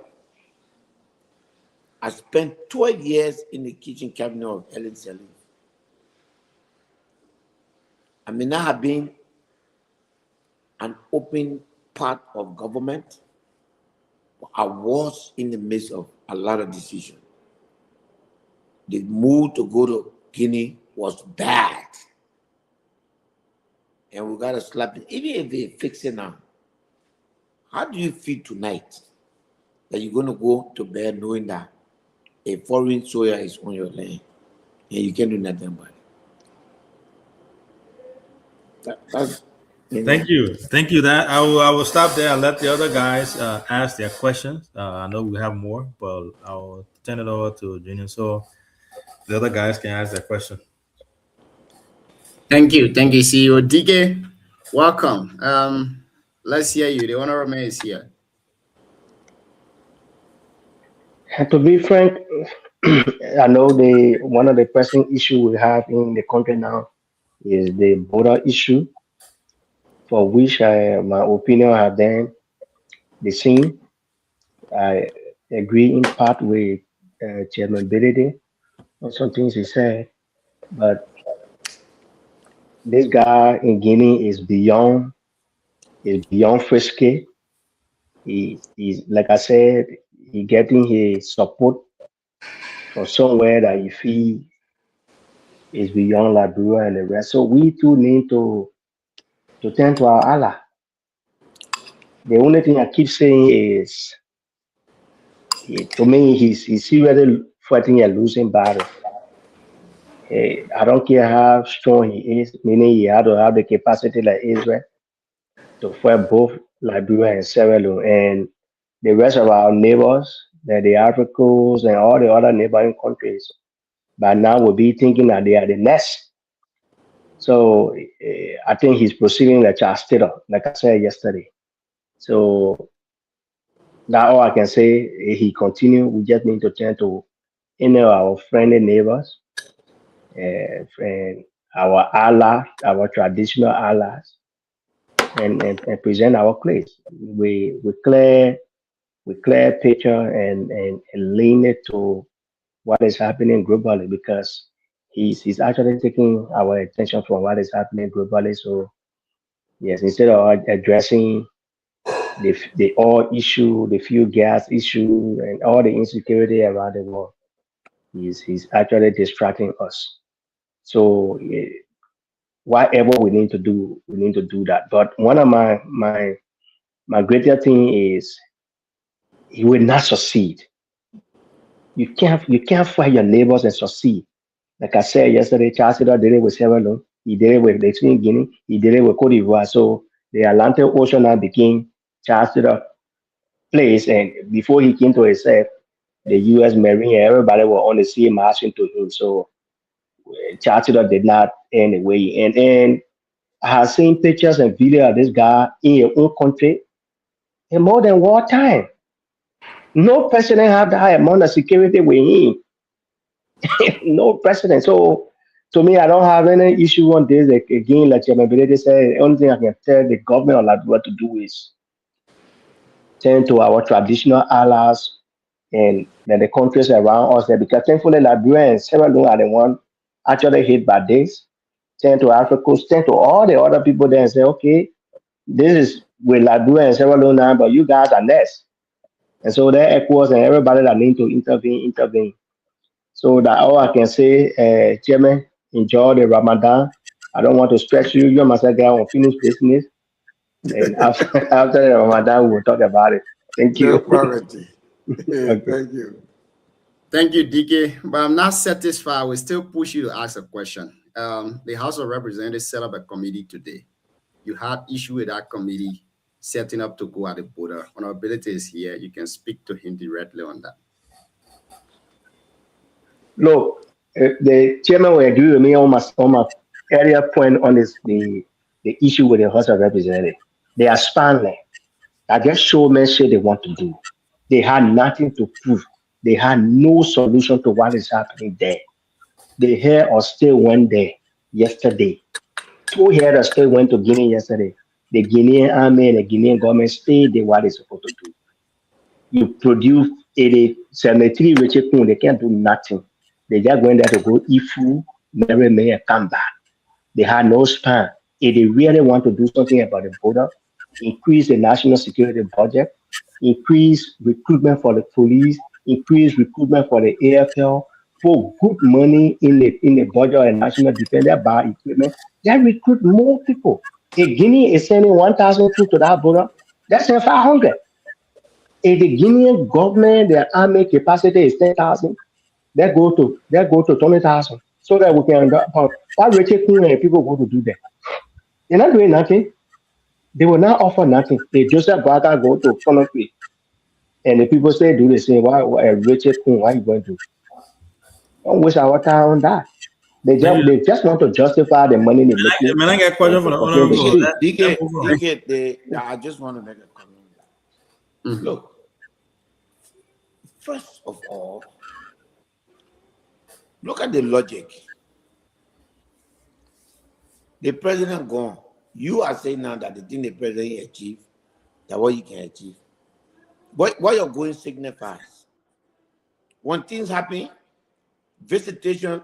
I spent 12 years in the kitchen cabinet of Helen Sirleaf. I may not have been an open part of government, but I was in the midst of a lot of decisions. The move to go to Guinea was bad. And we got to slap it. Even if they fix it now, how do you feel tonight that you're going to go to bed knowing that a foreign soldier is on your land and you can't do nothing about it? Thank you. That I will stop there and let the other guys ask their questions. I know we have more, but I'll turn it over to Junior so the other guys can ask their question. Thank you, CEO DK. Welcome. Let's hear you. The honorable man is here. To be frank, I know one of the pressing issues we have in the country now is the border issue, for which my opinion have been the same. I agree in part with Chairman Benedict on some things he said, but this guy in Guinea is beyond frisky. He's like I said, he getting his support from somewhere that he feel is beyond Liberia and the rest. So we too need to turn to our Allah. The only thing I keep saying is, to me, he's seriously fighting a losing battle. I don't care how strong he is, meaning he had to have the capacity like Israel to fight both Liberia and Sierra Leone and the rest of our neighbors, the Africans and all the other neighboring countries. By now, we'll be thinking that they are the next. So I think he's proceeding like Charles Taylor, like I said yesterday. So that's all I can say. He continue. We just need to turn to our friendly neighbors and our allies, our traditional allies, and present our place. We clear picture and lean it to what is happening globally, because he's actually taking our attention from what is happening globally. So yes, instead of addressing the oil issue, the fuel gas issue, and all the insecurity around the world, he's actually distracting us. So whatever we need to do that. But one of my greater thing is he will not succeed. You can't fight your neighbors and succeed. Like I said yesterday, Charles did it with Sierra Leone. He did it with the Skin Guinea. He did it with Cote d'Ivoire. So the Atlantic Ocean now became charged to the place. And before he came to himself, the U.S. Marine and everybody were on the sea marching to him. So Chancellor did not end the way he ended. And I have seen pictures and video of this guy in your own country in more than wartime. No president have that high amount of security with him. No president. So to me, I don't have any issue on this. Again, like Chairman Benedict said, the only thing I can tell the government of Liberia to do is turn to our traditional allies and then the countries around us there, because thankfully Liberia and Sierra Leone are the one actually hit by this. Turn to Africa, turn to all the other people there and say, okay, this is with Liberia and Sierra Leone now, but you guys are less. And so there ECOWAS and everybody that need to intervene. So that all I can say, Chairman, enjoy the Ramadan. I don't want to stress you. You must get on finished business. And after the Ramadan, we'll talk about it. Thank you. No problem. Okay. Thank you. Thank you, DK. But I'm not satisfied. We still push you to ask a question. The House of Representatives set up a committee today. You had issue with that committee setting up to go at the border. Honorability is here. You can speak to him directly on that. Look, the chairman will agree with me on my earlier point on this the issue with the House of Representatives. They are spineless. I just showmanship they want to do. They had nothing to prove. They had no solution to what is happening there. The head of state went there yesterday. 2 heads of state went to Guinea yesterday. The Guinean army and the Guinean government stayed there what they're supposed to do. You produce 73 Richard Kun, they can't do nothing. They just went there to go eat food, marry me, and come back. They had no span. If they really want to do something about the border, increase the national security budget, increase recruitment for the police, increase recruitment for the AFL, put good money in the budget and national defense, buy equipment, they recruit more people. If Guinea is sending 1,000 troops to that border, that's 500. If the Guinean government, their army capacity is 10,000, they go to 20,000, so that we can. What Richard Kun and people go to do that? They're not doing nothing. They will not offer nothing. If Joseph Barker go to Conakry, and the people say do the same, why Richard Kun, why you going to? Don't waste our time on that. They just want to justify the money they make. Man, I got a question for the honorable. DK, I just want to make a comment. Look, first of all, look at the logic. The president gone. You are saying now that the thing the president achieved, that what you can achieve. What you're going signifies. When things happen, visitation,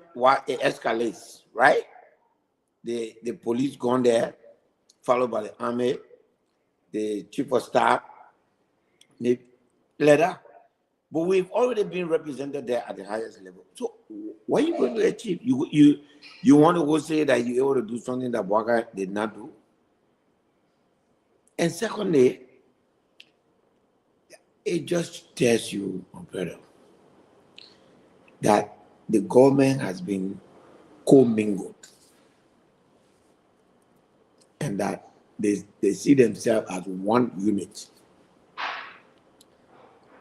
it escalates, right? The police gone there, followed by the army, the chief of staff, the leader. But we've already been represented there at the highest level. So what are you going to achieve? You want to go say that you're able to do something that Waka did not do? And secondly, it just tells you, brother, that the government has been commingled and that they see themselves as one unit.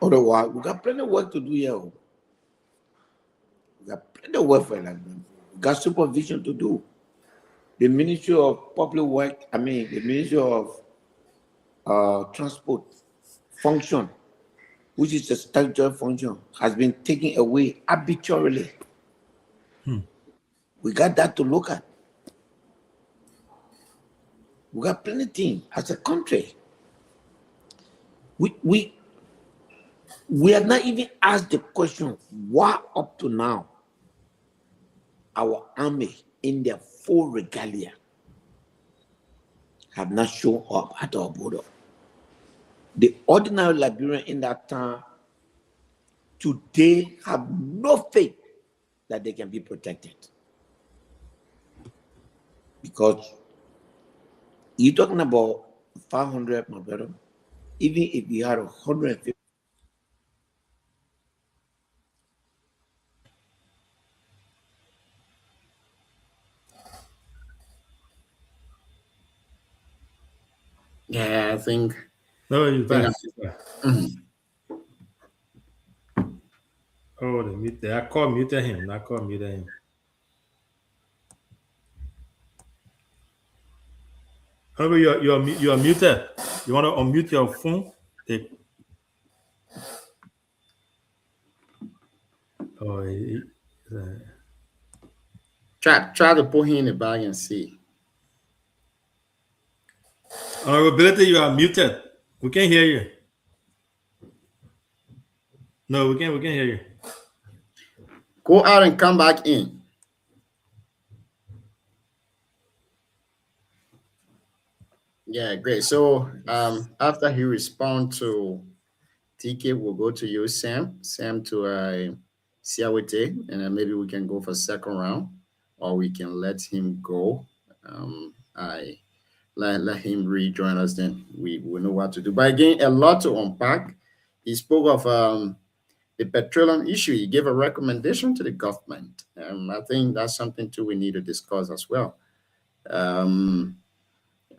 Otherwise, we got plenty of work to do here. We got plenty of work for that. We got supervision to do. The Ministry of Public Work, the Ministry of Transport function, which is a statutory function, has been taken away arbitrarily. We got that to look at. We got plenty of things as a country. We have not even asked the question, why up to now our army in their full regalia have not shown up at our border. The ordinary Liberian in that town today have no faith that they can be protected. Because you're talking about 500, my brother, even if you had 150, Yeah, I think. No, he's think back. I- He's back. Mhm. Oh, they muted. I call muted him. I call muted him. Oh, you're muted. You want to unmute your phone? Oh, Try to put him in the bag and see. Honorability, you are muted. We can't hear you. No, we can't hear you. Go out and come back in. Yeah, great. So after he responds to TK, we'll go to you, Sam. Sam to Siawete, and then maybe we can go for second round, or we can let him go. I let him rejoin us. Then we will know what to do. But again, a lot to unpack. He spoke of the petroleum issue. He gave a recommendation to the government. I think that's something too we need to discuss as well.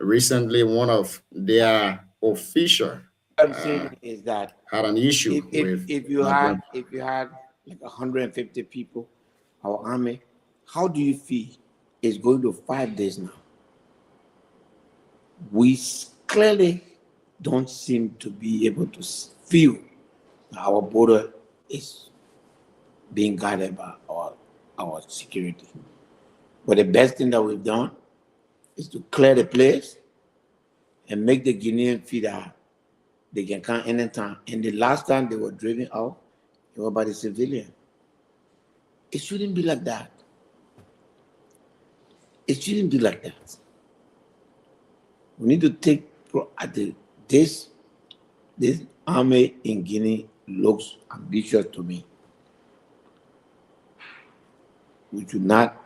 Recently, one of their official What I'm saying is that had an issue if you had like 150 people, our army, how do you feel? It's going to 5 days now. We clearly don't seem to be able to feel that our border is being guarded by our security. But the best thing that we've done is to clear the place and make the Guinean feel that they can come anytime. And the last time they were driven out, it was by the civilian. It shouldn't be like that. It shouldn't be like that. We need to take this army in Guinea looks ambitious to me. We should not.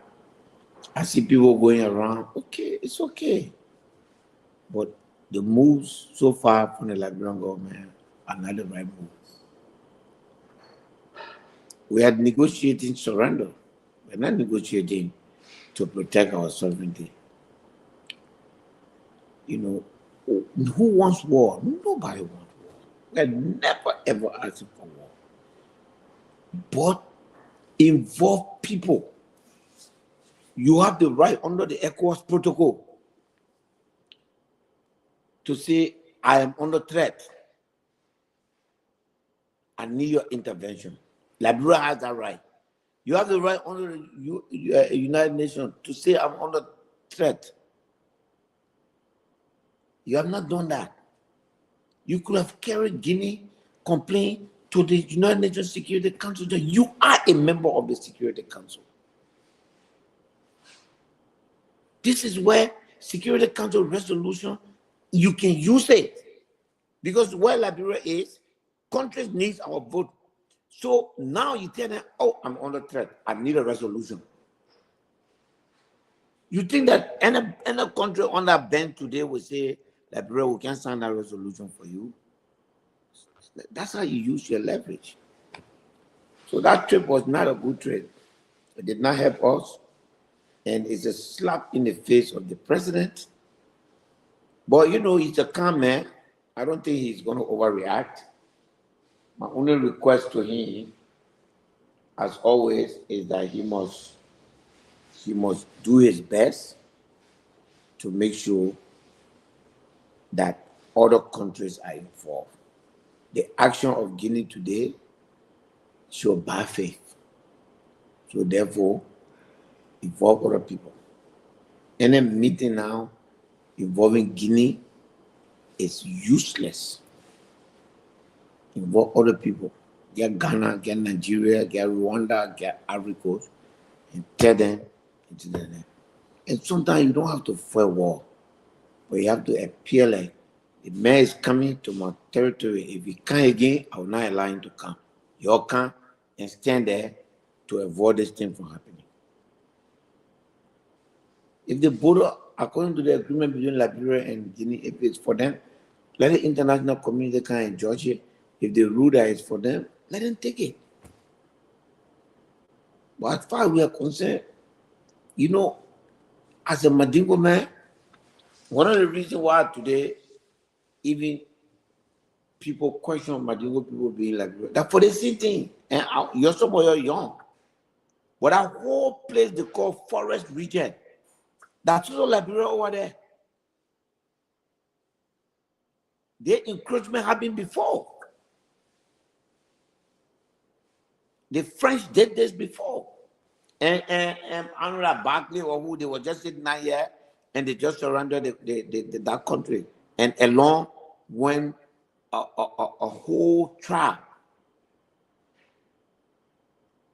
I see people going around. Okay, it's okay. But the moves so far from the Liberian government are not the right moves. We are negotiating surrender. We're not negotiating to protect our sovereignty. You know, who wants war? Nobody wants war. We're never ever asking for war. But involve people. You have the right under the ECOWAS protocol to say, I am under threat. I need your intervention. Liberia has that right. You have the right under the United Nations to say, I'm under threat. You have not done that. You could have carried Guinea complaint to the United Nations Security Council that you are a member of the Security Council. This is where Security Council resolution, you can use it. Because where Liberia is, countries need our vote. So now you tell them, oh, I'm under threat. I need a resolution. You think that any country on that bench today will say, Liberia, we can't sign that resolution for you? That's how you use your leverage. So that trip was not a good trip. It did not help us. And it's a slap in the face of the president. But you know, he's a calm man. I don't think he's going to overreact. My only request to him, as always, is that he must do his best to make sure that other countries are involved. The action of Guinea today showed bad faith. So therefore, involve other people. Any meeting now involving Guinea is useless. Involve other people. Get Ghana, get Nigeria, get Rwanda, get Ivory Coast, and tell them into the net. And sometimes you don't have to fight war, but you have to appear like the man is coming to my territory. If he come again, I will not allow him to come. You all come and stand there to avoid this thing from happening. If the border, according to the agreement between Liberia and Guinea, if it's for them, let the international community come and judge it. If the rule that is for them, let them take it. But as far as we are concerned, you know, as a Mandingo man, one of the reasons why today even people question Madigo, people being like that for the same thing. And you're somewhere young. But that whole place they call Forest Region, that's also Liberia over there. The encroachment happened before. The French did this before. And Andrea Barclay or who, they were just sitting out here and they just surrendered that country. And along went a whole tribe.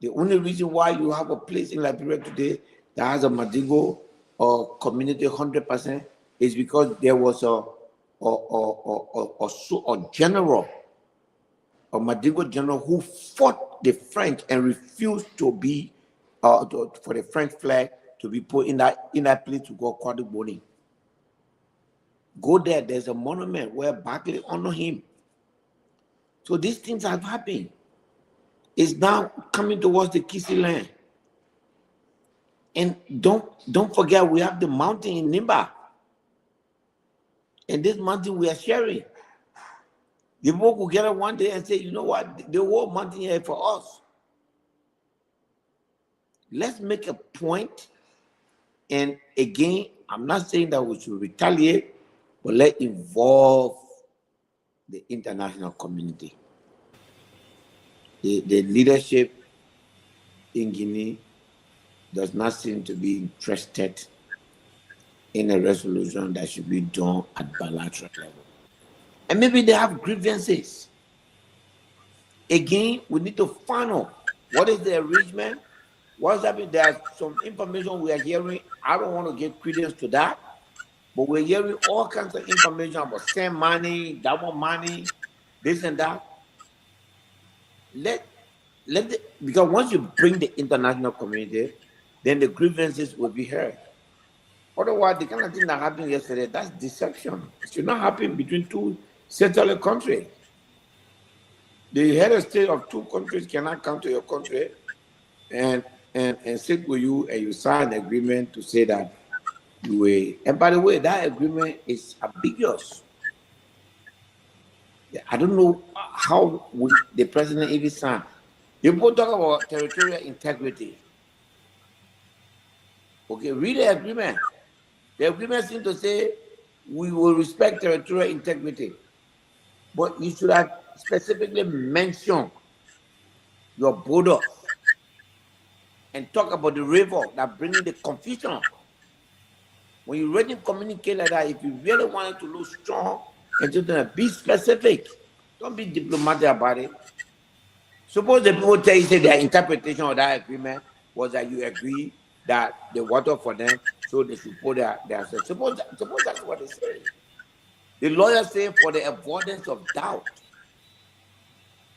The only reason why you have a place in Liberia today that has a Madigo or community 100% is because there was a general, a Madigo general who fought the French and refused to be for the French flag to be put in that place to go Kwaduboni. Go there. There's a monument where Barclay honor him. So these things have happened. It's now coming towards the Kisi land. And don't forget, we have the mountain in Nimba. And this mountain we are sharing. The people will get up one day and say, you know what, the whole mountain here for us. Let's make a point. And again, I'm not saying that we should retaliate, but let's involve the international community. The leadership in Guinea does not seem to be interested in a resolution that should be done at bilateral level. And maybe they have grievances. Again, we need to find out what is the arrangement. What's happening? There's some information we are hearing. I don't want to give credence to that, but we're hearing all kinds of information about send money, double money, this and that. Because once you bring the international community, then the grievances will be heard. Otherwise, the kind of thing that happened yesterday, that's deception. It should not happen between two settled countries. The head of state of two countries cannot come to your country and sit with you and you sign an agreement to say that you will. And by the way, that agreement is ambiguous. I don't know how the president even signed. People talk about territorial integrity. Okay, read the agreement. The agreement seems to say we will respect territorial integrity. But you should have specifically mentioned your borders and talk about the river that brings the confusion. When you ready to communicate like that, if you really want it to look strong and just be specific, don't be diplomatic about it. Suppose the people tell you say their interpretation of that agreement was that you agree that the water for them, so they should put their suppose that's what they say. The lawyers say for the avoidance of doubt.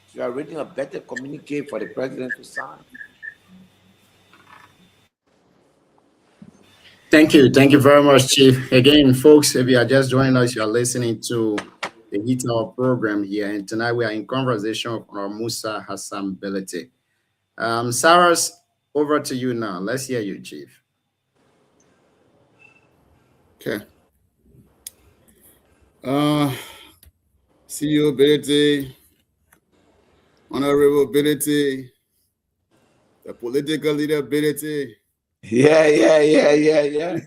So you are reading a better communique for the president to sign. Thank you. Thank you very much, Chief. Again, folks, if you are just joining us, you are listening to the Heat Hour program here. And tonight we are in conversation with Musa Hassan Belete. Cyrus, over to you now. Let's hear you, Chief. Okay. CEO Belete, Honorable Belete, the political leader Belete. Yeah.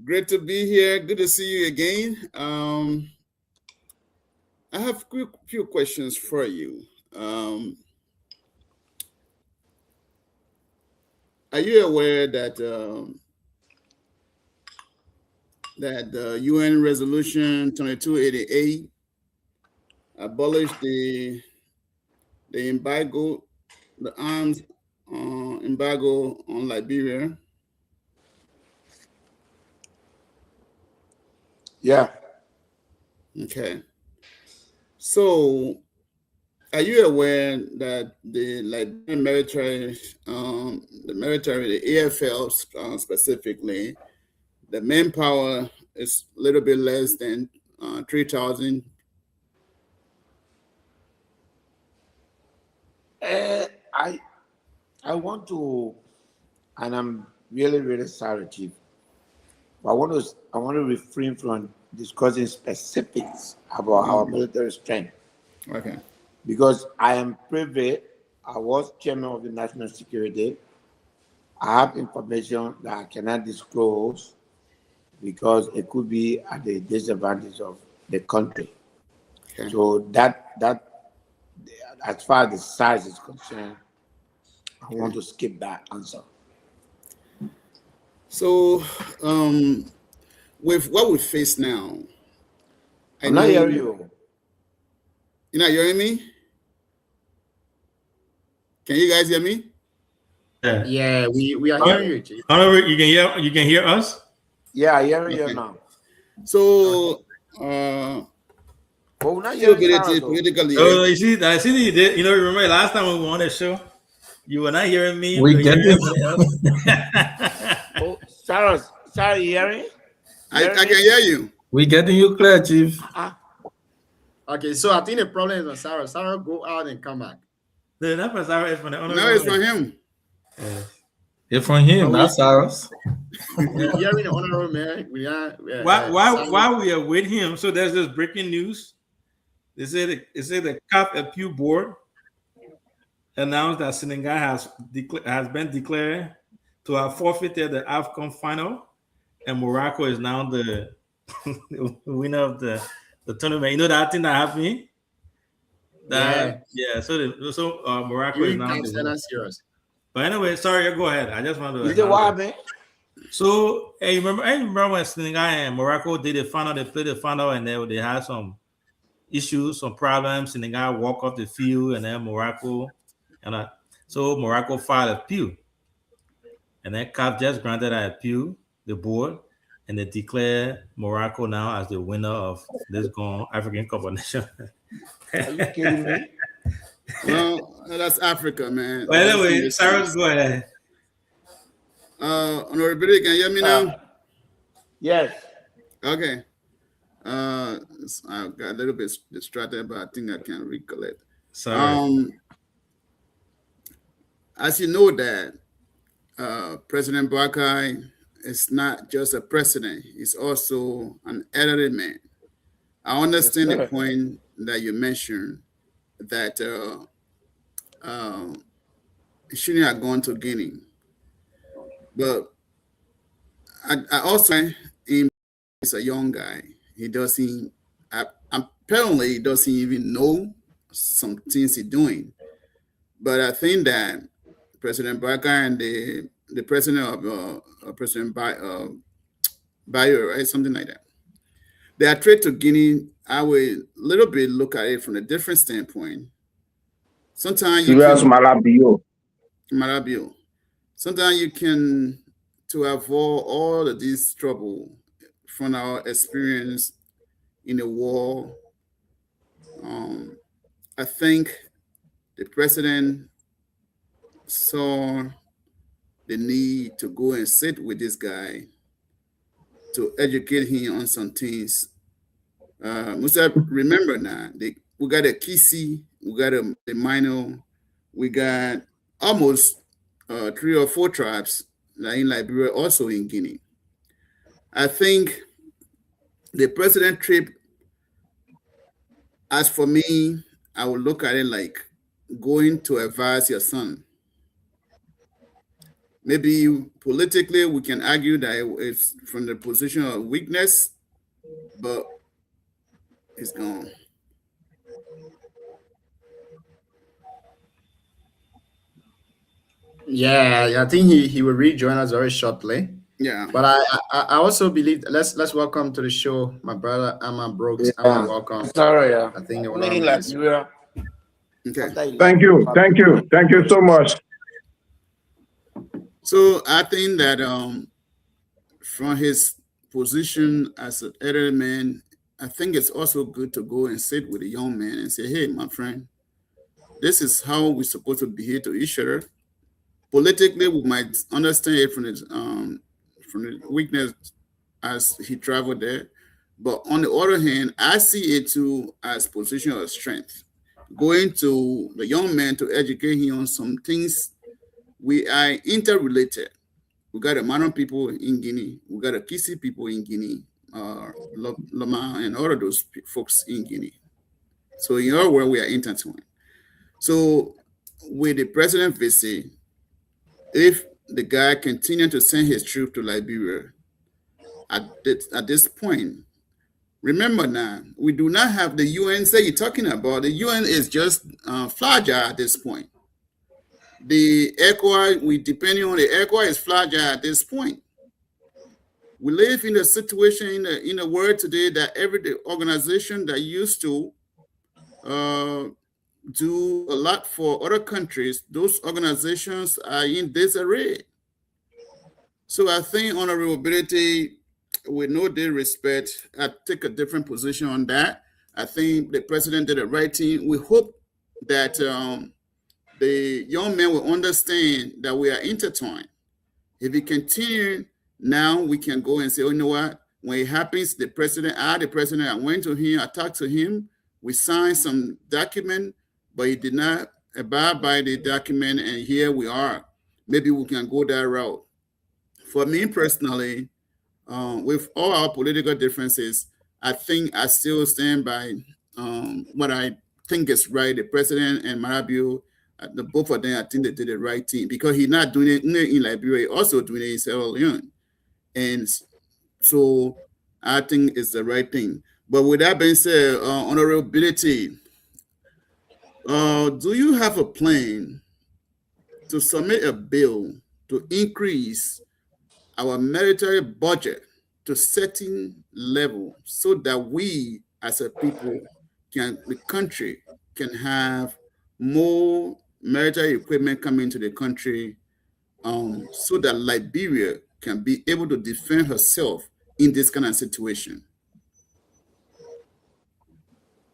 Great to be here. Good to see you again. I have a few questions for you. Are you aware that the UN Resolution 2288 abolished the embargo, the arms embargo on Liberia? Yeah. Okay. So, are you aware that the Liberian military, the AFL specifically, the manpower is a little bit less than 3,000? I want to, and I'm really, really sorry, Chief. But I want to refrain from discussing specifics about our military strength. Okay. Because I am privy, I was chairman of the National Security. I have information that I cannot disclose because it could be at the disadvantage of the country. Okay. So that as far as the size is concerned, I want to skip that answer. So, with what we face now, I'm not hearing you. You're not hearing me? Can you guys hear me? Yeah, we are hearing you, Chief. Honorable, you can hear us? Yeah, I hear you now. So, but we're not hearing you. politically. Oh, you see, you did. You know, remember last time we were on the show, you were not hearing me. We you were get hearing it. everybody else. Oh, Sarah, you hearing? I can hear you. We getting you clear, Chief. Okay, so I think the problem is on Sarah. Sarah, go out and come back. No, not from Sarah, it's from the honorable. No, it's from him. It's from him, not Sarah's. We're hearing the honorable man. We are. While we are with him, so there's this breaking news. They said the CAF Appeal Board announced that Senegal has been declared to have forfeited the AFCON final, and Morocco is now the winner of the tournament. You know that thing that happened? So Morocco is now the winner. Serious. But anyway, sorry, go ahead. I just wanted to. Is it what, man? So, hey, remember when Senegal and Morocco did the final? They played the final, and they had some issues, some problems. Senegal walk off the field, and then Morocco, so Morocco filed appeal, and then CAF just granted an appeal, the board, and they declare Morocco now as the winner of this African Cup of Nations. Are you kidding me? Well, that's Africa, man. Well, anyway, Sarah, go ahead. Honorable, can you hear me now? Yes. Okay. I got a little bit distracted, but I think I can recollect. Sorry. As you know that President Barkai is not just a president; he's also an elderly man. I understand the point that you mentioned that he shouldn't have gone to Guinea, but I also he's a young guy. He doesn't apparently he doesn't even know some things he's doing. But I think that President Barkai and the president of President Bayo, right, something like that. Their trade to Guinea, I would a little bit look at it from a different standpoint. Sometimes you can, Marabio. Sometimes you can, to avoid all of this trouble from our experience in the war. I think the president saw the need to go and sit with this guy to educate him on some things. Musa, remember now, we got a Kisi, we got the Minor, we got almost 3 or 4 tribes like in Liberia, also in Guinea. I think the president trip, as for me, I would look at it like going to advise your son. Maybe politically we can argue that it's from the position of weakness, but it's gone. Yeah, I think he will rejoin us very shortly. Yeah, but I also believe let's welcome to the show my brother Aman Brooks. Yeah. Aman, welcome. Sorry, I think okay. Thank you so much. So I think that from his position as an elderly man, I think it's also good to go and sit with a young man and say, hey, my friend, this is how we're supposed to behave to each other. Politically, we might understand it from the weakness as he traveled there. But on the other hand, I see it too as position of strength. Going to the young man to educate him on some things. We are interrelated. We got the Manon people in Guinea. We got the Kisi people in Guinea. Lama, and all of those folks in Guinea. So in our world, we are intertwined. So with the president visit, if the guy continued to send his troops to Liberia, at this point, remember now, we do not have the UN that you're talking about. The UN is just fragile at this point. The ECOWAS, we depending on the ECOWAS is fragile at this point. We live in a situation in the world today that every organization that used to do a lot for other countries, those organizations are in disarray. So I think honorability, with no disrespect, I take a different position on that. I think the president did the right thing. We hope that the young men will understand that we are intertwined. If we continue now, we can go and say, oh, you know what? When it happens, the president, I went to him, I talked to him, we signed some document, but he did not abide by the document, and here we are. Maybe we can go that route. For me personally, with all our political differences, I think I still stand by what I think is right. The president and Marabio, the both of them, I think they did the right thing, because he's not doing it in Liberia, also doing it in Sierra Leone. And so I think it's the right thing. But with that being said, honorability, do you have a plan to submit a bill to increase our military budget to certain level so that we as a people the country can have more military equipment coming to the country, so that Liberia can be able to defend herself in this kind of situation?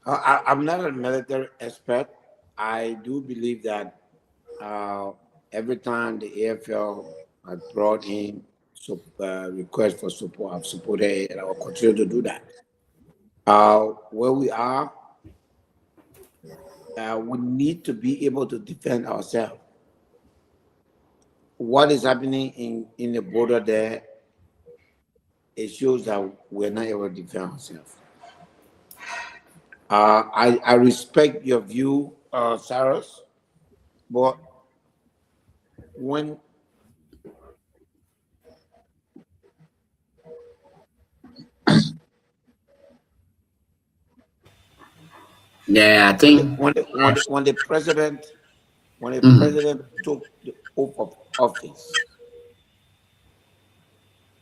I'm not a military expert. I do believe that every time the AFL had brought in request for support, I've supported it, and I will continue to do that. Where we are, we need to be able to defend ourselves. What is happening in the border there, it shows that we're not able to defend ourselves. I respect your view, Cyrus, but when Yeah, I think when the president took the oath of office,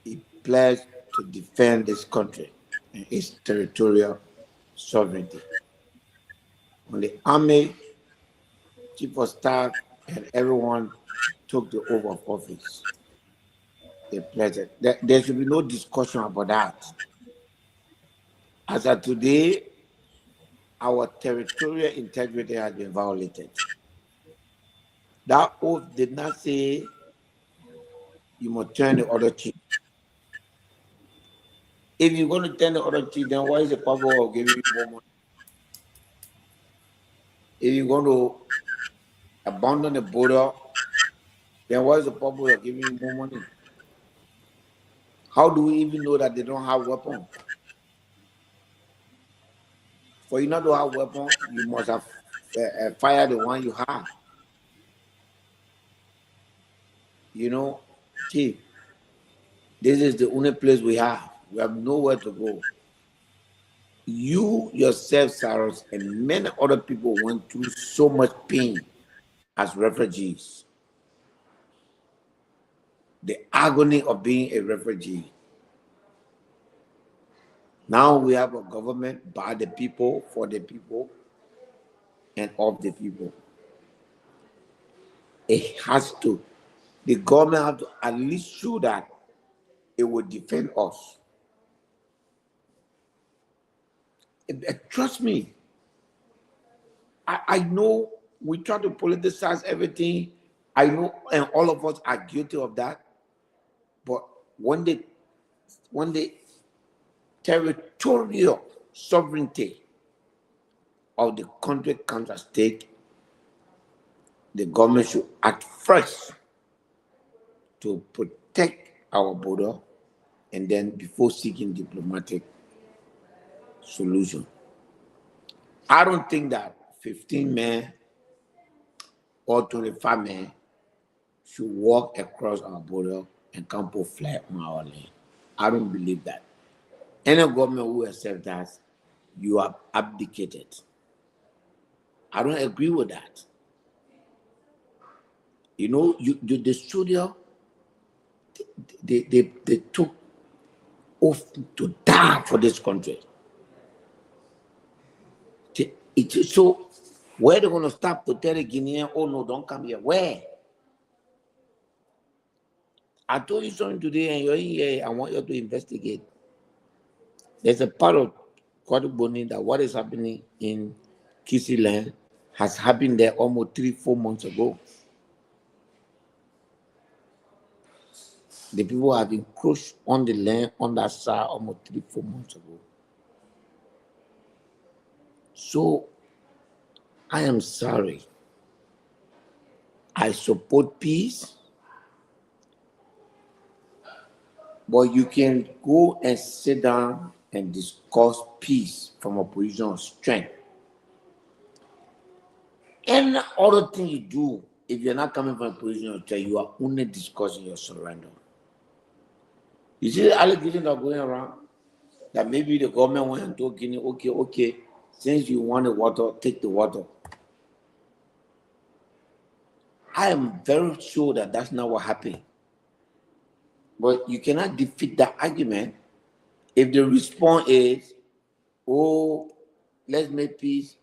he pledged to defend this country and its territorial sovereignty. When the army, chief of staff, and everyone took the oath of office, they pledged it. There should be no discussion about that. As of today, our territorial integrity has been violated. That oath did not say you must turn the other cheek. If you're going to turn the other cheek, then what is the purpose of giving you more money? If you're going to abandon the border, then what is the purpose of giving you more money? How do we even know that they don't have weapons? For you not to have weapons, you must have fired the one you have. You know, Chief, this is the only place we have. We have nowhere to go. You yourself, Cyrus, and many other people went through so much pain as refugees. The agony of being a refugee. Now we have a government by the people, for the people, and of the people. It has to. The government has to at least show that it will defend us. Trust me. I know we try to politicize everything. I know, and all of us are guilty of that. But when the territorial sovereignty of the country comes at stake, the government should act first to protect our border and then before seeking diplomatic solution. I don't think that 15 men or 25 men should walk across our border and come put flag on our land. I don't believe that. Any government who accepts that, you have abdicated. I don't agree with that. You know, the studio, they took oath to die for this country. So where they're going to stop to tell the Guinean, oh no, don't come here? Where? I told you something today and you're in here. I want you to investigate. There's a part of Kwaduboni that what is happening in Kisi land has happened there almost 3-4 months ago. The people have been crushed on the land on that side almost 3-4 months ago. So I am sorry. I support peace, but you can go and sit down and discuss peace from a position of strength. Any other thing you do, if you're not coming from a position of strength, you are only discussing your surrender. You see the allegations that are going around that maybe the government went to Guinea, okay, since you want the water, take the water. I am very sure that that's not what happened. But you cannot defeat that argument if the response is, oh, let's make peace.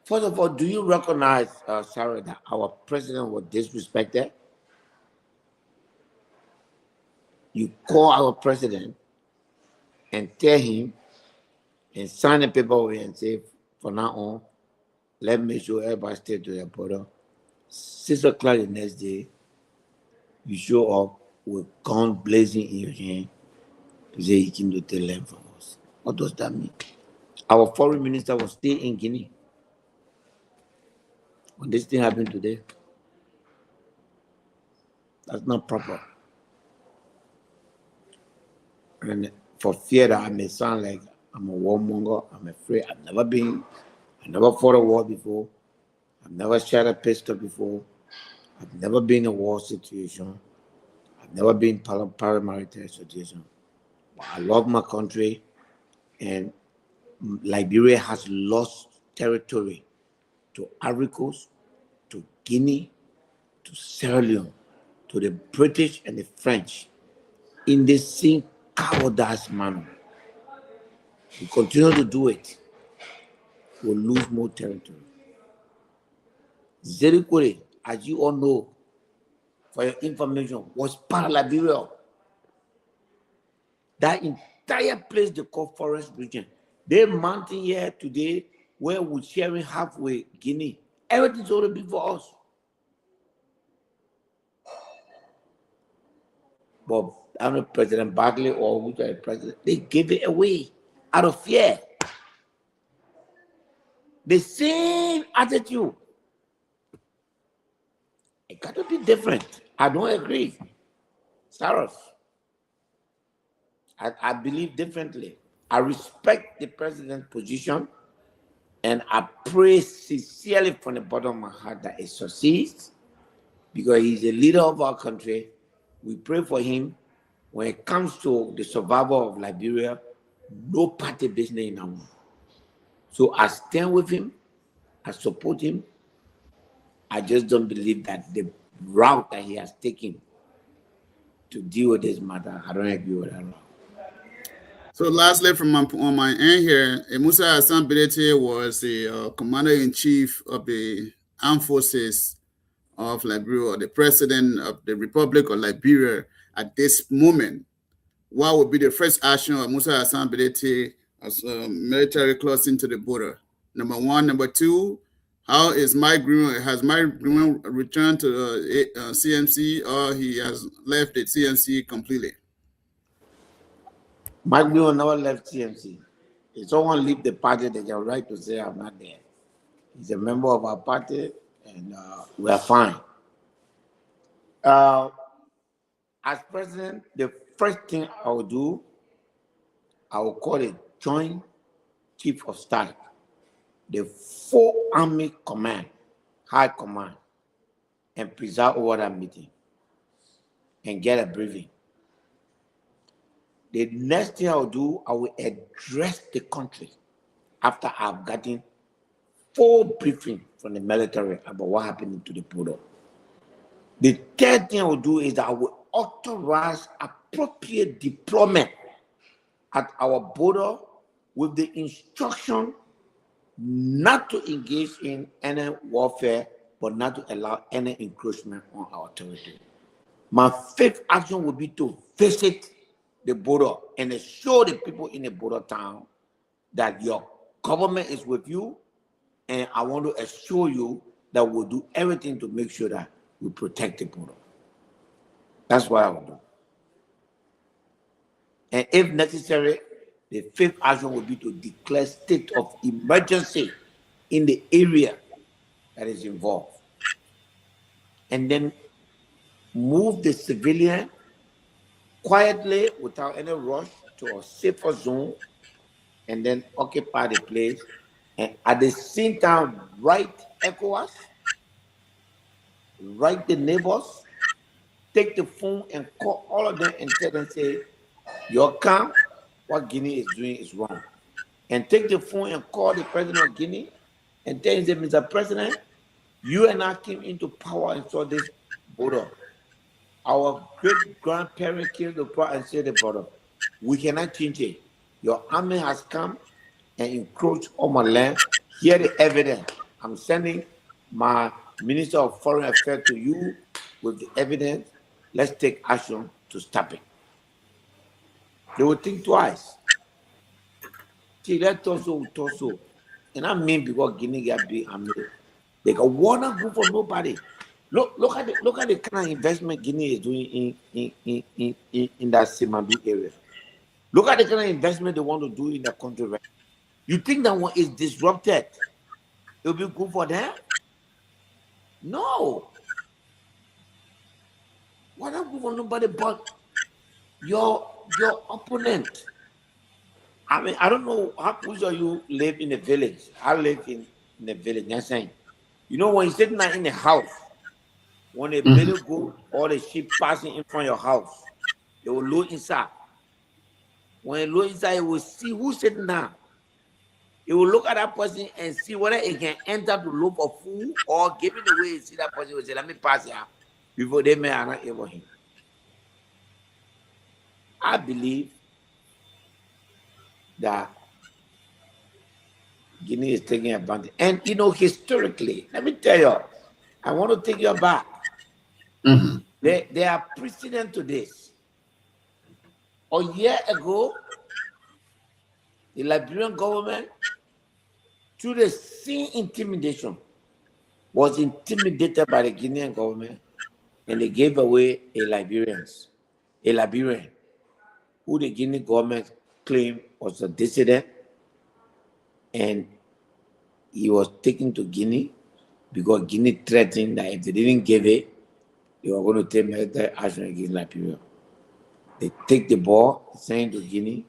First of all, do you recognize, Sarah, that our president was disrespected? You call our president and tell him and sign a paper away and say, from now on, let me make sure everybody stay to their border. 6 o'clock the next day, you show up with gun blazing in your hand to say he came to take land from us. What does that mean? Our foreign minister was still in Guinea when this thing happened today. That's not proper. And for fear that I may sound like I'm a warmonger, I'm afraid. I never fought a war before. I've never shot a pistol before. I've never been in a war situation. I've never been in paramilitary situation. But I love my country, and Liberia has lost territory to Ivory Coast, to Guinea, to Sierra Leone, to the British and the French in the same cowardice manner. We continue to do it, we'll lose more territory. Zerikore, as you all know, for your information, was part of Liberia. That entire place they call Forest Region. They're mountain here today where we're sharing halfway Guinea. Everything's already been for us. But I don't know, President Bagley or who's the president, they gave it away out of fear. The same attitude. It got to be different. I don't agree. Saros, I believe differently. I respect the president's position, and I pray sincerely from the bottom of my heart that it succeeds, because he's the leader of our country. We pray for him. When it comes to the survival of Liberia, no party business in our. So I stand with him. I support him. I just don't believe that the route that he has taken to deal with this matter, I don't agree with that route. So lastly, from on my end here, Musa Hassan Bilete was the commander-in-chief of the armed forces of Liberia, or the president of the Republic of Liberia at this moment. What would be the first action of Musa Hassan Bilete as military crossing to the border? Number one. Number two, how is Mike Greenwell? Has Mike Greenwell returned to the CMC, or he has left the CMC completely? Mike Greenwell never left CMC. If someone leave the party, they can right to say I'm not there. He's a member of our party, and we are fine. As president, the first thing I will do I will call a joint chief of staff, the full army command, high command, and preside over that meeting and get a briefing. The next thing I will do, I will address the country after I've gotten full briefing from the military about what happened to the border. The third thing I will do is that I will authorize appropriate deployment at our border with the instruction not to engage in any warfare, but not to allow any encroachment on our territory. My fifth action would be to visit the border and assure the people in the border town that your government is with you, and I want to assure you that we'll do everything to make sure that we protect the border. That's what I will do. And if necessary, the fifth action would be to declare state of emergency in the area that is involved. And then move the civilian quietly without any rush to a safer zone and then occupy the place. And at the same time, write ECOWAS, write the neighbors, take the phone and call all of them and tell them, say, your camp, what Guinea is doing is wrong. And take the phone and call the president of Guinea and tell him, Mr. President, you and I came into power and saw this border. Our great-grandparents killed the poor and said the border. We cannot change it. Your army has come and encroached on my land. Here the evidence. I'm sending my Minister of Foreign Affairs to you with the evidence. Let's take action to stop it. They will think twice. See, let's torso. And I mean because Guinea got big army. They got one group for nobody. Look at the kind of investment Guinea is doing in that Simandou area. Look at the kind of investment they want to do in the country. Right? You think that one is disrupted? It will be good for them? No. Why not good for nobody but your opponent? I mean, I don't know how much of you live in a village. I live in a village. That's saying, you know, when you're sitting there in the house, when a little goat or the sheep passing in front of your house, they will look inside. When it look inside, it will see who's sitting down. It will look at that person and see whether it can enter to look for food or give it away and see that person will say, let me pass here before they may not able him. I believe that Guinea is taking advantage. And, you know, historically, let me tell you, I want to take you back. There are precedent to this. A year ago, the Liberian government, through the same intimidation, was intimidated by the Guinean government, and they gave away a Liberian, who the Guinean government claimed was a dissident, and he was taken to Guinea because Guinea threatened that if they didn't give it, they were going to take military action against Liberia. They take the ball, send it to Guinea.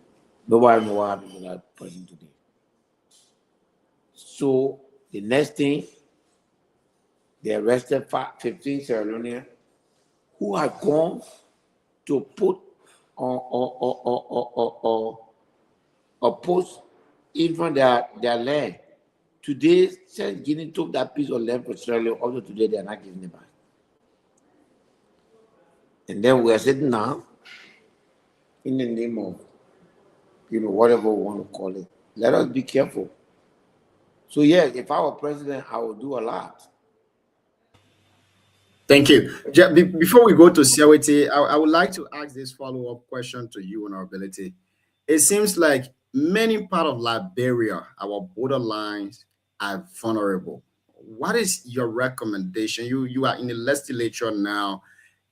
Nobody knows what happened to that person today. So the next thing, they arrested 15 Sierra Leoneans who had gone to put or post in front of their land. Today, since Guinea took that piece of land from Sierra Leone, also today they are not giving it back. And then we are sitting now in the name of, you know, whatever we want to call it. Let us be careful. So yes, if I were president, I would do a lot. Thank you. Before we go to Siawete, I would like to ask this follow-up question to you, Honorability. It seems like many parts of Liberia, our borderlines, are vulnerable. What is your recommendation? You are in the legislature now,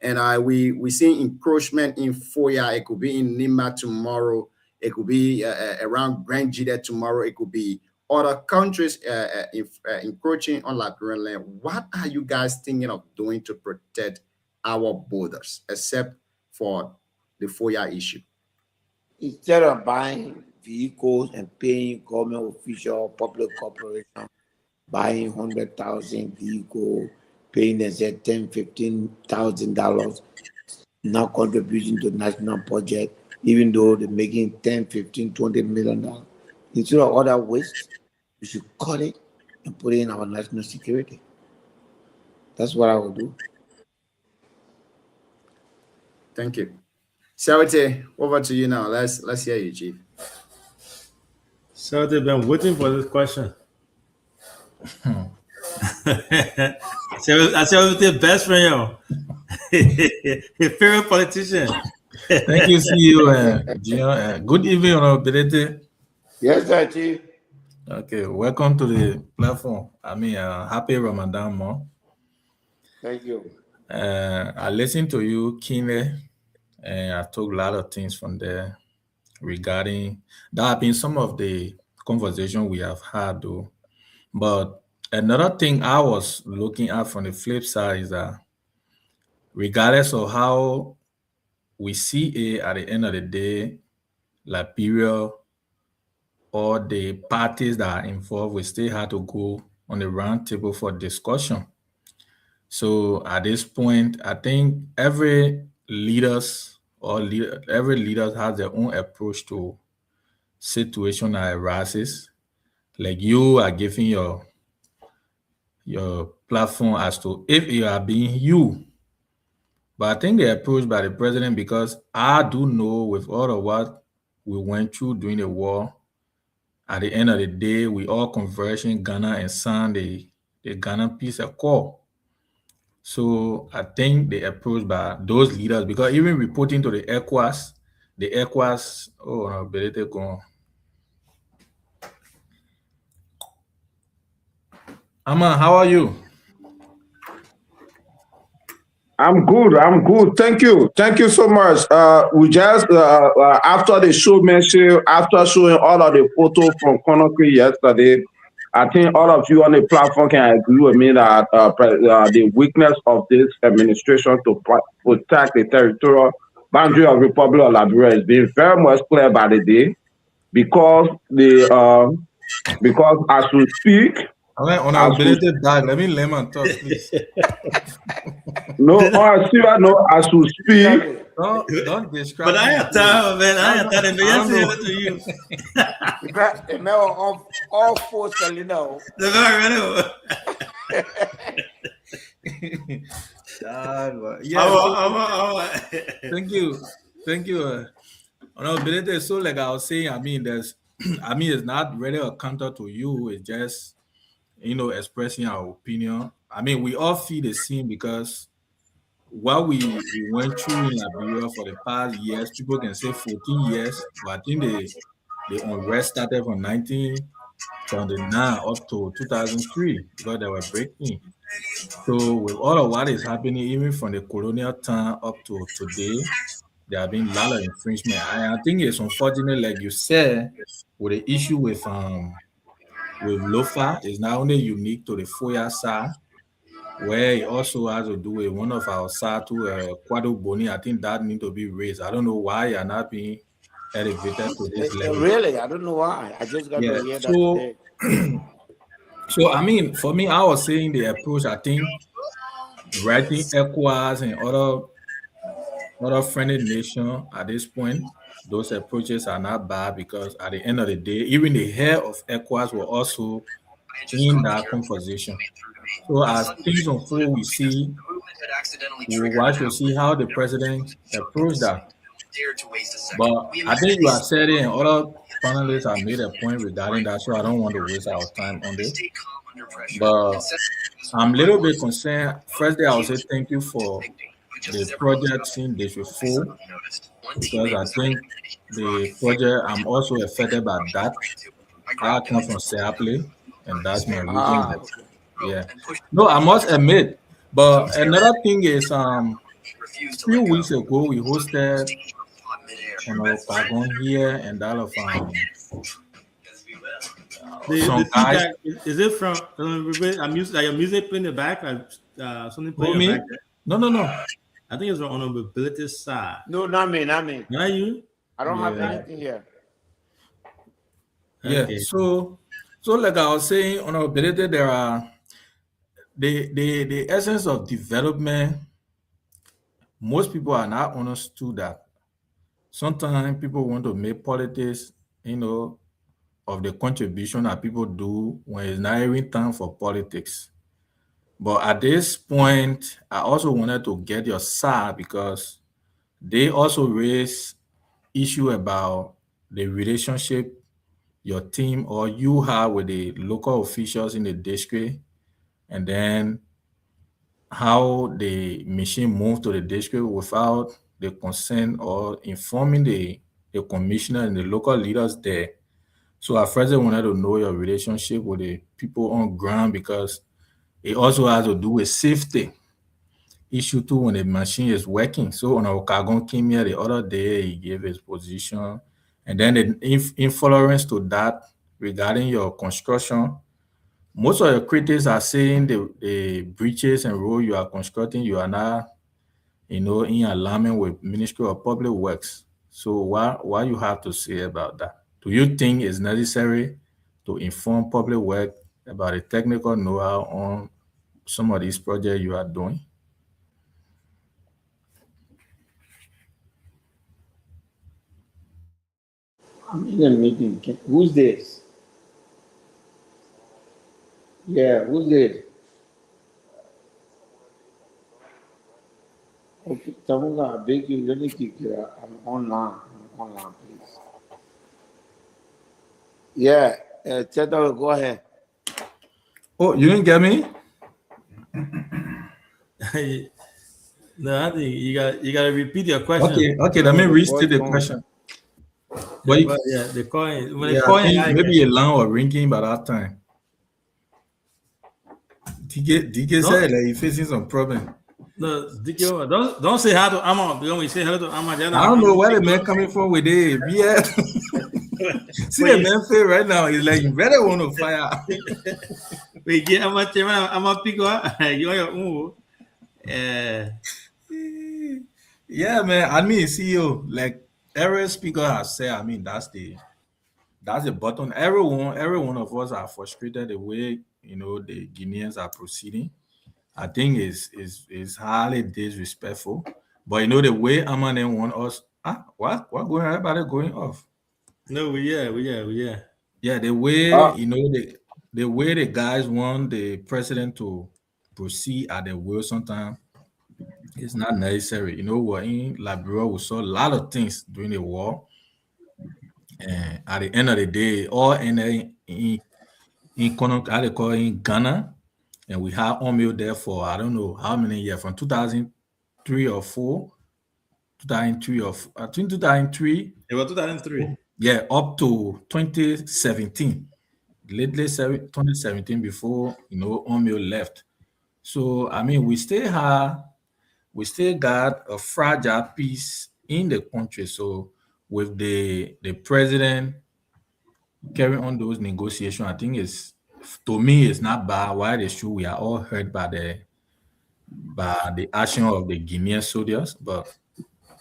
and we see encroachment in Foya. It could be in Nima tomorrow. It could be around Grand Jide tomorrow. It could be other countries encroaching on Liberian land. What are you guys thinking of doing to protect our borders, except for the Foya issue? Instead of buying vehicles and paying government official, public corporation, buying 100,000 vehicle, paying them say $10,000-$15,000, not contributing to national budget, even though they're making 10, 15, 20 million dollars. Instead of other waste, we should cut it and put it in our national security. That's what I would do. Thank you. Sawate, over to you now. Let's hear you, Chief. So they've been waiting for this question. I said, the best friend, yo. Your favorite politician. Thank you, CEO. Gino. Good evening, Honorability. Yes, sir, Chief. Okay, welcome to the platform. Happy Ramadan month. Thank you. I listened to you keenly, and I took a lot of things from there regarding that have been some of the conversation we have had, though. But another thing I was looking at from the flip side is that regardless of how we see it at the end of the day, Liberia, all the parties that are involved, we still had to go on the round table for discussion. So at this point, I think every leader has their own approach to situation that arises. Like you are giving your platform as to if you are being you. But I think the approach by the president, because I do know with all of what we went through during the war, at the end of the day, we all converged in Ghana and signed the Ghana Peace Accord. So I think the approach by those leaders, because even reporting to the ECOWAS, Aman, how are you? I'm good. Thank you so much. We just after the show mentioned, after showing all of the photos from Conakry yesterday, I think all of you on the platform can agree with me that the weakness of this administration to protect the territorial boundary of Republic of Liberia is being very much clear by the day, because as we speak. Let me lemon talk, please. No, as we speak. Don't describe. But I have time, man. I have time. Yes, to you. All four Salino. Thank you. So like I was saying, it's not really a counter to you. It's just, expressing our opinion. We all feel the same, because what we went through in Liberia for the past years, people can say 14 years, but I think the unrest started from 1929 up to 2003, because they were breaking. So with all of what is happening, even from the colonial time up to today, there have been a lot of infringement. I think it's unfortunate, like you said, with the issue with Lofa, is not only unique to the Foya side, where it also has to do with one of our side to Kwado Boni. I think that needs to be raised. I don't know why you're not being elevated to this level. Really? I don't know why. I just got to hear that today. So, for me, I was saying the approach, I think writing ECOWAS and other friendly nations at this point, those approaches are not bad, because at the end of the day, even the head of ECOWAS were also in that conversation. So as things unfold, we watch to see how the president approached that. But I think you have said it, and other panelists have made a point regarding that, so I don't want to waste our time on this. But I'm a little bit concerned. Firstly, I will say thank you for the project seeing this full, because I think the project, I'm also affected by that. I come from Seapley, and that's my region. Yeah. No, I must admit. But another thing is, a few weeks ago, we hosted Pagon here, and that of some guys. Is it from a music in the back? Something playing back there? No. I think it's on Honorability side. No, not me. Not you? I don't have Yeah. anything here. Yeah. Okay. So like I was saying, honorability, there are the essence of development. Most people are not understood that. Sometimes people want to make politics, of the contribution that people do when it's not even time for politics. But at this point, I also wanted to get your side because they also raise issue about the relationship your team or you have with the local officials in the district, and then how the machine moved to the district without the consent or informing the commissioner and the local leaders there. So I first wanted to know your relationship with the people on ground because it also has to do with safety issue too when the machine is working. So on our Okagon came here the other day, he gave his position, and then the influence to that regarding your construction. Most of your critics are saying the bridges and road you are constructing, you are not, in alignment with Ministry of Public Works. So what you have to say about that? Do you think it's necessary to inform public work about the technical know-how on some of these projects you are doing? I'm in a meeting. Who's this? Yeah, who's this? Okay, Tamuga, I beg you, let me kick you out. I'm online, please. Yeah, Cheto, go ahead. Oh, you didn't get me? No, I think you gotta repeat your question. Okay, let me restate the question. But the coin. When yeah, the coin, I think maybe a line was ringing by that time. DK said that he's facing some problem. No, DK, don't say hi to Amma. Because when we say hello to Amma, I don't know where the man coming from with it. Yeah. See the man face right now. He's like, you better want to fire. We get Amma pick up. You on your own. Yeah, man. I mean, CEO, like every speaker has said, I mean, that's the button. Every one of us are frustrated the way the Guineans are proceeding. I think is highly disrespectful. But the way Amanen want us, what going? Everybody going off? No, we are. Yeah, the way the way the guys want the president to proceed at the will sometimes it's not necessary. We're in Liberia, we saw a lot of things during the war, and at the end of the day, all in Ghana, and we had Omeo there for I don't know how many years, from 2003 or 4, 2003 or I think 2003. It was 2003. Yeah, up to 2017, lately 2017 before Omeo left. So I mean, we still got a fragile piece in the country. So with the president carrying on those negotiations, I think to me it's not bad. Why they should, we are all hurt by the action of the Guinean soldiers. But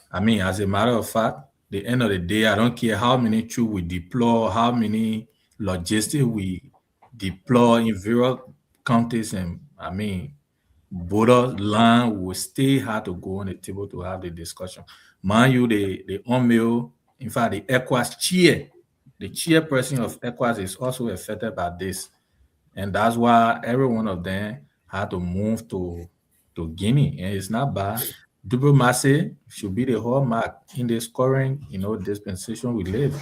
I mean, as a matter of fact, the end of the day, I don't care how many troops we deploy, how many logistics we deploy in various counties, and I mean, borderline will still have to go on the table to have the discussion. Mind you, the Omeo, in fact, the ECOWAS the chairperson of ECOWAS is also affected by this. And that's why every one of them had to move to Guinea. And it's not bad. Diplomacy should be the hallmark in this current, dispensation we live.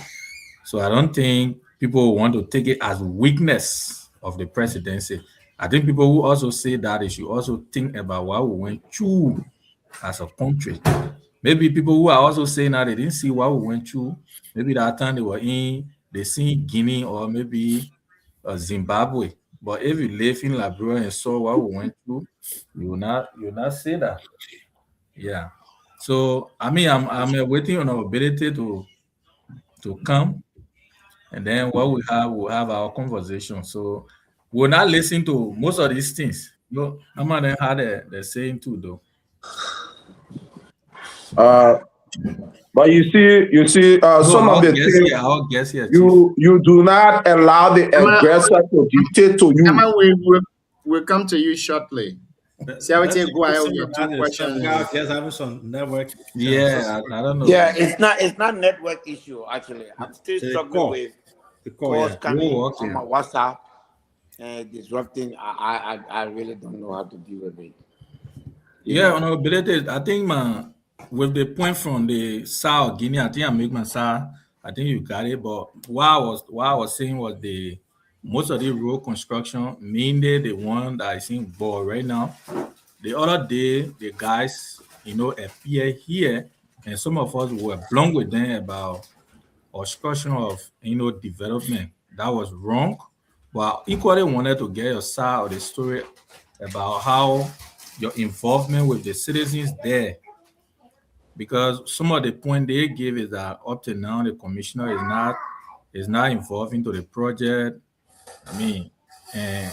So I don't think people want to take it as weakness of the presidency. I think people who also say that they should also think about what we went through as a country. Maybe people who are also saying that they didn't see what we went through. Maybe that time they see Guinea or maybe Zimbabwe. But if you live in Liberia and saw what we went through, you will not say that. Yeah. So I mean, I'm waiting on our ability to come, and then what we'll have our conversation. So we'll not listen to most of these things. I'm gonna have the saying too, though. But you see, some of the things I'll guess here. you do not allow the aggressor to dictate to you. Emma, we'll come to you shortly. See how we take go ahead with your two questions. Yes, having some network. Yeah, I don't know. Yeah, it's not network issue actually. I'm still struggling with calls coming on my WhatsApp and disrupting. I really don't know how to deal with it. Yeah, honorability. I think with the point from the South Guinea, I think I make my side. I think you got it. But what I was saying was the most of the road construction, mainly the one that I think ball right now. The other day, the guys, appear here, and some of us were blown with them about obstruction of development. That was wrong. But I equally wanted to get your side of the story about how your involvement with the citizens there, because some of the point they give is that up to now the commissioner is not involved into the project. I mean, and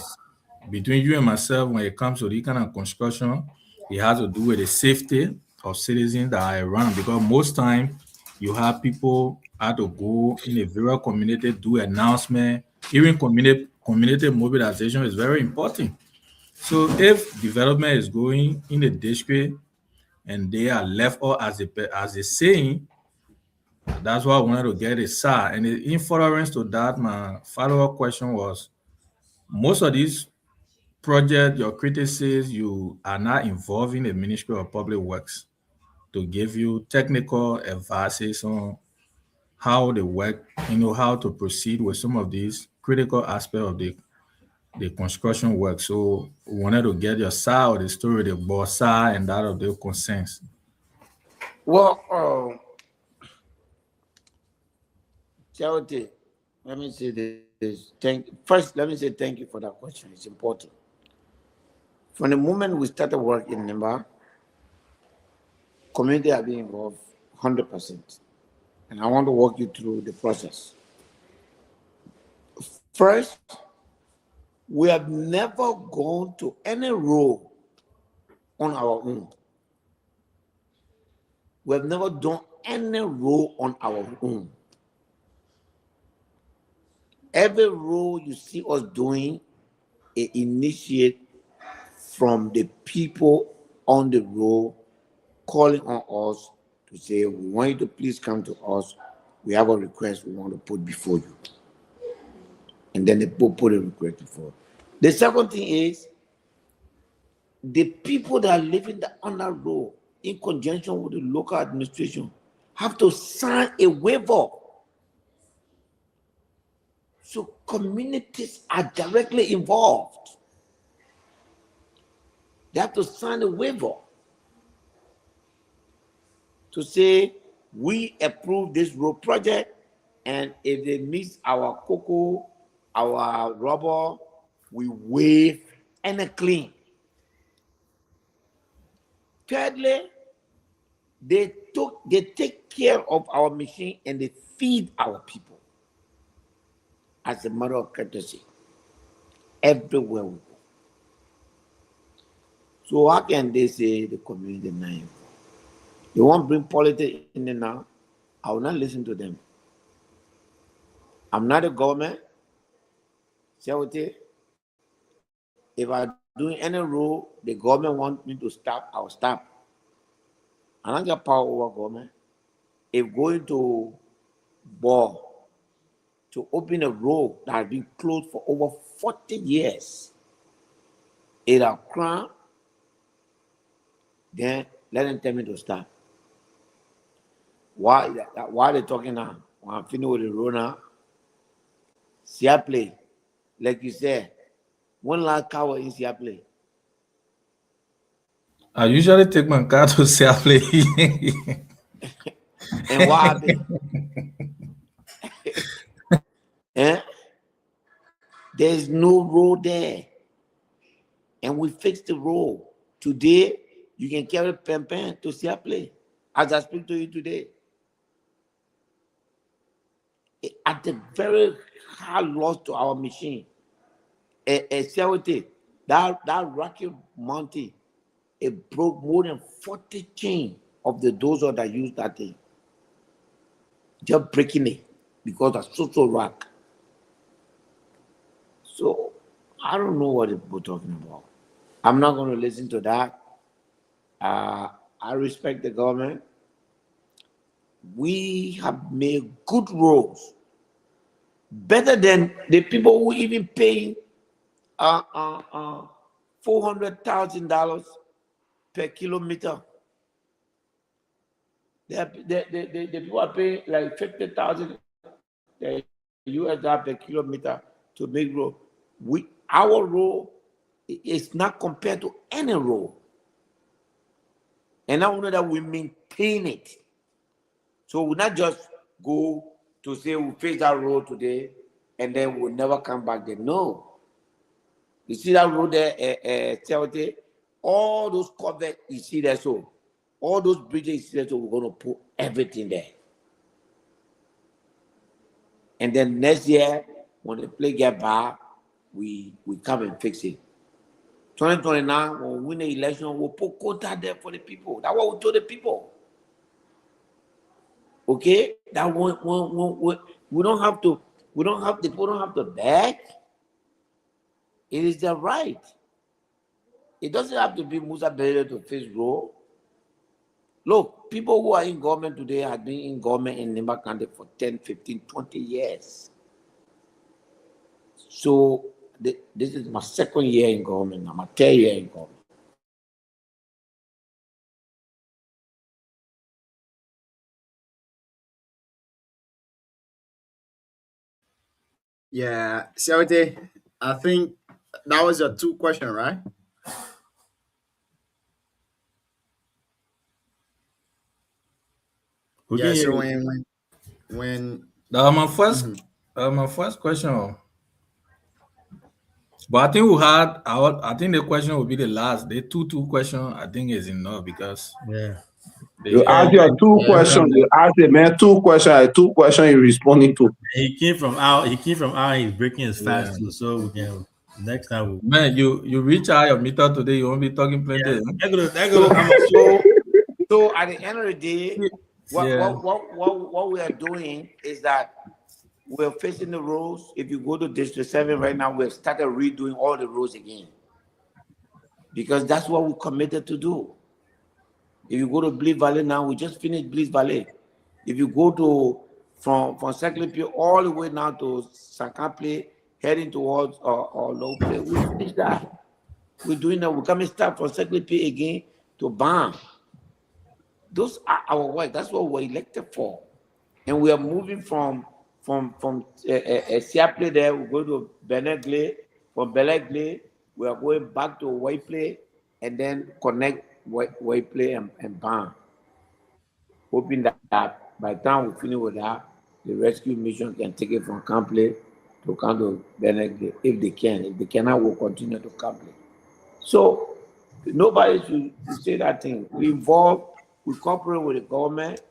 between you and myself, when it comes to this kind of construction, it has to do with the safety of citizens that are around, because most time you have people have to go in a various community, do announcement. Even community mobilization is very important. So if development is going in the district and they are left or as a saying, that's why I wanted to get a side. And in furtherance to that, my follow-up question was, most of these projects, your critics says you are not involving the Ministry of Public Works to give you technical advices on how they work, how to proceed with some of these critical aspects of the construction work. So we wanted to get your side of the story, the boss side and that of the concerns. Well, Charity, let me say this. First, let me say thank you for that question. It's important. From the moment we started work in Nimba, community have been involved 100%. And I want to walk you through the process. First, we have never gone to any road on our own. We have never done any road on our own. Every road you see us doing, it initiates from the people on the road calling on us to say, we want you to please come to us. We have a request we want to put before you. And then they put a request before. The second thing is, the people that are living on that road, in conjunction with the local administration, have to sign a waiver. So communities are directly involved. They have to sign a waiver to say, we approve this road project, and if they miss our cocoa, our rubber, we waive and clean. Thirdly, they take care of our machine and they feed our people as a matter of courtesy everywhere we go. So how can they say the community name? They won't bring politics in there now. I will not listen to them. I'm not a government. If I'm doing any rule, the government wants me to stop, I'll stop. I don't get power over government. If going to ball to open a road that has been closed for over 40 years, it's a crime, then let them tell me to stop. Why are they talking now? When I'm finished with the road now, Siapley, like you said, one last cow in Siapley. I usually take my car to Siapley. And what happened? There's no road there. And we fixed the road. Today, you can carry pen to Siapley. As I speak to you today. At the very high loss to our machine. That Rocky Mountain, it broke more than 40 chains of the dozer that used that thing. just breaking it because of social rock. So I don't know what people are talking about. I'm not going to listen to that. I respect the government. We have made good roads, better than the people who even paying $400,000 per kilometer. The people are paying like $50,000 US per kilometer to make road. Our road is not compared to any road. And I know that we maintain it. So we not just go to say we face that road today and then we'll never come back there. No. You see that road there, all those covers you see there, so all those bridges you see there, so we're going to put everything there. And then next year, when the play get back, we come and fix it. 2029, when we win the election, we'll put quota there for the people. That's what we told the people. Okay? That we don't have to, people don't have to beg. It is their right. It doesn't have to be Musa Bello to face road. Look, people who are in government today have been in government in Nimba County for 10, 15, 20 years. So this is my second year in government, now my third year in government. Yeah, Siawete, I think that was your 2 question, right? Yeah, so when that was my first question. But I think I think the question will be the last. The two question I think is enough because you ask your 2 questions. You ask the man 2 questions. 2 questions you're responding to. He came from out. He's breaking his fast too. So we can next time. Man, you reach out your meter today. You won't be talking plenty. So at the end of the day, what we are doing is that we're facing the roads. If you go to District 7 right now, we've started redoing all the roads again. Because that's what we committed to do. If you go to Bliss Valley now, we just finished Bliss Valley. If you go to from Secretary all the way now to Sankample, heading towards Low Play, we finished that. We're doing that. We're coming start from Secretary again to BAM. Those are our work. That's what we're elected for. And we are moving from Siaple there, we go to Benegley. From Benegley, we are going back to Waiplay and then connect Waiplay and BAM. Hoping that by the time we finish with that, the rescue mission can take it from Campley to come to Benegley if they can. If they cannot, we'll continue to Campley. So nobody should say that thing. We cooperate with the government.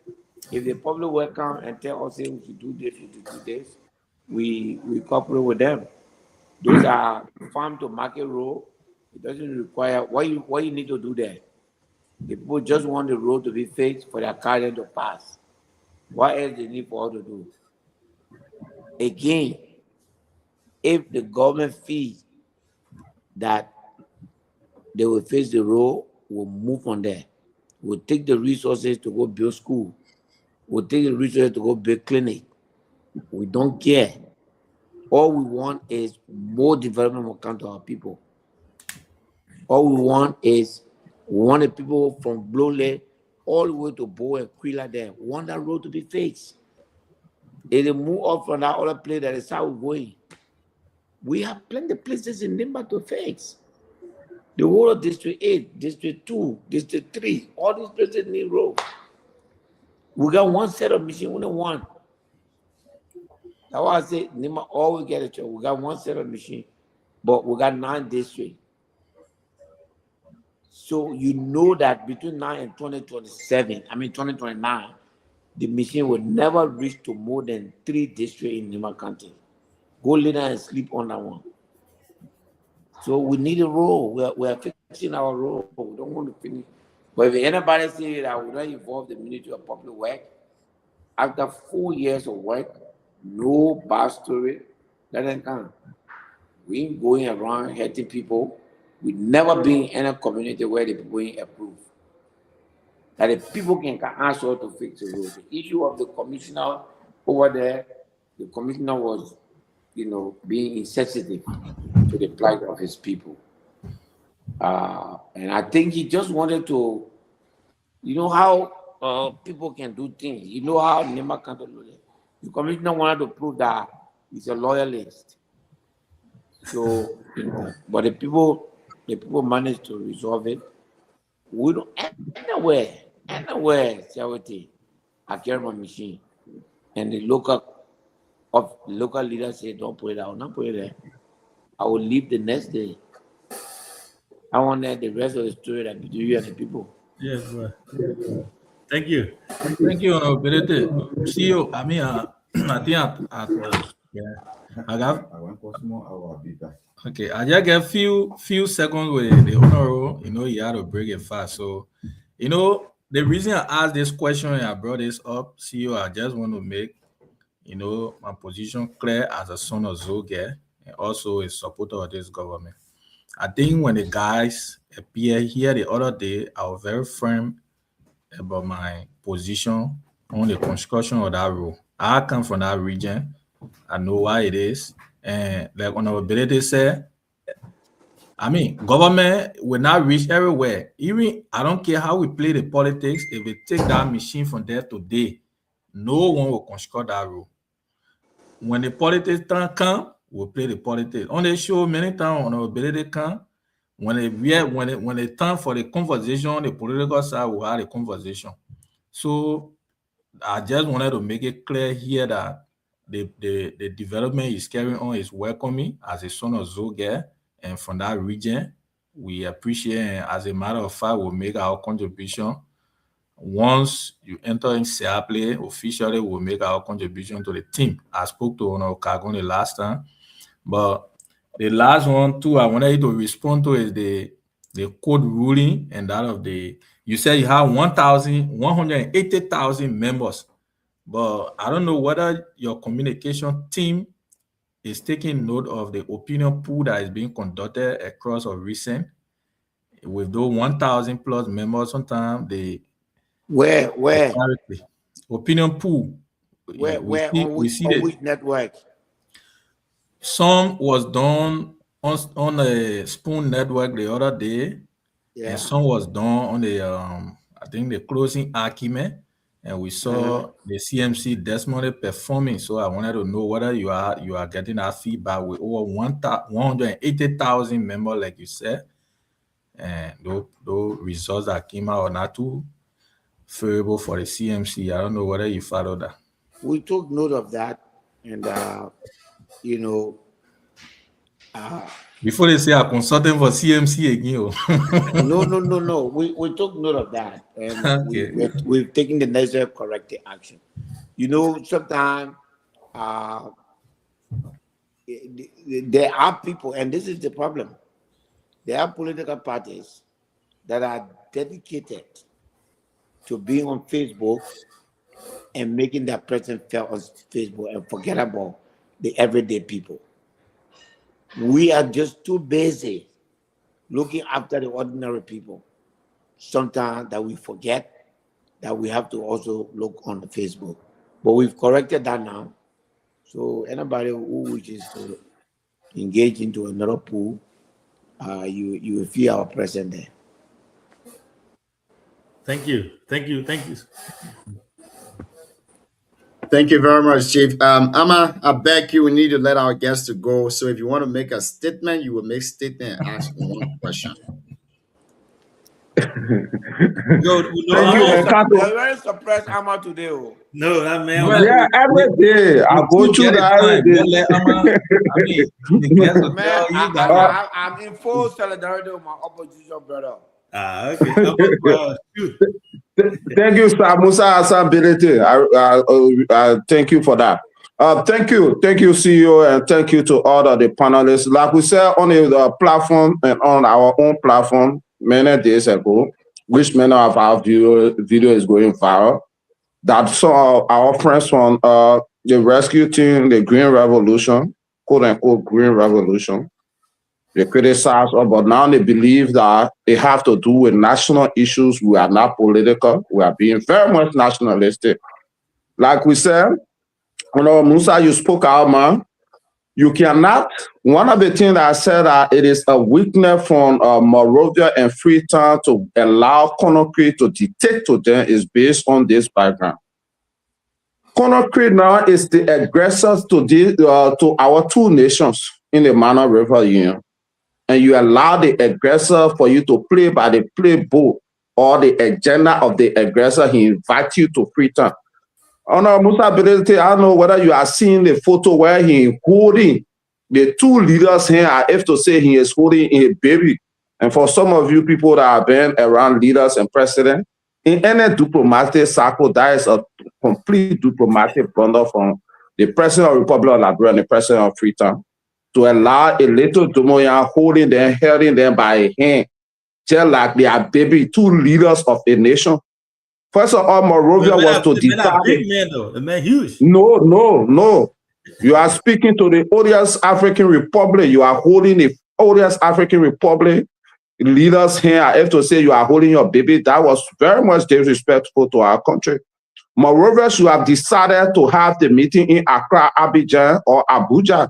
If the public will come and tell us, hey, we should do this, we cooperate with them. Those are farm to market road. It doesn't require what you need to do there. The people just want the road to be fixed for their car to pass. What else they need for us to do? Again, if the government feels that they will fix the road, we'll move on there. We'll take the resources to go build school. We'll take the resources to go build clinic. We don't care. All we want is more development will come to our people. All we want is the people from Blole all the way to Bo and Quila there. We want that road to be fixed. If they move up from that other place, that is how we're going. We have plenty of places in Nimba to fix. The whole of District 8, District 2, District 3, all these places need road. We got one set of machine, only one. That's why I say Nimba always get a job. We got one set of machine, but we got 9 districts. So you know that between now and 2029, the machine will never reach to more than 3 districts in Nimba County. Go lay down and sleep on that one. So we need a road. We are fixing our road. We don't want to finish. But if anybody say that we don't involve the Ministry of Public Works, after 4 years of work, no bad story, let them come. We ain't going around hurting people. We never been in a community where the people ain't approve. That the people can ask us to fix the road. The issue of the commissioner over there, the commissioner was, being insensitive to the plight of his people. And I think he just wanted to, how people can do things. You know how Nema can do it. The commissioner wanted to prove that he's a loyalist. So, but the people managed to resolve it. We don't anywhere, charity, I carry my machine. And the local leaders say, don't put it out, not put it there. I will leave the next day. I want the rest of the story that between you and the people. Yes, bro. Thank you. Thank you, Honorability. CEO, I mean, I think I got. I want more. I will be back. Okay, I just get few seconds with the honorable. You had to break it fast. So, the reason I asked this question and I brought this up, CEO, I just want to make, my position clear as a son of Zoge and also a supporter of this government. I think when the guys appeared here the other day, I was very firm about my position on the construction of that road. I come from that region. I know why it is. And like Honorability said, government will not reach everywhere. Even I don't care how we play the politics, if we take that machine from there today, no one will construct that road. When the politics come, we'll play the politics. On the show, many times Honorability come. When it's time for the conversation, the political side will have a conversation. So I just wanted to make it clear here that the development is carrying on is welcoming as a son of Zoge, and from that region, we appreciate, and as a matter of fact, we'll make our contribution. Once you enter in Seattle, officially, we'll make our contribution to the team. I spoke to Honor Kagon the last time, but the last one too, I wanted you to respond to is the court ruling and that of you said you have 180,000 members, but I don't know whether your communication team is taking note of the opinion poll that is being conducted across a recent with those 1,000 plus members. Sometimes where opinion pool. We see which network? Some was done on a Spoon Network the other day, and some was done on the I think the closing argument, and we saw the CMC Desmond performing. So I wanted to know whether you are getting that feedback with over 180,000 members, like you said, and those results that came out are not too favorable for the CMC. I don't know whether you follow that. We took note of that, and before they say I'm consulting for CMC again. No. We took note of that, and Okay. we've taken the necessary corrective action. Sometimes there are people, and this is the problem. There are political parties that are dedicated to being on Facebook and making their presence felt on Facebook and forget about the everyday people. We are just too busy looking after the ordinary people. Sometimes that we forget that we have to also look on the Facebook. But we've corrected that now. So anybody who wishes to engage into another pool, you will feel our presence there. Thank you. Thank you very much, Chief. Amma, I beg you, we need to let our guests to go. So if you want to make a statement, you will make statement and ask one question. Thank you. We're very surprised, Amma, today. No, that man. Yeah, every day I go through that every day. I'm in full solidarity with my opposition brother. Okay. Thank you, Sir Musa Asability. I thank you for that. Thank you, CEO, and thank you to all of the panelists. Like we said on the platform and on our own platform many days ago, which many of our video is going viral. that some of our friends from the rescue team, the Green Revolution, quote unquote Green Revolution, they criticize us, but now they believe that it have to do with national issues. We are not political. We are being very much nationalistic. Like we said, Musa, you spoke out, man. You cannot, one of the things that I said that it is a weakness from Monrovia and Freetown to allow Conakry to dictate to them is based on this background. Conakry now is the aggressors to our two nations in the Mana River Union. And you allow the aggressor for you to play by the playbook or the agenda of the aggressor. He invites you to Freetown. Musa, I don't know whether you are seeing the photo where he holding the two leaders here. I have to say he is holding a baby. And for some of you people that have been around leaders and presidents, in any diplomatic circle, that is a complete diplomatic blunder from the president of the Republic of Liberia and the president of Freetown to allow a little Domoyan holding them, holding them by a hand, just like they are baby, two leaders of a nation. First of all, Monrovia was to decide. Big man, though. The man huge. No. You are speaking to the odious African Republic. You are holding the odious African Republic leaders here. I have to say you are holding your baby. That was very much disrespectful to our country. Monrovia should have decided to have the meeting in Accra, Abidjan, or Abuja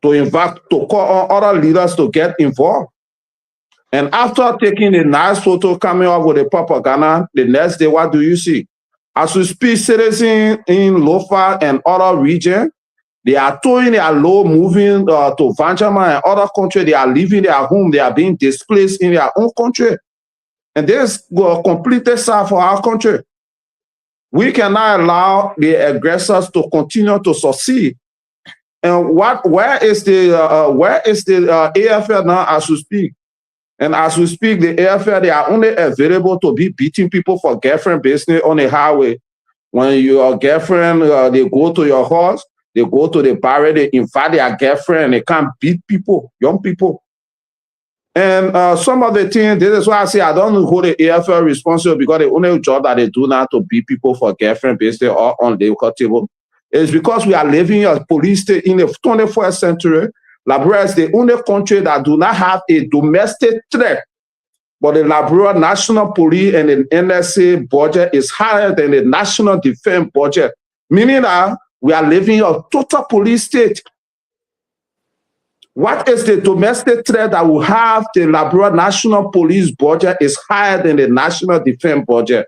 to call on other leaders to get involved. And after taking a nice photo, coming up with a propaganda, the next day, what do you see? As we speak, citizens in Lofa and other regions, they are towing their load, moving to Vanjama and other countries. They are leaving their home. They are being displaced in their own country. And this is completely sad for our country. We cannot allow the aggressors to continue to succeed. And where is the AFL now as we speak? And as we speak, the AFL, they are only available to be beating people for girlfriend business on the highway. When your girlfriend, they go to your house, they go to the bar, they invite their girlfriend, and they can't beat people, young people. And some of the things, this is why I say I don't hold the AFL responsible, because the only job that they do now to beat people for girlfriend business or on the table is because we are living in a police state in the 21st century. Liberia is the only country that do not have a domestic threat. But the Liberia National Police and the NSA budget is higher than the National Defense budget, meaning that we are living in a total police state. What is the domestic threat that will have the Liberia National Police budget is higher than the National Defense budget?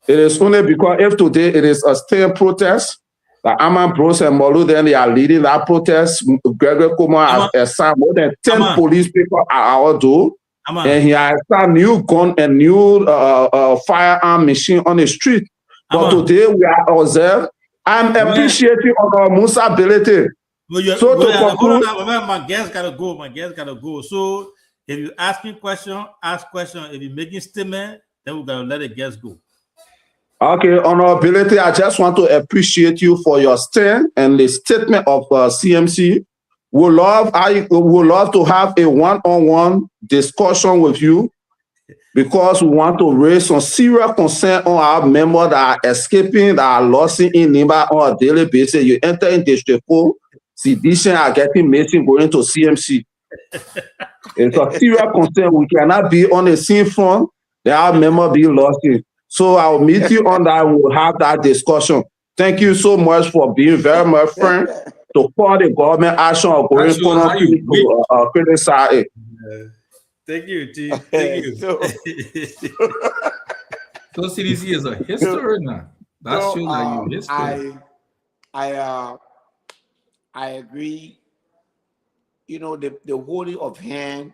It is only because if today it is a state protest, the Aman Bros and Molu, then they are leading that protest. Gregory Kuma has assigned more than 10 police people at our door. And he has a new gun and new firearm machine on the street. But today we are observed. I'm appreciating our Musa ability. So to conclude, my guests gotta go. So if you ask me question, ask question. If you're making statement, then we're gonna let the guests go. Okay, honorability, I just want to appreciate you for your stand and the statement of CMC. We would love to have a one-on-one discussion with you, because we want to raise some serious concern on our members that are escaping, that are lost in Nimba on a daily basis. You enter in District 4, sedition are getting missing, going to CMC. It's a serious concern. We cannot be on the scene front, that our members be lost in. So I'll meet you on that. We'll have that discussion. Thank you so much for being very much friend to call the government action of going to criticize it. Thank you, T. Thank you. So CDC is a history now. That's true that you history. I agree. You know, the holding of hand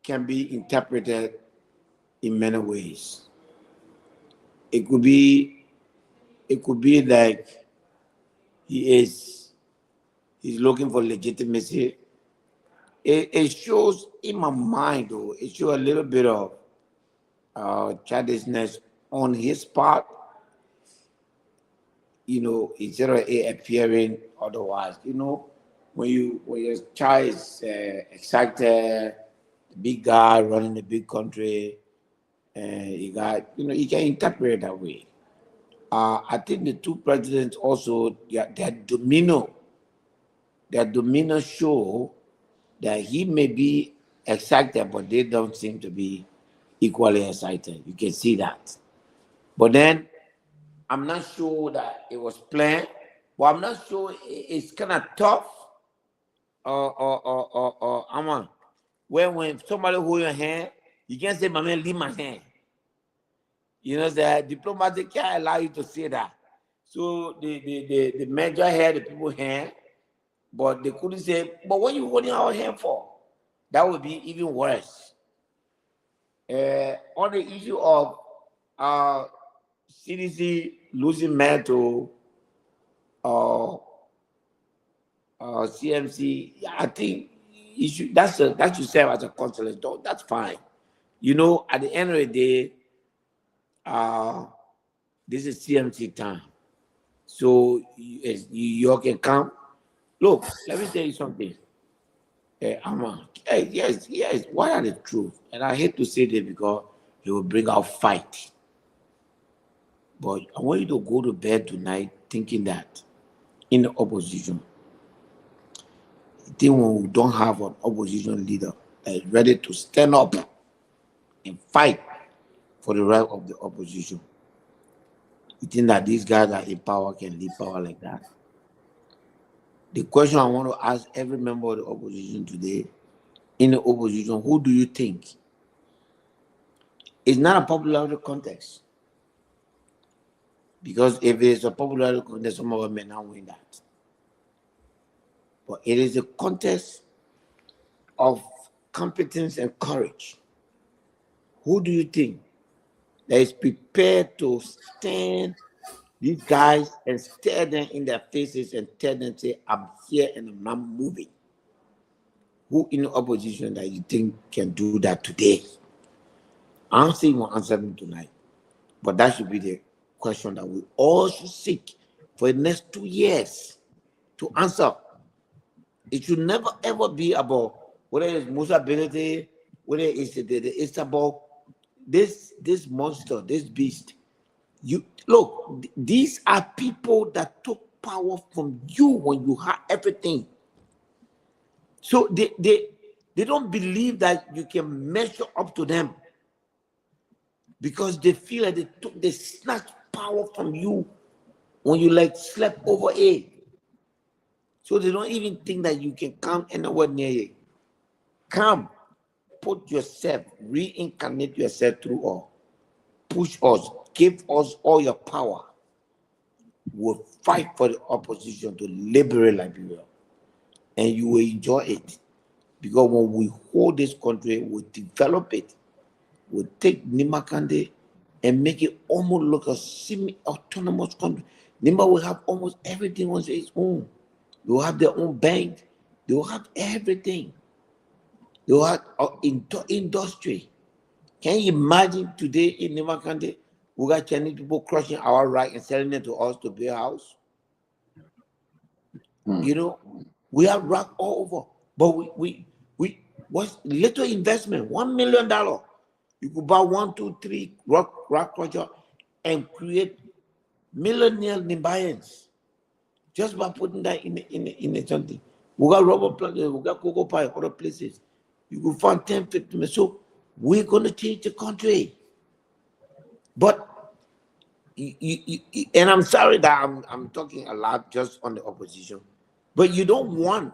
can be interpreted in many ways. It could be like he's looking for legitimacy. It shows in my mind, though, it shows a little bit of childishness on his part. You know, instead of appearing otherwise. You know, when your child is excited, the big guy running the big country, You got, you can interpret it that way. I think the two presidents also, their demeanor show that he may be excited, but they don't seem to be equally excited. You can see that. But then, I'm not sure that it was planned. But I'm not sure it's kind of tough. When somebody hold your hand, you can't say, "My man, leave my hand." The diplomatic can't allow you to say that. So the major had the people hand, but they couldn't say, "But what you holding our hand for?" That would be even worse. On the issue of CDC losing men to CMC, I think that should serve as a consolation. That's fine. At the end of the day, this is CMC time. So you can come. Look, let me tell you something. Yes, what are the truth? And I hate to say this because it will bring out fight. But I want you to go to bed tonight thinking that in the opposition, when we don't have an opposition leader that is ready to stand up and fight for the right of the opposition, you think that these guys that are in power can leave power like that? The question I want to ask every member of the opposition today, in the opposition, who do you think? It's not a popularity contest. Because if it's a popularity contest, some of them may not win that. But it is a contest of competence and courage. Who do you think that is prepared to stand these guys and stare them in their faces and tell them, say, "I'm here and I'm not moving"? Who in the opposition that you think can do that today? I don't think we'll answer them tonight. But that should be the question that we all should seek for the next 2 years to answer. It should never ever be about whether it's Musa ability, whether it's about this monster, this beast. You look, these are people that took power from you when you had everything. So they don't believe that you can measure up to them because they feel like they snatched power from you when you slept over it. So they don't even think that you can come anywhere near it. Come, put yourself, reincarnate yourself through us. Push us, give us all your power. We'll fight for the opposition to liberate Liberia. And you will enjoy it. Because when we hold this country, we'll develop it. We'll take Nimakande and make it almost like a semi-autonomous country. Nima will have almost everything on its own. They will have their own bank. They will have everything. They will have industry. Can you imagine today in Nimakande, we got Chinese people crushing our right and selling it to us to build a house? We have rock all over. But we what's little investment, $1 million. You could buy 1, 2, 3 rock project and create millionaire Nimbayans just by putting that in something. We got rubber plants, we got cocoa pie, other places. You could find 10, 50 minutes. So we're going to change the country. But and I'm sorry that I'm talking a lot just on the opposition, but you don't want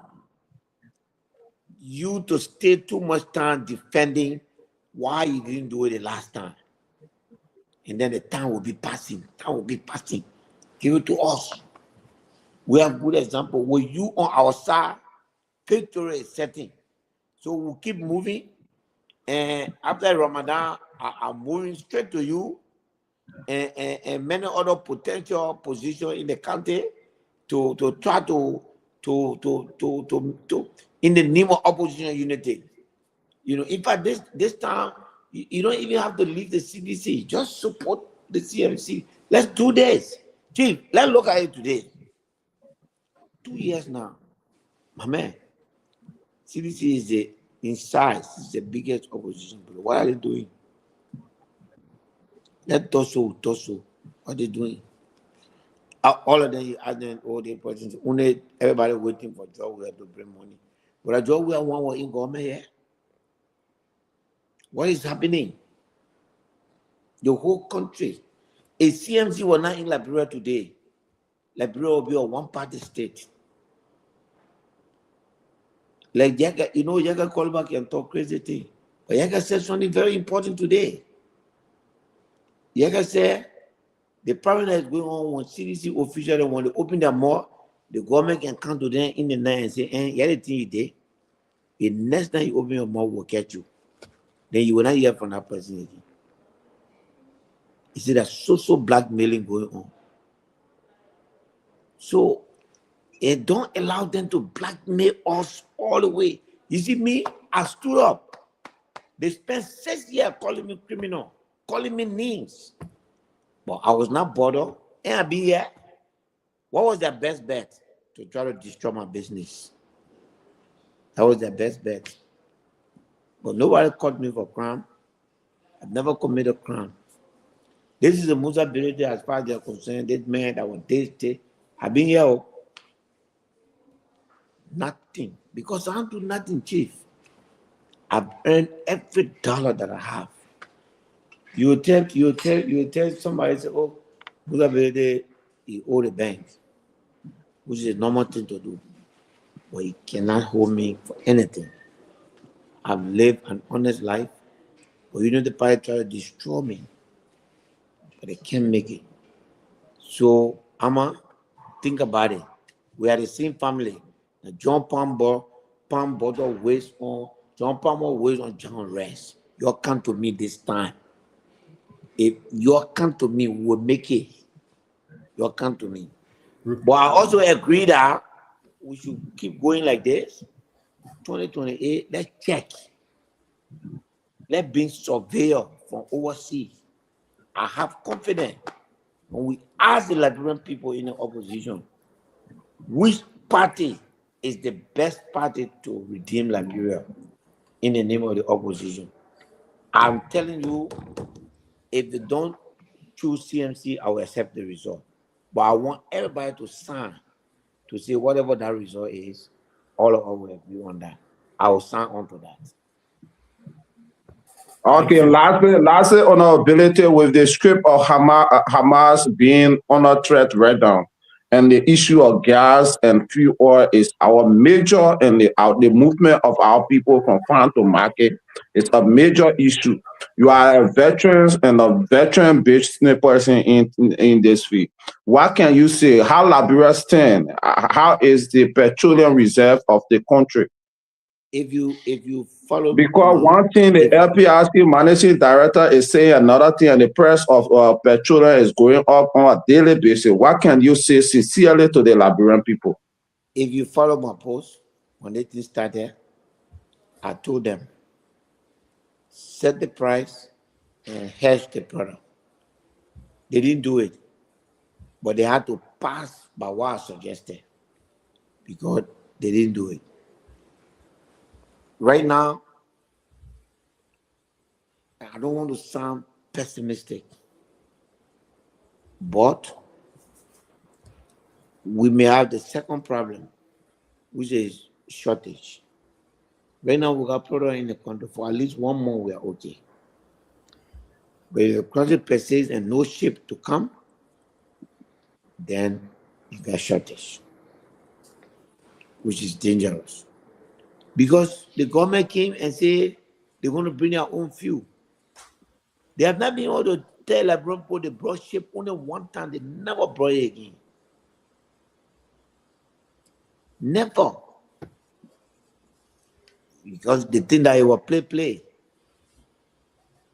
you to stay too much time defending why you didn't do it the last time. And then the time will be passing. Give it to us. We have good example. With you on our side, victory is setting. So we'll keep moving. And after Ramadan, I'm moving straight to you and many other potential positions in the country to try to in the name of opposition unity. In fact, this time, you don't even have to leave the CDC. Just support the CMC. Let's do this. Chief, let's look at it today. 2 years now. My man, CDC is in size, is the biggest opposition. What are they doing? That Toso, what they doing? All of them, all the persons, only everybody waiting for Joe to bring money. But Joe will want in government here. What is happening? The whole country. A CMC was not in Liberia today. Liberia will be a one-party state. Like Yaga, Yaga call back and talk crazy thing. But Yaga said something very important today. Yaga said the problem that is going on when CDC officials want to open their mouth, the government can come to them in the night and say, anything you did, the next time you open your mouth, will catch you. Then you will not hear from that person again. You see, there's social blackmailing going on. So, don't allow them to blackmail us all the way. You see me, I stood up. They spent 6 years calling me criminal, calling me names. But I was not bothered. And I be here. What was their best bet? To try to destroy my business. That was their best bet. But nobody caught me for crime. I've never committed a crime. This is the most ability as far as they're concerned. This man that was dated, I've been here. Nothing. Because I don't do nothing, Chief. I've earned every dollar that I have. You tell somebody, say, oh, most ability, he owe the bank, which is a normal thing to do. But he cannot hold me for anything. I've lived an honest life. But the party try to destroy me. But they can't make it. So, think about it. We are the same family. Now, John Palmer waits on John Palmer waits on John Rest. You come to me this time. If you come to me, we will make it. You come to me. But I also agree that we should keep going like this. 2028, let's check. Let's bring surveyor from overseas. I have confidence when we ask the Liberian people in the opposition, which party is the best party to redeem Liberia in the name of the opposition. I'm telling you, if they don't choose CMC, I will accept the result. But I want everybody to sign to say whatever that result is, all of us will agree on that. I will sign on to that. Okay, lastly, on our ability with the script of Hamas being under threat right now, and the issue of gas and fuel oil is our major, and the movement of our people from farm to market is a major issue. You are a veteran and a veteran-based person in this field. What can you say? How Liberia stand? How is the petroleum reserve of the country? If you follow, because one thing the LPRC managing director is saying, another thing, and the price of petroleum is going up on a daily basis. What can you say sincerely to the Liberian people? If you follow my post when they started, I told them set the price and hedge the product. They didn't do it, but they had to pass by what I suggested because they didn't do it. Right now, I don't want to sound pessimistic, but we may have the second problem, which is shortage. Right now, we got product in the country for at least 1 month, we are okay. But if the country persists and no ship to come, then you got shortage, which is dangerous. Because the government came and said they're going to bring their own fuel. They have not been able to tell Liberian people they brought ship only one time. They never brought it again. Never. Because they think that it will play.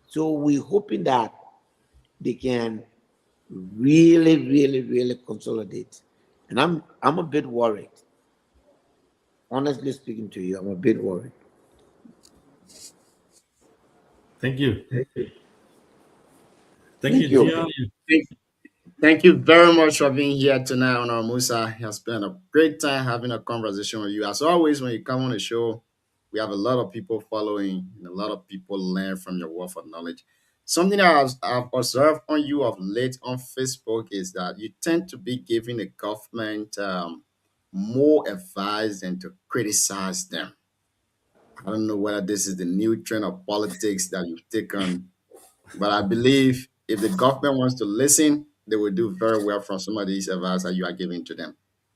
So we're hoping that they can really consolidate. And I'm a bit worried. Honestly speaking to you, I'm a bit worried. Thank you. Thank you very much for being here tonight, Honor Musa. It has been a great time having a conversation with you. As always, when you come on the show, we have a lot of people following and a lot of people learn from your wealth of knowledge. Something I've observed on you of late on Facebook is that you tend to be giving the government more advice than to criticize them. I don't know whether this is the new trend of politics that you've taken, but I believe if the government wants to listen, they will do very well from some of these advice that you are giving to them.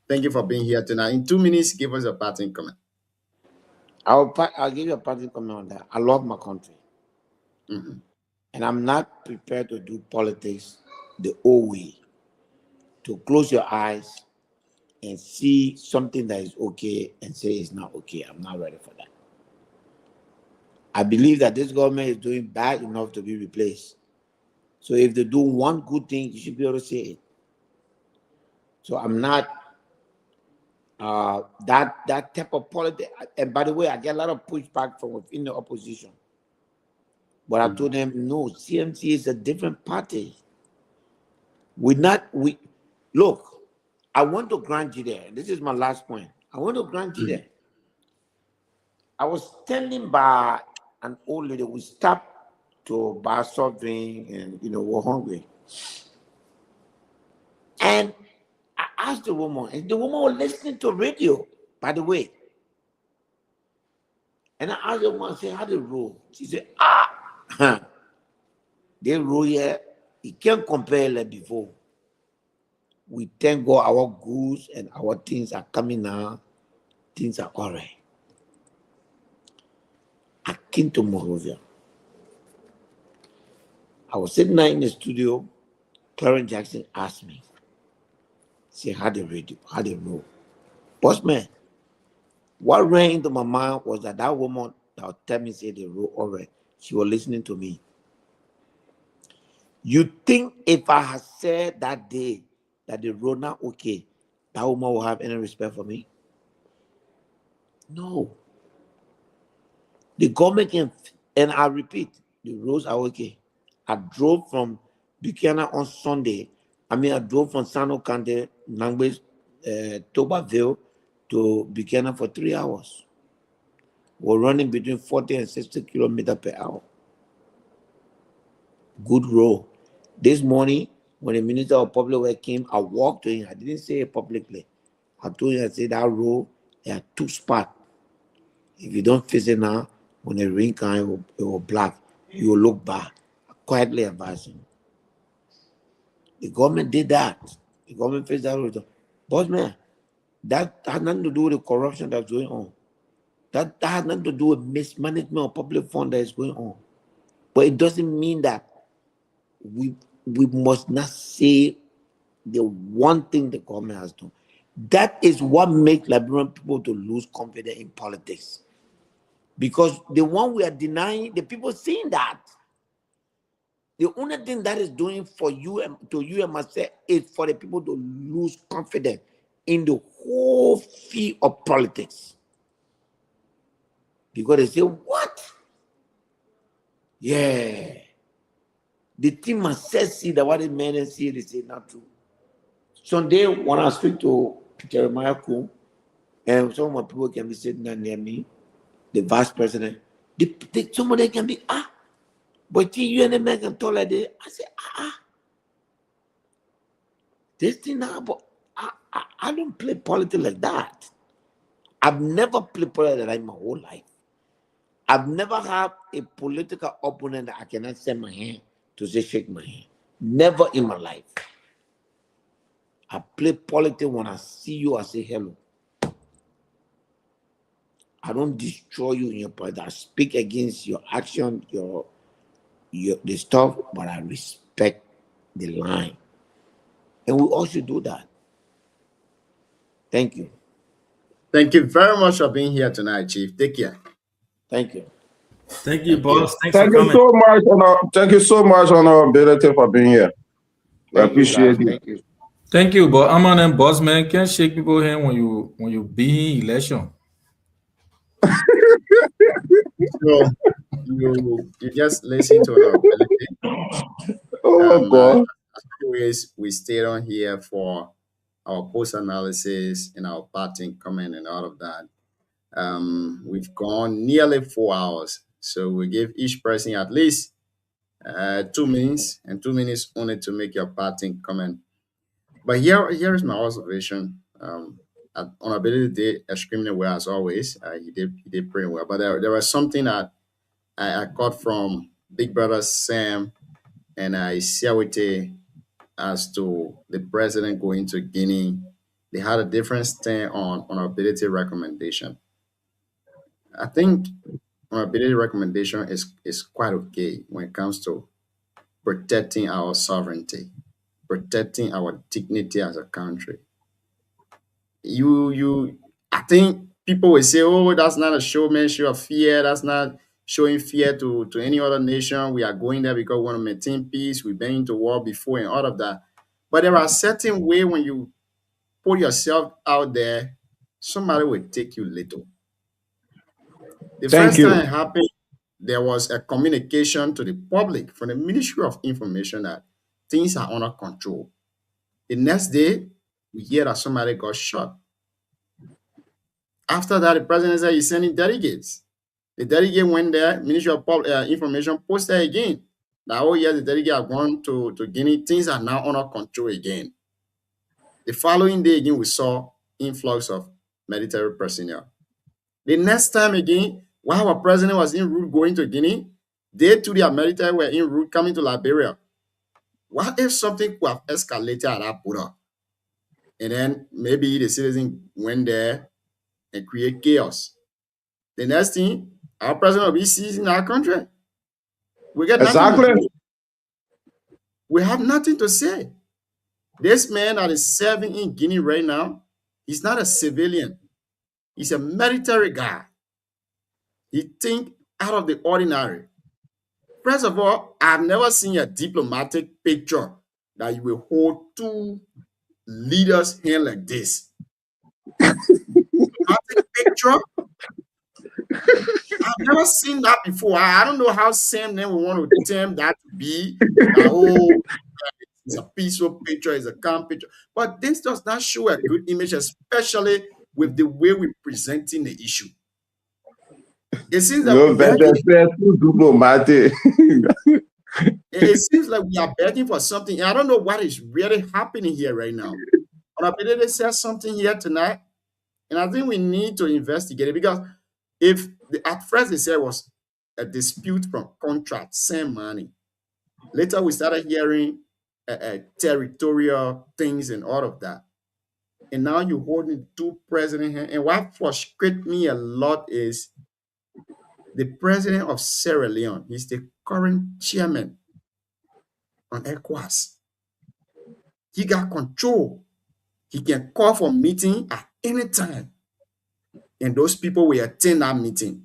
Thank you for being here tonight. In 2 minutes, give us a parting comment. I'll give you a parting comment on that. I love my country. Mhm. And I'm not prepared to do politics the old way. To close your eyes and see something that is okay and say it's not okay. I'm not ready for that. I believe that this government is doing bad enough to be replaced. So if they do one good thing, you should be able to say it. So I'm not that type of politics. And by the way, I get a lot of pushback from within the opposition. But I told them, no, CMC is a different party. Look, I want to grant you there. This is my last point. I want to grant you there. I was standing by an old lady. We stopped to buy something and, we're hungry. And I asked the woman, and the woman was listening to radio, by the way. And I asked the woman, I said, how they roll? She said, they roll here. You can't compare like before. We thank God our goods and our things are coming now. Things are all right. I came to Monrovia. I was sitting there in the studio. Clarence Jackson asked me, say, how they radio, how they roll. Boss man, what ran into my mind was that woman that would tell me, say, they roll all right. She was listening to me. You think if I had said that day that the road not okay, that woman will have any respect for me? No. The government can, and I repeat, the roads are okay. I drove from Buchanan on Sunday. I drove from San Ocante, Nangbe, Tobacville to Buchanan for 3 hours. We're running between 40 and 60 kilometers per hour. Good road. This morning, when the Minister of Public Works came, I walked to him. I didn't say it publicly. I told him, I said, that road, there are 2 spots. If you don't fix it now, when the rain comes, it will black. You will look back. I quietly advised him. The government did that. The government fixed that road. Boss man, that has nothing to do with the corruption that's going on. That has nothing to do with mismanagement of public funds that is going on. But it doesn't mean that we must not say the one thing the government has done. That is what makes Liberian people to lose confidence in politics. Because the one we are denying, the people seeing that. The only thing that is doing for you and to you and myself is for the people to lose confidence in the whole field of politics. Because they say, what? Yeah. The team must see that what the men see, they say not true. Sunday, when I speak to Jeremiah Kuhn, and some of my people can be sitting down near me, the vice president, some of them can be, but you and the man can talk like that. I say, this thing now, but I don't play politics like that. I've never played politics like that in my whole life. I've never had a political opponent that I cannot send my hand to say shake my hand. Never in my life. I play politics when I see you, I say hello. I don't destroy you in your politics. I speak against your action, the stuff, but I respect the line. And we all should do that. Thank you. Thank you very much for being here tonight, Chief. Take care. Thank you. Thank you, boss. Thanks Thank for you coming. so much. Thank you so much, Honorability, for being here. We appreciate it. Thank you. Thank you, but I'm on them boss man. Can't shake people hand when you be in election. So you just listen to Honorability. Oh, God. As always, we stayed on here for our post analysis and our parting comment and all of that. We've gone nearly 4 hours, so we give each person at least 2 minutes and 2 minutes only to make your parting comment. But here is my observation. Honorability did extremely well as always. He did pretty well. But there was something that I caught from Big Brother Sam and Siawete as to the president going to Guinea. They had a different stand on honorability recommendation. I think honorability recommendation is quite okay when it comes to protecting our sovereignty, protecting our dignity as a country. I think people will say, oh, that's not a showmanship of fear. That's not showing fear to any other nation. We are going there because we want to maintain peace. We've been into war before and all of that. But there are certain ways when you put yourself out there, somebody will take you little. The first time it happened, there was a communication to the public from the Ministry of Information that things are under control. The next day, we hear that somebody got shot. After that, the president said he's sending delegates. The delegate went there, Ministry of Information posted again. That, oh yes, the delegate have gone to Guinea. Things are now under control again. The following day again, we saw influx of military personnel. The next time again, while our president was en route going to Guinea, they too, their military were en route coming to Liberia. What if something could have escalated at that border? And then maybe the citizen went there and create chaos. The next thing, our president will be seizing our country. We get nothing. We have nothing to say. This man that is serving in Guinea right now, he's not a civilian. He's a military guy. He think out of the ordinary. First of all, I've never seen a diplomatic picture that you will hold two leaders' hand like this. Diplomatic picture? I've never seen that before. I don't know how Sam then will want to term that to be. It's a peaceful picture, it's a calm picture. But this does not show a good image, especially with the way we're presenting the issue. It seems that it seems like we are begging for something. I don't know what is really happening here right now. Honorability says something here tonight, and I think we need to investigate it because if at first they said it was a dispute from contract, same money. Later we started hearing territorial things and all of that. And now you're holding two presidents' hands. And what frustrates me a lot is the president of Sierra Leone. He's the current chairman on ECOWAS. He got control. He can call for meeting at any time. And those people will attend that meeting.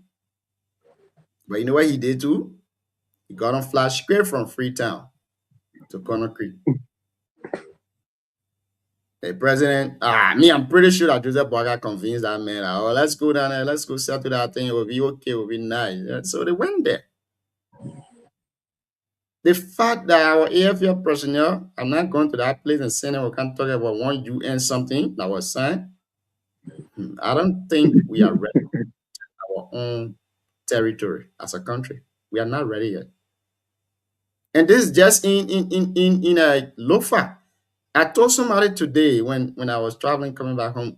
But you know what he did too? He got on flash straight from Freetown to Conakry. The president, I'm pretty sure that Joseph Boakai convinced that man, let's go down there, let's go settle that thing, it will be okay, it will be nice. So they went there. The fact that our AFL personnel are not going to that place and saying we can't talk about one UN something that was signed, I don't think we are ready for our own territory as a country. We are not ready yet. And this is just in a Lofa. I told somebody today when I was traveling, coming back home,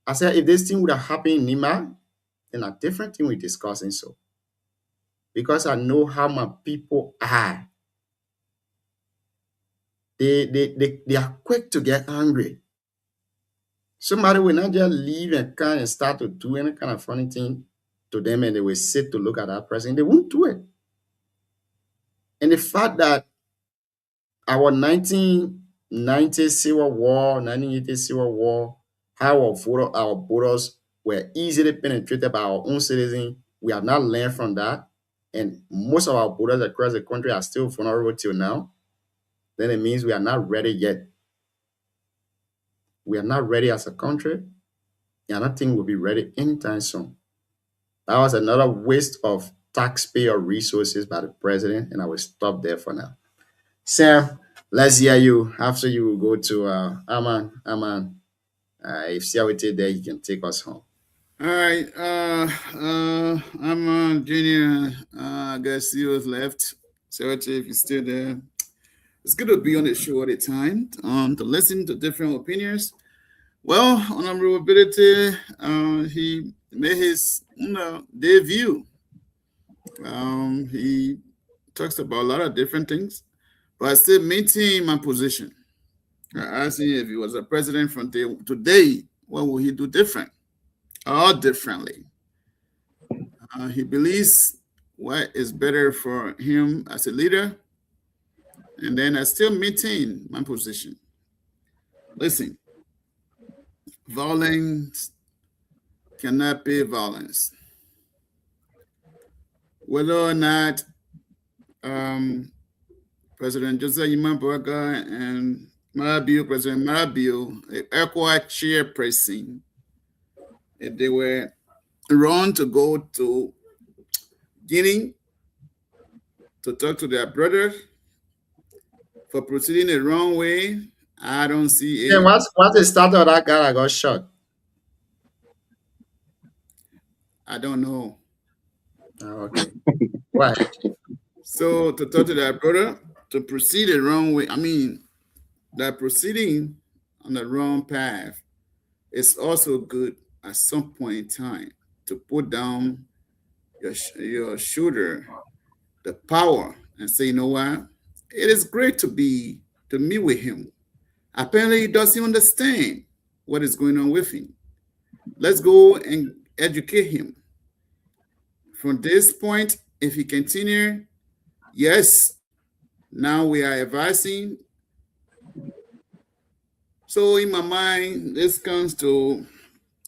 I said, if this thing would have happened in Nima, then a different thing we're discussing. So, because I know how my people are. They are quick to get angry. Somebody will not just leave and come and start to do any kind of funny thing to them and they will sit to look at that person. They won't do it. And the fact that our 1990 Civil War, 1980 Civil War, how our borders were easily penetrated by our own citizens, we have not learned from that. And most of our borders across the country are still vulnerable till now. Then it means we are not ready yet. We are not ready as a country. And I don't think we'll be ready anytime soon. That was another waste of taxpayer resources by the president, and I will stop there for now. Sam, let's hear you. After you will go to Aman. If Siawete there, he can take us home. All right. Aman Junior, I guess he was left. Sereti, if you're still there. It's good to be on the show at a time, to listen to different opinions. Well, Honorable Ability, he made his debut. He talks about a lot of different things, but I still maintain my position. I asked him if he was a president from today, what would he do different or differently? He believes what is better for him as a leader, and then I still maintain my position. Listen, violence cannot be violence. Whether or not President Joseph Imamboga and President Marabio, ECOWAS chairperson, if they were wrong to go to Guinea to talk to their brother for proceeding the wrong way, I don't see it. Yeah, what's the start of that guy that got shot? I don't know. Oh, okay. Why? So to talk to their brother to proceed the wrong way, I mean, that proceeding on the wrong path is also good at some point in time to put down your shoulder, the power, and say, you know what? It is great to meet with him. Apparently, he doesn't understand what is going on with him. Let's go and educate him. From this point, if he continue, yes, now we are advising. So in my mind, this comes to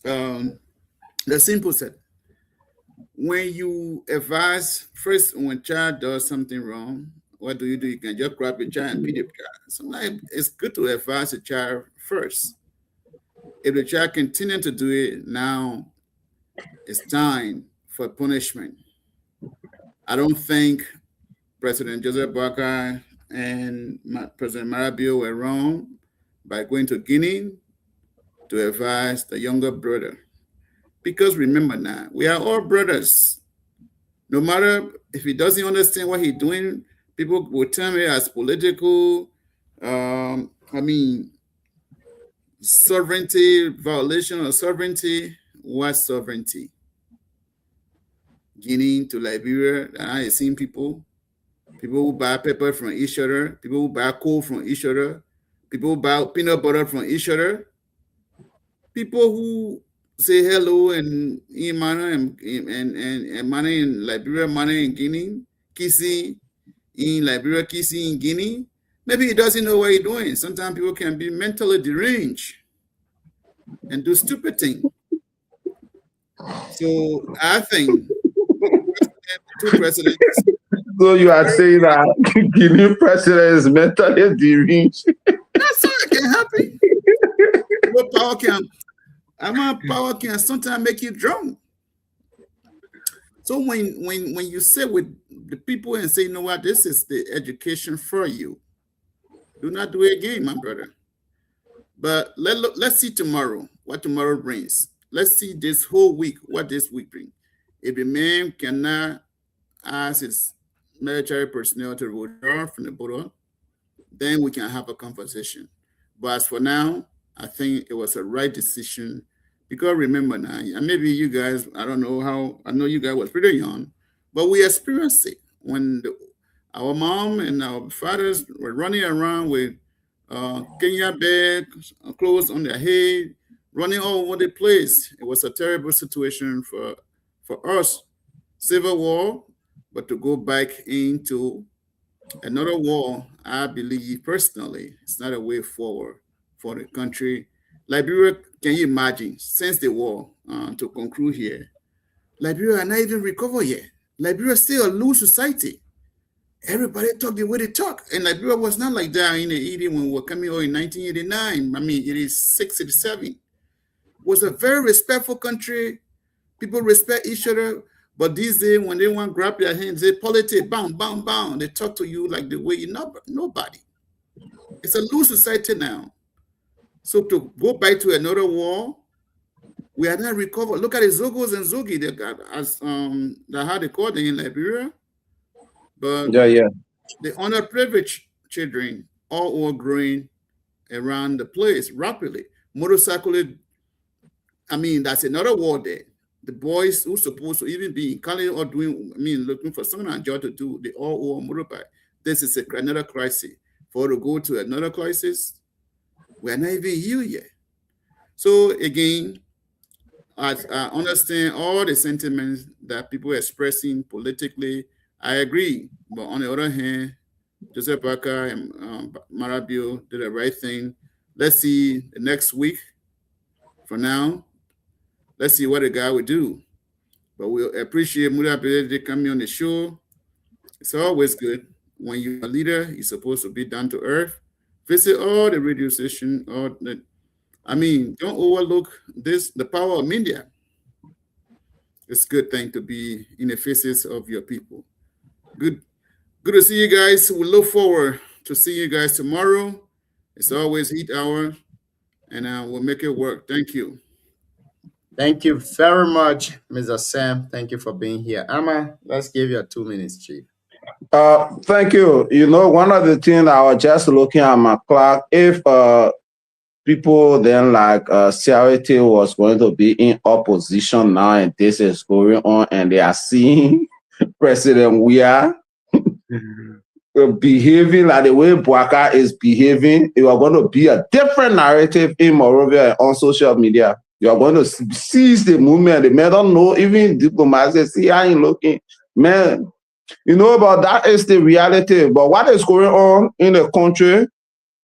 the simple set. When you advise, first, when a child does something wrong, what do? You can just grab a child and beat the child. Sometimes it's good to advise a child first. If the child continues to do it, now it's time for punishment. I don't think President Joseph Boakai and President Marabio were wrong by going to Guinea to advise the younger brother. Because remember now, we are all brothers. No matter if he doesn't understand what he's doing, people will term it as political, sovereignty, violation of sovereignty. What sovereignty? Guinea to Liberia, I have seen people who buy pepper from each other, people who buy coal from each other, people who buy peanut butter from each other, people who say hello and money in Liberia, money in Guinea, kissing in Liberia, kissing in Guinea. Maybe he doesn't know what he's doing. Sometimes people can be mentally deranged and do stupid things. So I think two presidents. So you are saying that Guinea president is mentally deranged? That's how it can happen. Power can sometimes make you drunk. So when you sit with the people and say, you know what, this is the education for you, do not do it again, my brother. But let's see tomorrow, what tomorrow brings. Let's see this whole week, what this week brings. If the man cannot ask his military personnel to withdraw from the border, then we can have a conversation. But as for now, I think it was a right decision. Because remember now, and maybe you guys, I don't know how, I know you guys was pretty young, but we experienced it when our mom and our fathers were running around with Kenya bags, clothes on their head, running all over the place. It was a terrible situation for us. Civil war, but to go back into another war, I believe personally, it's not a way forward for the country. Liberia, can you imagine, since the war, to conclude here, Liberia are not even recovered yet. Liberia is still a loose society. Everybody talk the way they talk. And Liberia was not like that in the 80s when we were coming over in 1989. 86, 87. It was a very respectful country. People respect each other. But these days, when they want to grab your hands, they politics, bam, bam, bam. They talk to you like the way you know nobody. It's a loose society now. So to go back to another war, we are not recovered. Look at the Zogos and Zogi. They got as how they call them in Liberia. But yeah. the underprivileged children all over growing around the place rapidly. Motorcycle, I mean, that's another war there. The boys who supposed to even be in Cali or doing, I mean, looking for something and job to do, they all over motorbike. This is another crisis. For to go to another crisis, we're not even here yet. So again, I understand all the sentiments that people are expressing politically. I agree. But on the other hand, Joseph Parker and Marabio did the right thing. Let's see the next week. For now, let's see what the guy will do. But we appreciate Marabio coming on the show. It's always good. When you're a leader, you're supposed to be down to earth. Visit all the radio stations, don't overlook this, the power of media. It's a good thing to be in the faces of your people. Good to see you guys. We look forward to seeing you guys tomorrow. It's always Heat Hour, and we'll make it work. Thank you. Thank you very much, Mr. Sam. Thank you for being here. Amma, let's give you 2 minutes, Chief. Thank you. You know, one of the things I was just looking at my clock, if people then like CRT was going to be in opposition now and this is going on and they are seeing President Weah behaving like the way Bouaka is behaving, you are going to be a different narrative in Monrovia and on social media. You are going to seize the movement. The men don't know, even diplomats, see how you looking. Man, you know, but that is the reality. But what is going on in the country,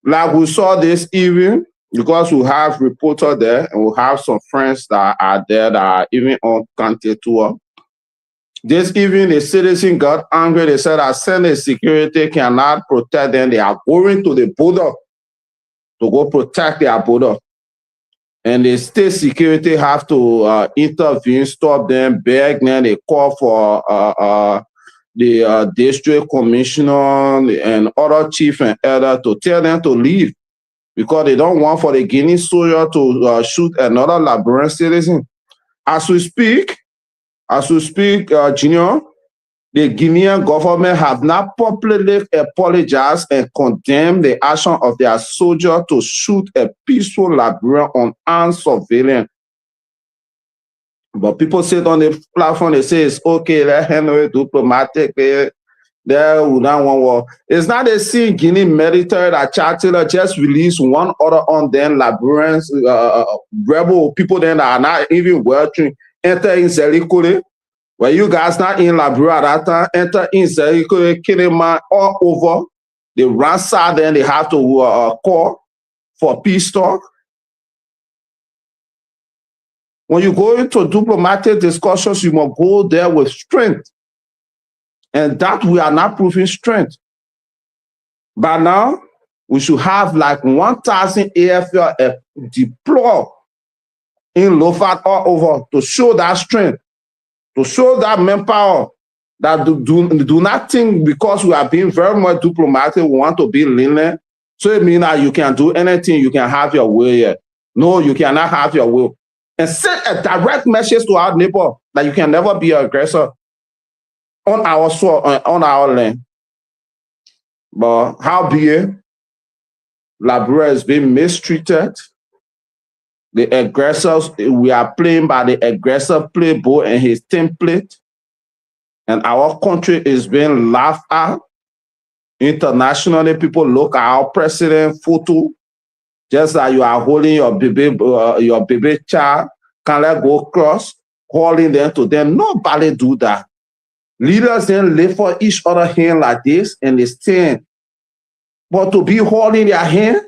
like we saw this evening, because we have reporters there and we have some friends that are there that are even on county tour. This evening, the citizen got angry. They said that Senate security cannot protect them. They are going to the border to go protect their border. And the state security have to intervene, stop them, beg them. They call for the district commissioner and other chief and elder to tell them to leave because they don't want for the Guinea soldier to shoot another Liberian citizen. As we speak, Junior, the Guinean government have not publicly apologized and condemned the action of their soldier to shoot a peaceful Liberian unarmed civilian. But people sit on the platform, they say it's okay, let's handle it diplomatically. There we don't want war. It's not the same Guinea military that Chatila just released one order on them, Liberians, rebel people then that are not even well trained, enter in Zelikole. Well, you guys not in Liberia at that time, enter in Zelikole, killing man all over. They ransack them, they have to call for peace talk. When you go into diplomatic discussions, you must go there with strength. And that we are not proving strength. By now, we should have like 1,000 AFL deployed in Lofat all over to show that strength, to show that manpower, that do not think because we are being very much diplomatic, we want to be lenient. So it means that you can do anything, you can have your will here. No, you cannot have your will. And send a direct message to our neighbor that you can never be an aggressor on our soil, on our land. But how be it? Liberia is being mistreated. The aggressors, we are playing by the aggressor playbook and his template. And our country is being laughed at. Internationally, people look at our president photo, just like you are holding your baby child, can let go cross, calling them to them. Nobody do that. Leaders then live for each other hand like this and they stand. But to be holding their hand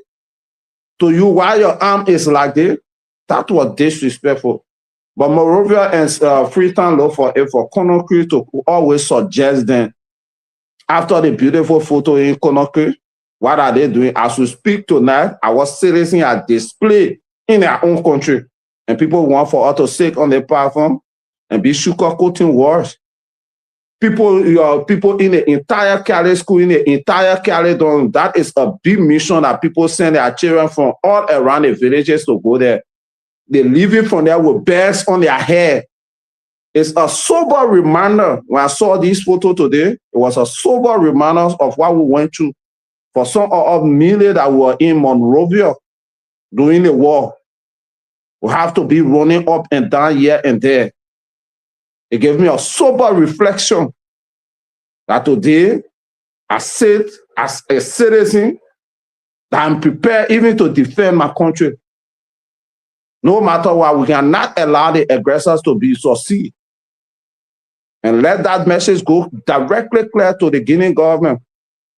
to you while your arm is like this, that was disrespectful. But Monrovia and Freetown look for it for Conakry to always suggest them. After the beautiful photo in Conakry, what are they doing? As we speak tonight, our citizens are displayed in their own country. And people want for us to sit on the platform and be sugarcoating words. People in the entire Cali school, in the entire Cali Don, that is a big mission that people send their children from all around the villages to go there. They leave it from there with bags on their head. It's a sober reminder. When I saw this photo today, it was a sober reminder of what we went through. For some of millions that were in Monrovia during the war, we have to be running up and down here and there. It gave me a sober reflection that today I sit as a citizen that I'm prepared even to defend my country. No matter what, we cannot allow the aggressors to be succeed. And let that message go directly clear to the Guinean government.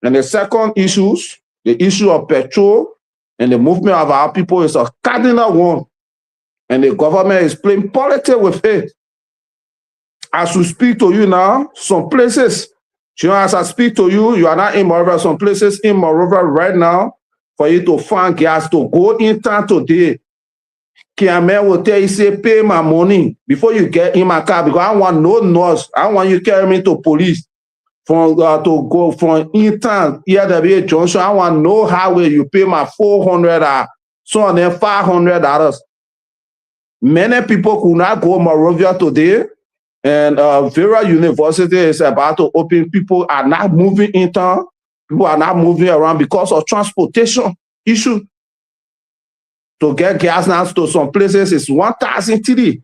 And the second issues, the issue of petrol and the movement of our people is a cardinal one. And the government is playing politics with it. As we speak to you now, some places, as I speak to you, you are not in Monrovia. Some places in Monrovia right now, for you to find gas to go in town today, Kiamen will tell you, say, pay my money before you get in my car, because I want no noise. I want you to carry me to police from to go from in town, ERWA Junction. I want no highway. You pay my $400, so and then $500. Many people could not go Monrovia today, and Vera University is about to open. People are not moving in town. People are not moving around because of transportation issue. To get gas now to some places is 1,003.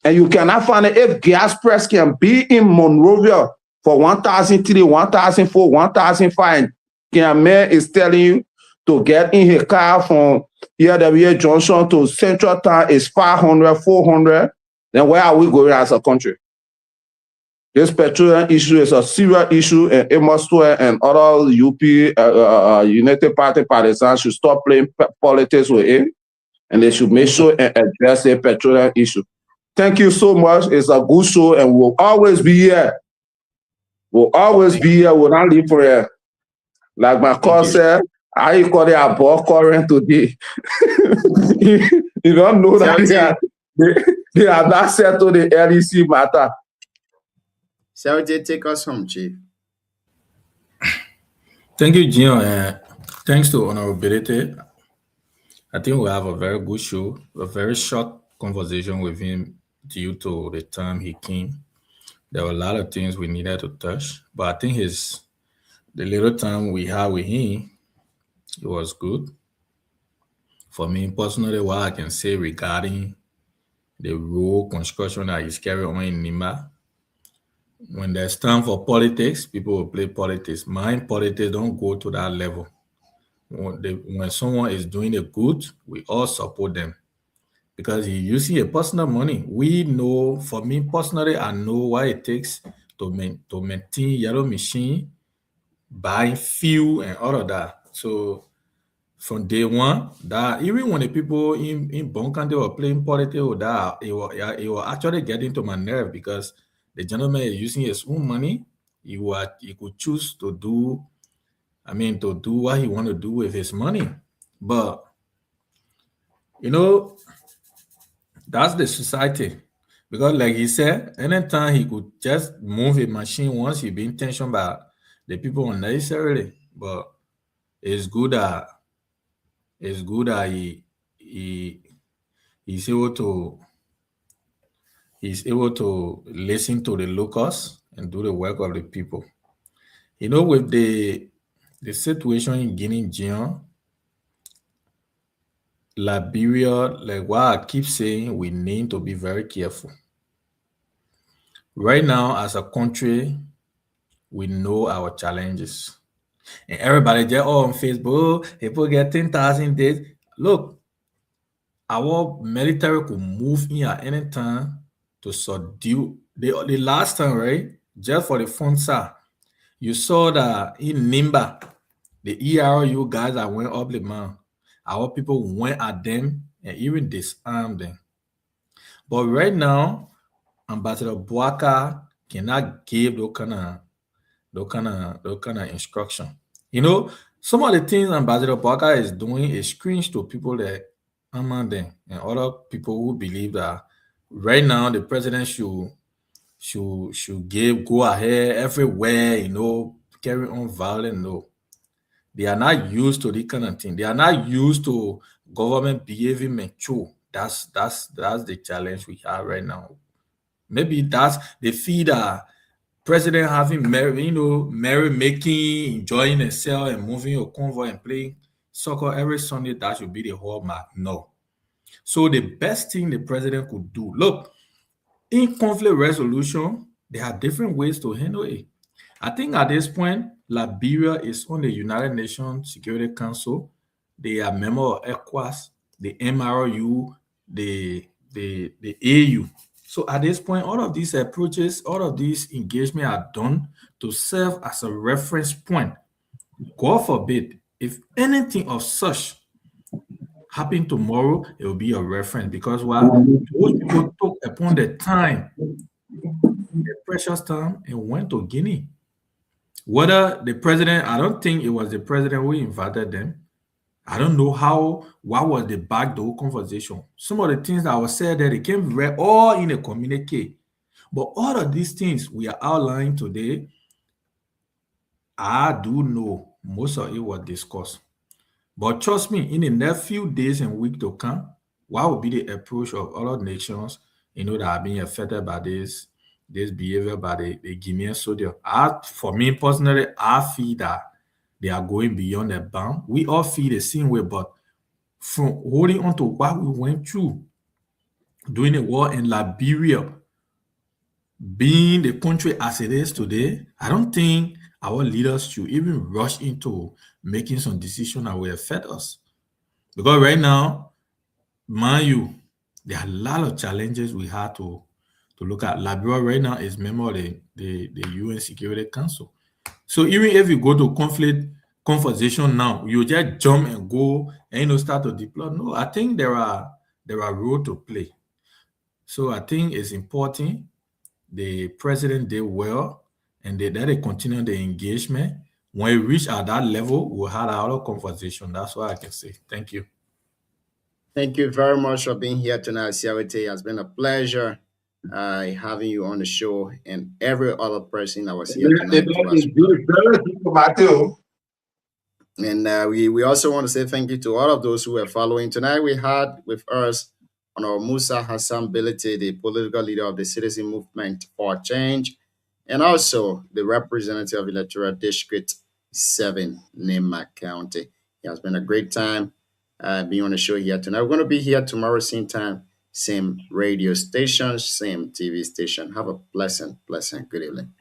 And you cannot find it. If gas price can be in Monrovia for 1,003, 1,004, 1,005, Kiamen is telling you to get in his car from ERWA Junction to Central Town is 500, 400. Then where are we going as a country? This petroleum issue is a serious issue, and Amos Square and other UP United Party partisans should stop playing politics with it, and they should make sure and address the petroleum issue. Thank you so much. It's a good show, and we'll always be here. We'll always be here. We'll not leave for here. Like my call said, I call it a ball current today. You don't know that they are not settled the LEC matter. So take us home, Chief. Thank you, Gio. Thanks to Honorability. I think we have a very good show, a very short conversation with him due to the time he came. There were a lot of things we needed to touch, but I think the little time we had with him, it was good. For me personally, what I can say regarding the road construction that is carried on in Nimba, when there's time for politics, people will play politics. Mind politics don't go to that level. When someone is doing it good, we all support them. Because you see a personal money. We know, for me personally, I know what it takes to maintain yellow machine, buying fuel and all of that. So from day one, that even when the people in Bonkan, they were playing politics with that, it was actually getting to my nerve, because the gentleman is using his own money. He could choose to do what he want to do with his money. But, that's the society. Because like he said, anytime he could just move a machine once, he be intentioned by the people unnecessarily. But it's good that he's able to listen to the locals and do the work of the people. With the situation in Guinea, Gion, Liberia, like what I keep saying, we need to be very careful. Right now, as a country, we know our challenges. And everybody just on Facebook, people get 10,000 days. Look, our military could move in at any time to subdue. The last time, right, just for the fun side, you saw that in Nimba, the ERU guys that went up the mountain, our people went at them and even disarmed them. But right now, Ambassador Bouaka cannot give those kind of instruction. Some of the things Ambassador Bouaka is doing is cringe to people that among them and other people who believe that right now the president should go ahead everywhere, carry on violence. No. They are not used to this kind of thing. They are not used to government behaving mature. That's the challenge we have right now. Maybe that's the feed president having merry-making, enjoying himself and moving a convoy and playing soccer every Sunday. That should be the hallmark. No. So the best thing the president could do, look, in conflict resolution, there are different ways to handle it. I think at this point, Liberia is on the United Nations Security Council. They are member of ECOWAS, the MRU, the AU. So at this point, all of these approaches, all of these engagement are done to serve as a reference point. God forbid, if anything of such happen tomorrow, it will be a reference, because those people took upon the time, the precious time, and went to Guinea. Whether the president, I don't think it was the president who invited them. I don't know what was the backdoor conversation. Some of the things that was said there, they came all in a communique. But all of these things we are outlining today, I do know most of it was discussed. But trust me, in the next few days and weeks to come, what will be the approach of other nations, that are being affected by this behavior by the Guinean soldier? For me personally, I feel that they are going beyond the bound. We all feel the same way, but from holding on to what we went through during the war in Liberia, being the country as it is today, I don't think our leaders should even rush into making some decisions that will affect us. Because right now, mind you, there are a lot of challenges we have to look at. Liberia right now is member of the UN Security Council. So even if you go to conflict conversation now, you just jump and go and start to deploy. No, I think there are roles to play. So I think it's important the president did well, and that they continue the engagement. When we reach at that level, we'll have our conversation. That's what I can say. Thank you. Thank you very much for being here tonight, Siawete. It has been a pleasure having you on the show, and every other person that was here tonight. And we also want to say thank you to all of those who are following. Tonight we had with us Honorable Musa Hassan Bility, the political leader of the Citizen Movement for Change, and also the representative of Electoral District 7, Nema County. It has been a great time being on the show here tonight. We're going to be here tomorrow, same time, same radio station, same TV station. Have a pleasant good evening.